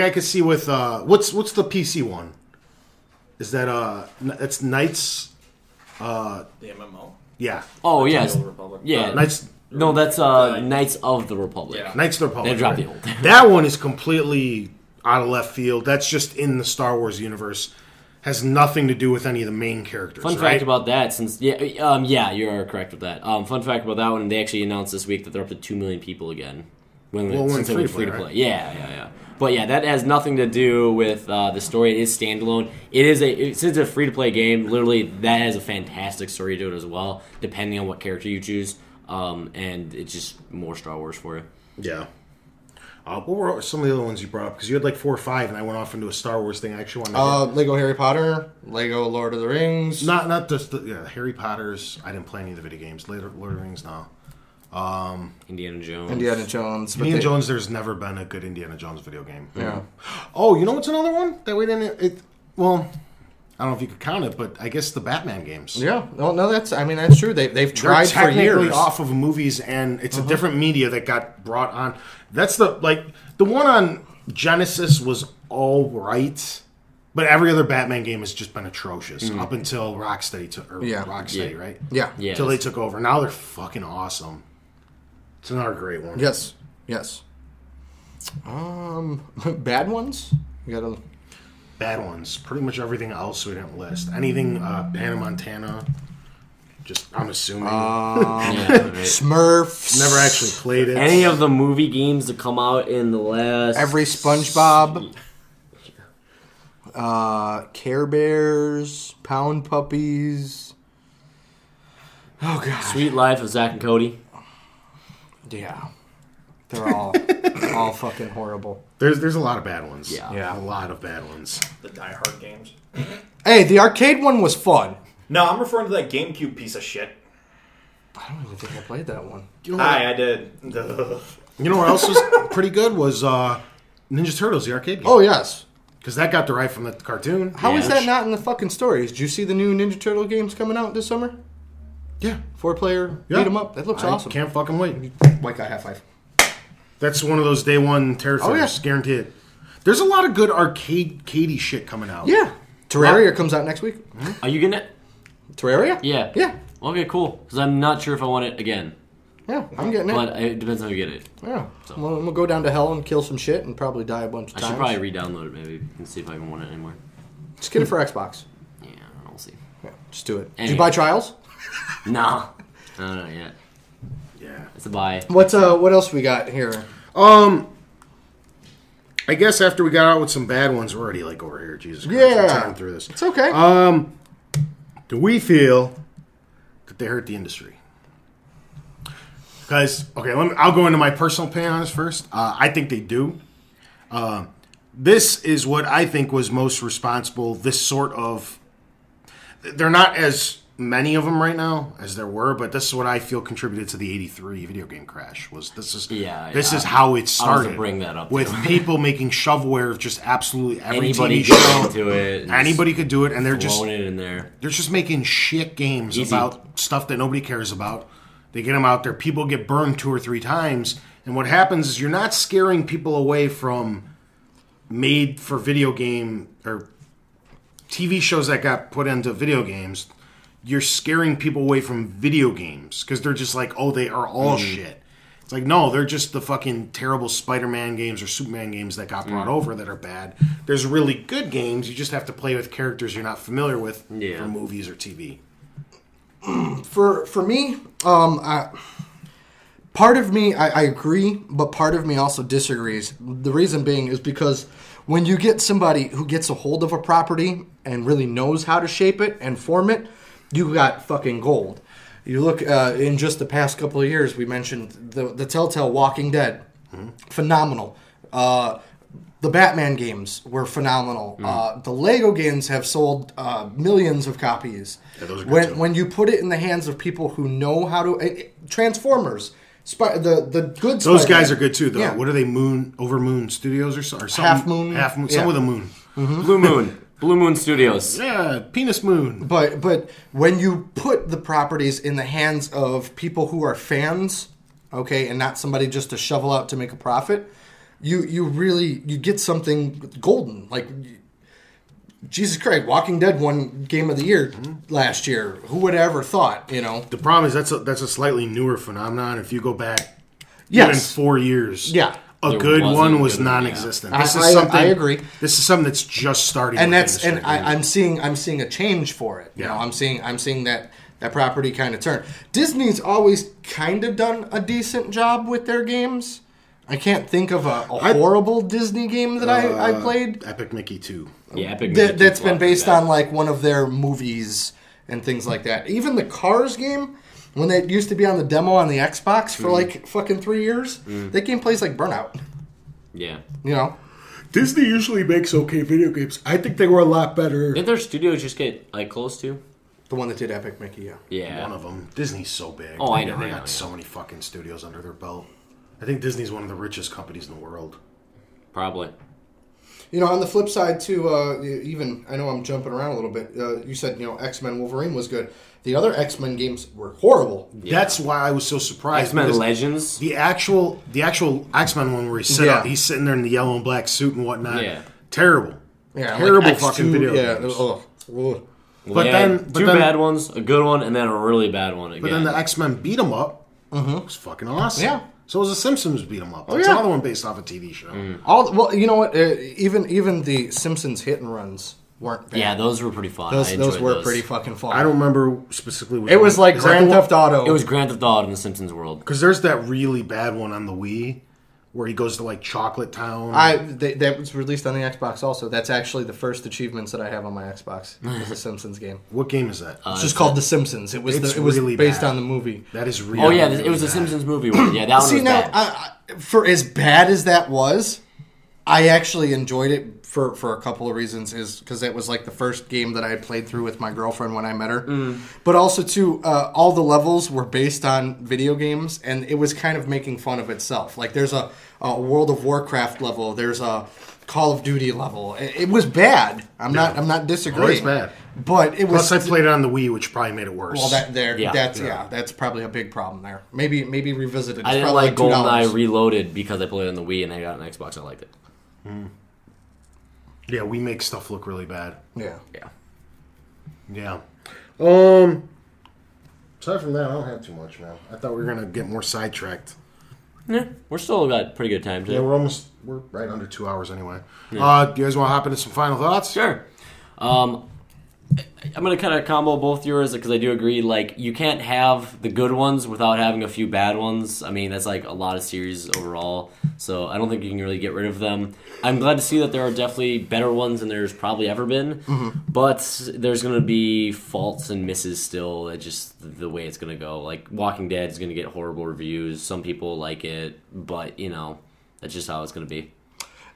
could see with what's the PC one? Is that that's Knights? The MMO. Yeah, Oh, yes. The Old Republic. Yeah. Knights No, that's Knights of the Republic. Yeah. Knights of the Republic. They dropped right. the old. That one is completely out of left field. That's just in the Star Wars universe. Has nothing to do with any of the main characters. Fun right? fact about that, since yeah, you're correct with that. Fun fact about that one, they actually announced this week that they're up to 2 million people again. when Since they went free to free to play, play. Yeah. But yeah, that has nothing to do with the story. It is standalone. Since it's a free to play game. Literally, that has a fantastic story to it as well, depending on what character you choose. And it's just more Star Wars for you. Yeah. What were some of the other ones you brought up? Because you had like 4 or 5, and I went off into a Star Wars thing. I actually wanted to Lego Harry Potter, Lego Lord of the Rings. not just the Harry Potter's. I didn't play any of the video games. Later, Lord of the Rings, no. Indiana Jones. Indiana Jones. but Indiana they- Jones. There's never been a good Indiana Jones video game. Yeah. Oh, you know what's another one that we didn't? Well, I don't know if you could count it, but I guess the Batman games. Yeah. No, that's true. They've They're tried for technically years. off of movies, and it's a different media that got brought on. That's the one on Genesis was all right, but every other Batman game has just been atrocious up until Rocksteady Yeah. right? Yeah. Yeah. Until they took over. Now they're fucking awesome. It's another great one. Yes. Bad ones. You gotta. Bad ones. Pretty much everything else we didn't list. Anything Hannah Montana. Just I'm assuming. Yeah, right. Smurfs. Never actually played it. Any of the movie games that come out in the last... Every SpongeBob. Care Bears. Pound Puppies. Oh god. Sweet Life of Zack and Cody. Yeah. They're all all fucking horrible. There's a lot of bad ones. Yeah. A lot of bad ones. The Die Hard games. Hey, the arcade one was fun. No, I'm referring to that GameCube piece of shit. I don't even think I played that one. You know what, I did. you know what else was pretty good was Ninja Turtles, the arcade game. Oh yes. Because that got derived from the cartoon. How is Yeah. that not in the fucking stories? Did you see the new Ninja Turtle games coming out this summer? Yeah. 4-player Yeah. beat 'em up. That looks I awesome. Can't fucking wait. White guy high five. That's one of those day one territories. Oh, yeah. Guaranteed. There's a lot of good arcade-cadey shit coming out. Yeah. Terraria comes out next week. Are you getting it? Terraria? Yeah. Yeah. Okay, cool. Because I'm not sure if I want it again. Yeah, I'm getting it. But it depends on how you get it. Yeah. I'm gonna go down to hell and kill some shit and probably die a bunch of I times. should probably re-download it maybe and see if I even want it anymore. Just get it for Xbox. Yeah, we'll see. Yeah, just do it. Did Anyway. you buy Trials? No. No, not yet. Yeah. It's a buy. What else we got here? I guess after we got out with some bad ones, we're already like over here. Jesus Christ. Yeah. We're tearing through this. It's okay. Do we feel that they hurt the industry? Because, okay, I'll go into my personal opinion on this first. I think they do. This is what I think was most responsible. This sort of... They're not as many of them right now as there were, but this is what I feel contributed to the '83 video game crash. This is how it started. I was to bring that up with people making shovelware of just absolutely every anybody TV show. could do it. Anybody could do it, and they're just it in there. They're just making shit games about stuff that nobody cares about. They get them out there. People get burned 2 or 3 times, and what happens is you're not scaring people away from made for video game or TV shows that got put into video games. You're scaring people away from video games because they're just like, oh, they are all shit. It's like, no, they're just the fucking terrible Spider-Man games or Superman games that got brought over that are bad. There's really good games. You just have to play with characters you're not familiar with from movies or TV. For me, part of me, I agree, but part of me also disagrees. The reason being is because when you get somebody who gets a hold of a property and really knows how to shape it and form it, you got fucking gold. You look in just the past couple of years, we mentioned the Telltale Walking Dead, phenomenal. The Batman games were phenomenal. The Lego games have sold millions of copies. Yeah, those are good When you put it in the hands of people who know how to... Transformers, the good Those Spider-Man. guys are good too, though. Yeah. What are they, Over Moon Studios or something? Half Moon. Some with a moon. Blue Moon Studios. Yeah, Penis Moon. But when you put the properties in the hands of people who are fans, okay, and not somebody just to shovel out to make a profit, you really get something golden. Like, Jesus Christ, Walking Dead won Game of the Year last year. Who would have ever thought? You know. The problem is that's a slightly newer phenomenon. If you go back, even 4 years, a good one was non-existent. This is something I agree. This is something that's just starting, and I'm seeing a change for it. You know, I'm seeing that property kind of turn. Disney's always kind of done a decent job with their games. I can't think of a horrible Disney game that I played. Epic Mickey 2. Yeah, Epic Mickey 2. That's been based on like one of their movies and things like that. Even the Cars game, when they used to be on the demo on the Xbox for like fucking 3 years, that game plays like Burnout. Yeah. You know? Disney usually makes okay video games. I think they were a lot better. Didn't their studios just get like close to? The one that did Epic Mickey, yeah. Yeah. One of them. Disney's so big. Oh, I know. They got so many fucking studios under their belt. I think Disney's one of the richest companies in the world. Probably. You know, on the flip side, too, even, I know I'm jumping around a little bit. You said, X-Men Wolverine was good. The other X-Men games were horrible. Yeah. That's why I was so surprised. X-Men Legends? The actual X-Men one where he's sitting there in the yellow and black suit and whatnot. Yeah. Terrible. Yeah, terrible like fucking video games. But then two bad ones, a good one, and then a really bad one again. But then the X-Men beat 'em up. Was fucking awesome. Yeah. So was the Simpsons beat 'em up. That's another one based off a TV show. Well, you know what? Even the Simpsons hit and runs weren't bad. Yeah, those were pretty fun. Those were pretty fucking fun. I don't remember specifically. It was like Grand Theft Auto. It was Grand Theft Auto in the Simpsons world. Because there's that really bad one on the Wii where he goes to like Chocolate Town. That was released on the Xbox also. That's actually the first achievements that I have on my Xbox. It's a Simpsons game. What game is that? It's just called The Simpsons. It was really based bad. on the movie. That is really. Oh yeah, really it was bad. the Simpsons movie one. Yeah, that one was bad. For as bad as that was, I actually enjoyed it for a couple of reasons. Is because it was like the first game that I had played through with my girlfriend when I met her. But also too, all the levels were based on video games, and it was kind of making fun of itself. Like there's a World of Warcraft level, there's a Call of Duty level. It was bad. I'm not disagreeing. It's bad. But it was. Plus, I played it on the Wii, which probably made it worse. Well, that's probably a big problem there. Maybe revisit it. It's I didn't probably like GoldenEye $2. Reloaded because I played it on the Wii and I got an Xbox. I liked it. Yeah, we make stuff look really bad. Yeah. Yeah. Aside from that, I don't have too much, man. I thought we were gonna get more sidetracked. Yeah, we're still got pretty good time today. Yeah, we're right under 2 hours anyway. Do you guys want to hop into some final thoughts? Sure. I'm going to kind of combo both yours because I do agree, like, you can't have the good ones without having a few bad ones. I mean, that's like a lot of series overall, so I don't think you can really get rid of them. I'm glad to see that there are definitely better ones than there's probably ever been, but there's going to be faults and misses still. It's just the way it's going to go. Like, Walking Dead is going to get horrible reviews. Some people like it, but, that's just how it's going to be.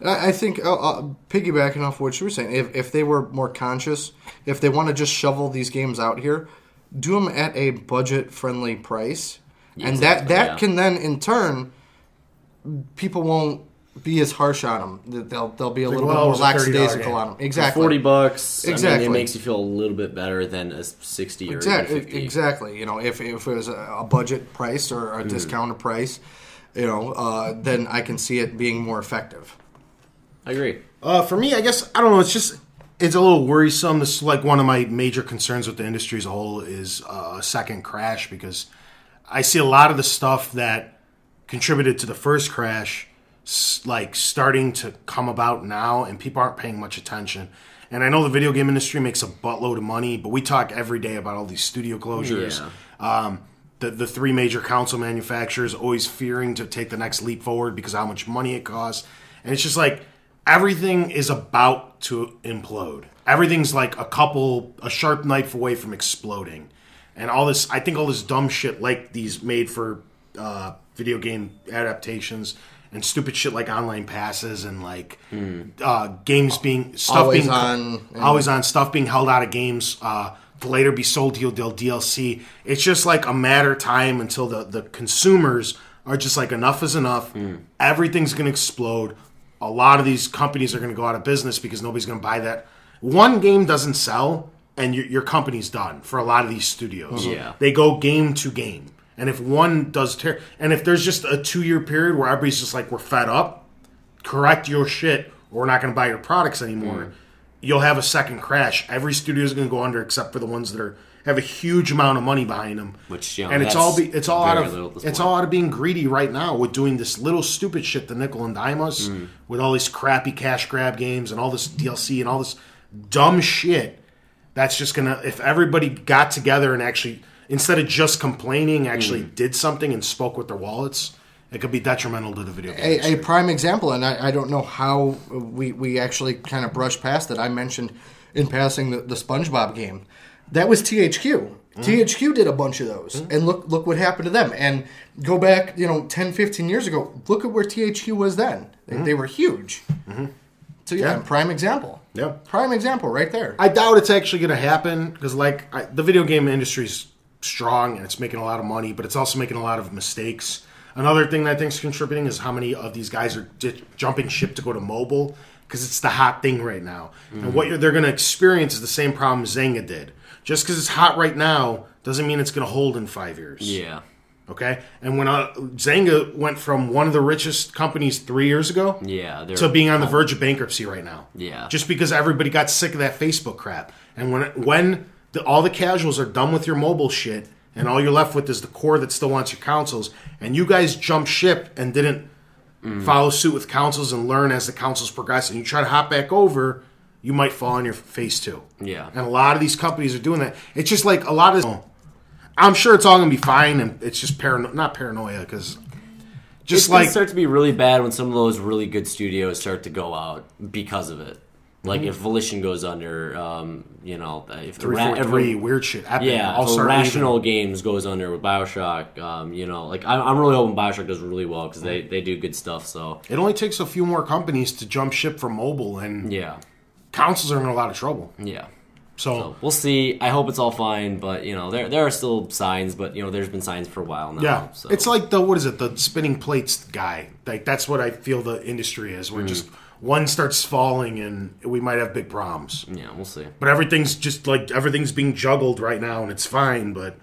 I think, piggybacking off what you were saying, if they were more conscious, if they want to just shovel these games out here, do them at a budget-friendly price, Yeah, and exactly, that yeah. can then in turn, people won't be as harsh on them. They'll be a little bit well, it more was a $30 lackadaisical game. on them. Exactly. $40. Exactly. I mean, it makes you feel a little bit better than a 60 or even 50. Exactly. You know, if it was a budget price or a discounted price, you know, then I can see it being more effective. I agree. For me, I guess, I don't know, it's a little worrisome. This is like one of my major concerns with the industry as a whole is a second crash, because I see a lot of the stuff that contributed to the first crash like starting to come about now, and people aren't paying much attention. And I know the video game industry makes a buttload of money, but we talk every day about all these studio closures. Yeah. The three major console manufacturers always fearing to take the next leap forward because of how much money it costs. And it's just like everything is about to implode. Everything's like a sharp knife away from exploding. And all this, I think all this dumb shit like these made for video game adaptations and stupid shit like online passes and like games being Always on, always on stuff being held out of games to later be sold to DLC. It's just like a matter of time until the consumers are just like enough is enough. Everything's going to explode. A lot of these companies are going to go out of business because nobody's going to buy that. One game doesn't sell and your company's done for a lot of these studios. Yeah. They go game to game. And if one does and if there's just a 2-year period where everybody's just like, we're fed up, correct your shit, or we're not going to buy your products anymore, you'll have a second crash. Every studio is going to go under except for the ones that have a huge amount of money behind them. Which, you know, and it's all that's out of being greedy right now with doing this little stupid shit to nickel and dime us with all these crappy cash grab games and all this DLC and all this dumb shit. That's just gonna, if everybody got together and actually, instead of just complaining, actually did something and spoke with their wallets, it could be detrimental to the video game industry. A prime example, and I don't know how we actually kind of brushed past it. I mentioned in passing the SpongeBob game. That was THQ. THQ did a bunch of those, and look what happened to them. And go back, 10, 15 years ago, look at where THQ was then. They were huge. So yeah, prime example. Yeah. Prime example right there. I doubt it's actually going to happen because, the video game industry's strong and it's making a lot of money, but it's also making a lot of mistakes. Another thing that I think is contributing is how many of these guys are jumping ship to go to mobile because it's the hot thing right now. And what they're going to experience is the same problem Zynga did. Just because it's hot right now doesn't mean it's going to hold in 5 years. Yeah. Okay? And when Zynga went from one of the richest companies 3 years ago to being on the verge of bankruptcy right now. Yeah. Just because everybody got sick of that Facebook crap. And when all the casuals are done with your mobile shit and all you're left with is the core that still wants your consoles, and you guys jumped ship and didn't follow suit with consoles and learn as the consoles progress, and you try to hop back over, you might fall on your face too. Yeah. And a lot of these companies are doing that. It's just like a lot of... I'm sure it's all going to be fine, and it's just not paranoia, because It's going to start to be really bad when some of those really good studios start to go out because of it. Like if Volition goes under, if 343 weird shit happening. Yeah, I'll if start Rational leaving. Games goes under with BioShock, I'm really hoping BioShock does really well because they do good stuff. So It only takes a few more companies to jump ship from mobile, and yeah, consoles are in a lot of trouble. yeah. So So we'll see. I hope it's all fine, but there are still signs. But there's been signs for a while now. yeah, So. it's like the spinning plates guy. Like that's what I feel the industry is. Where just one starts falling, and we might have big problems. Yeah, we'll see. But everything's being juggled right now, and it's fine. But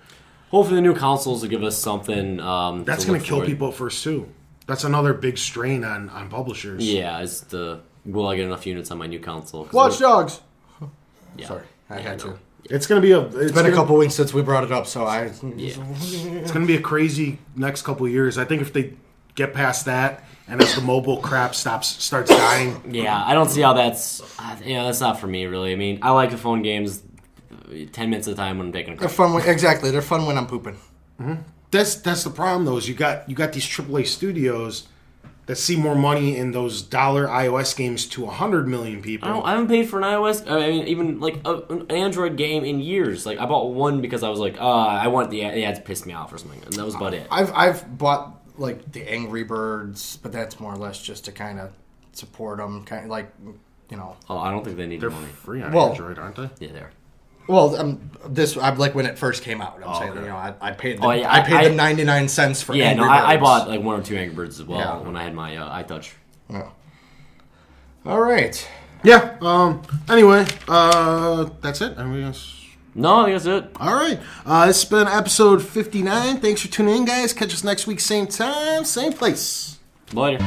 Hopefully the new consoles will give us something. that's going to kill people at first too. That's another big strain on publishers. Yeah, will I get enough units on my new console? 'Cause Watch Dogs. Yeah. Sorry, I had to. It's going to be It's been a couple weeks since we brought it up, so I... Yeah. It's going to be a crazy next couple of years. I think if they get past that, and as the mobile crap starts dying, Yeah, I don't see how that's not for me really. I mean, I like the phone games 10 minutes at a time when I'm taking a They're crap. fun. Exactly, they're fun when I'm pooping. that's the problem. Though is you got these AAA studios that see more money in those dollar iOS games to 100 million people. I haven't paid for an iOS, even like an Android game in years. Like I bought one because I was like, I want the ads pissed me off or something, and that was about it. I've bought like the Angry Birds, but that's more or less just to kind of support them, kind of like. Oh, I don't think they need They're money. free on Well- Android, aren't they? Yeah, there. Well, I like when it first came out. I'm saying, okay. you know, I paid the, yeah, I paid the 99 cents for Yeah, Angry no, I Birds. bought like 1 or 2 Angry Birds as well Yeah. when I had my iTouch. Oh. All right. Yeah. Anyway, that's it. Anything else? No, I think that's it. All right. It's been episode 59. Thanks for tuning in, guys. Catch us next week, same time, same place. Later.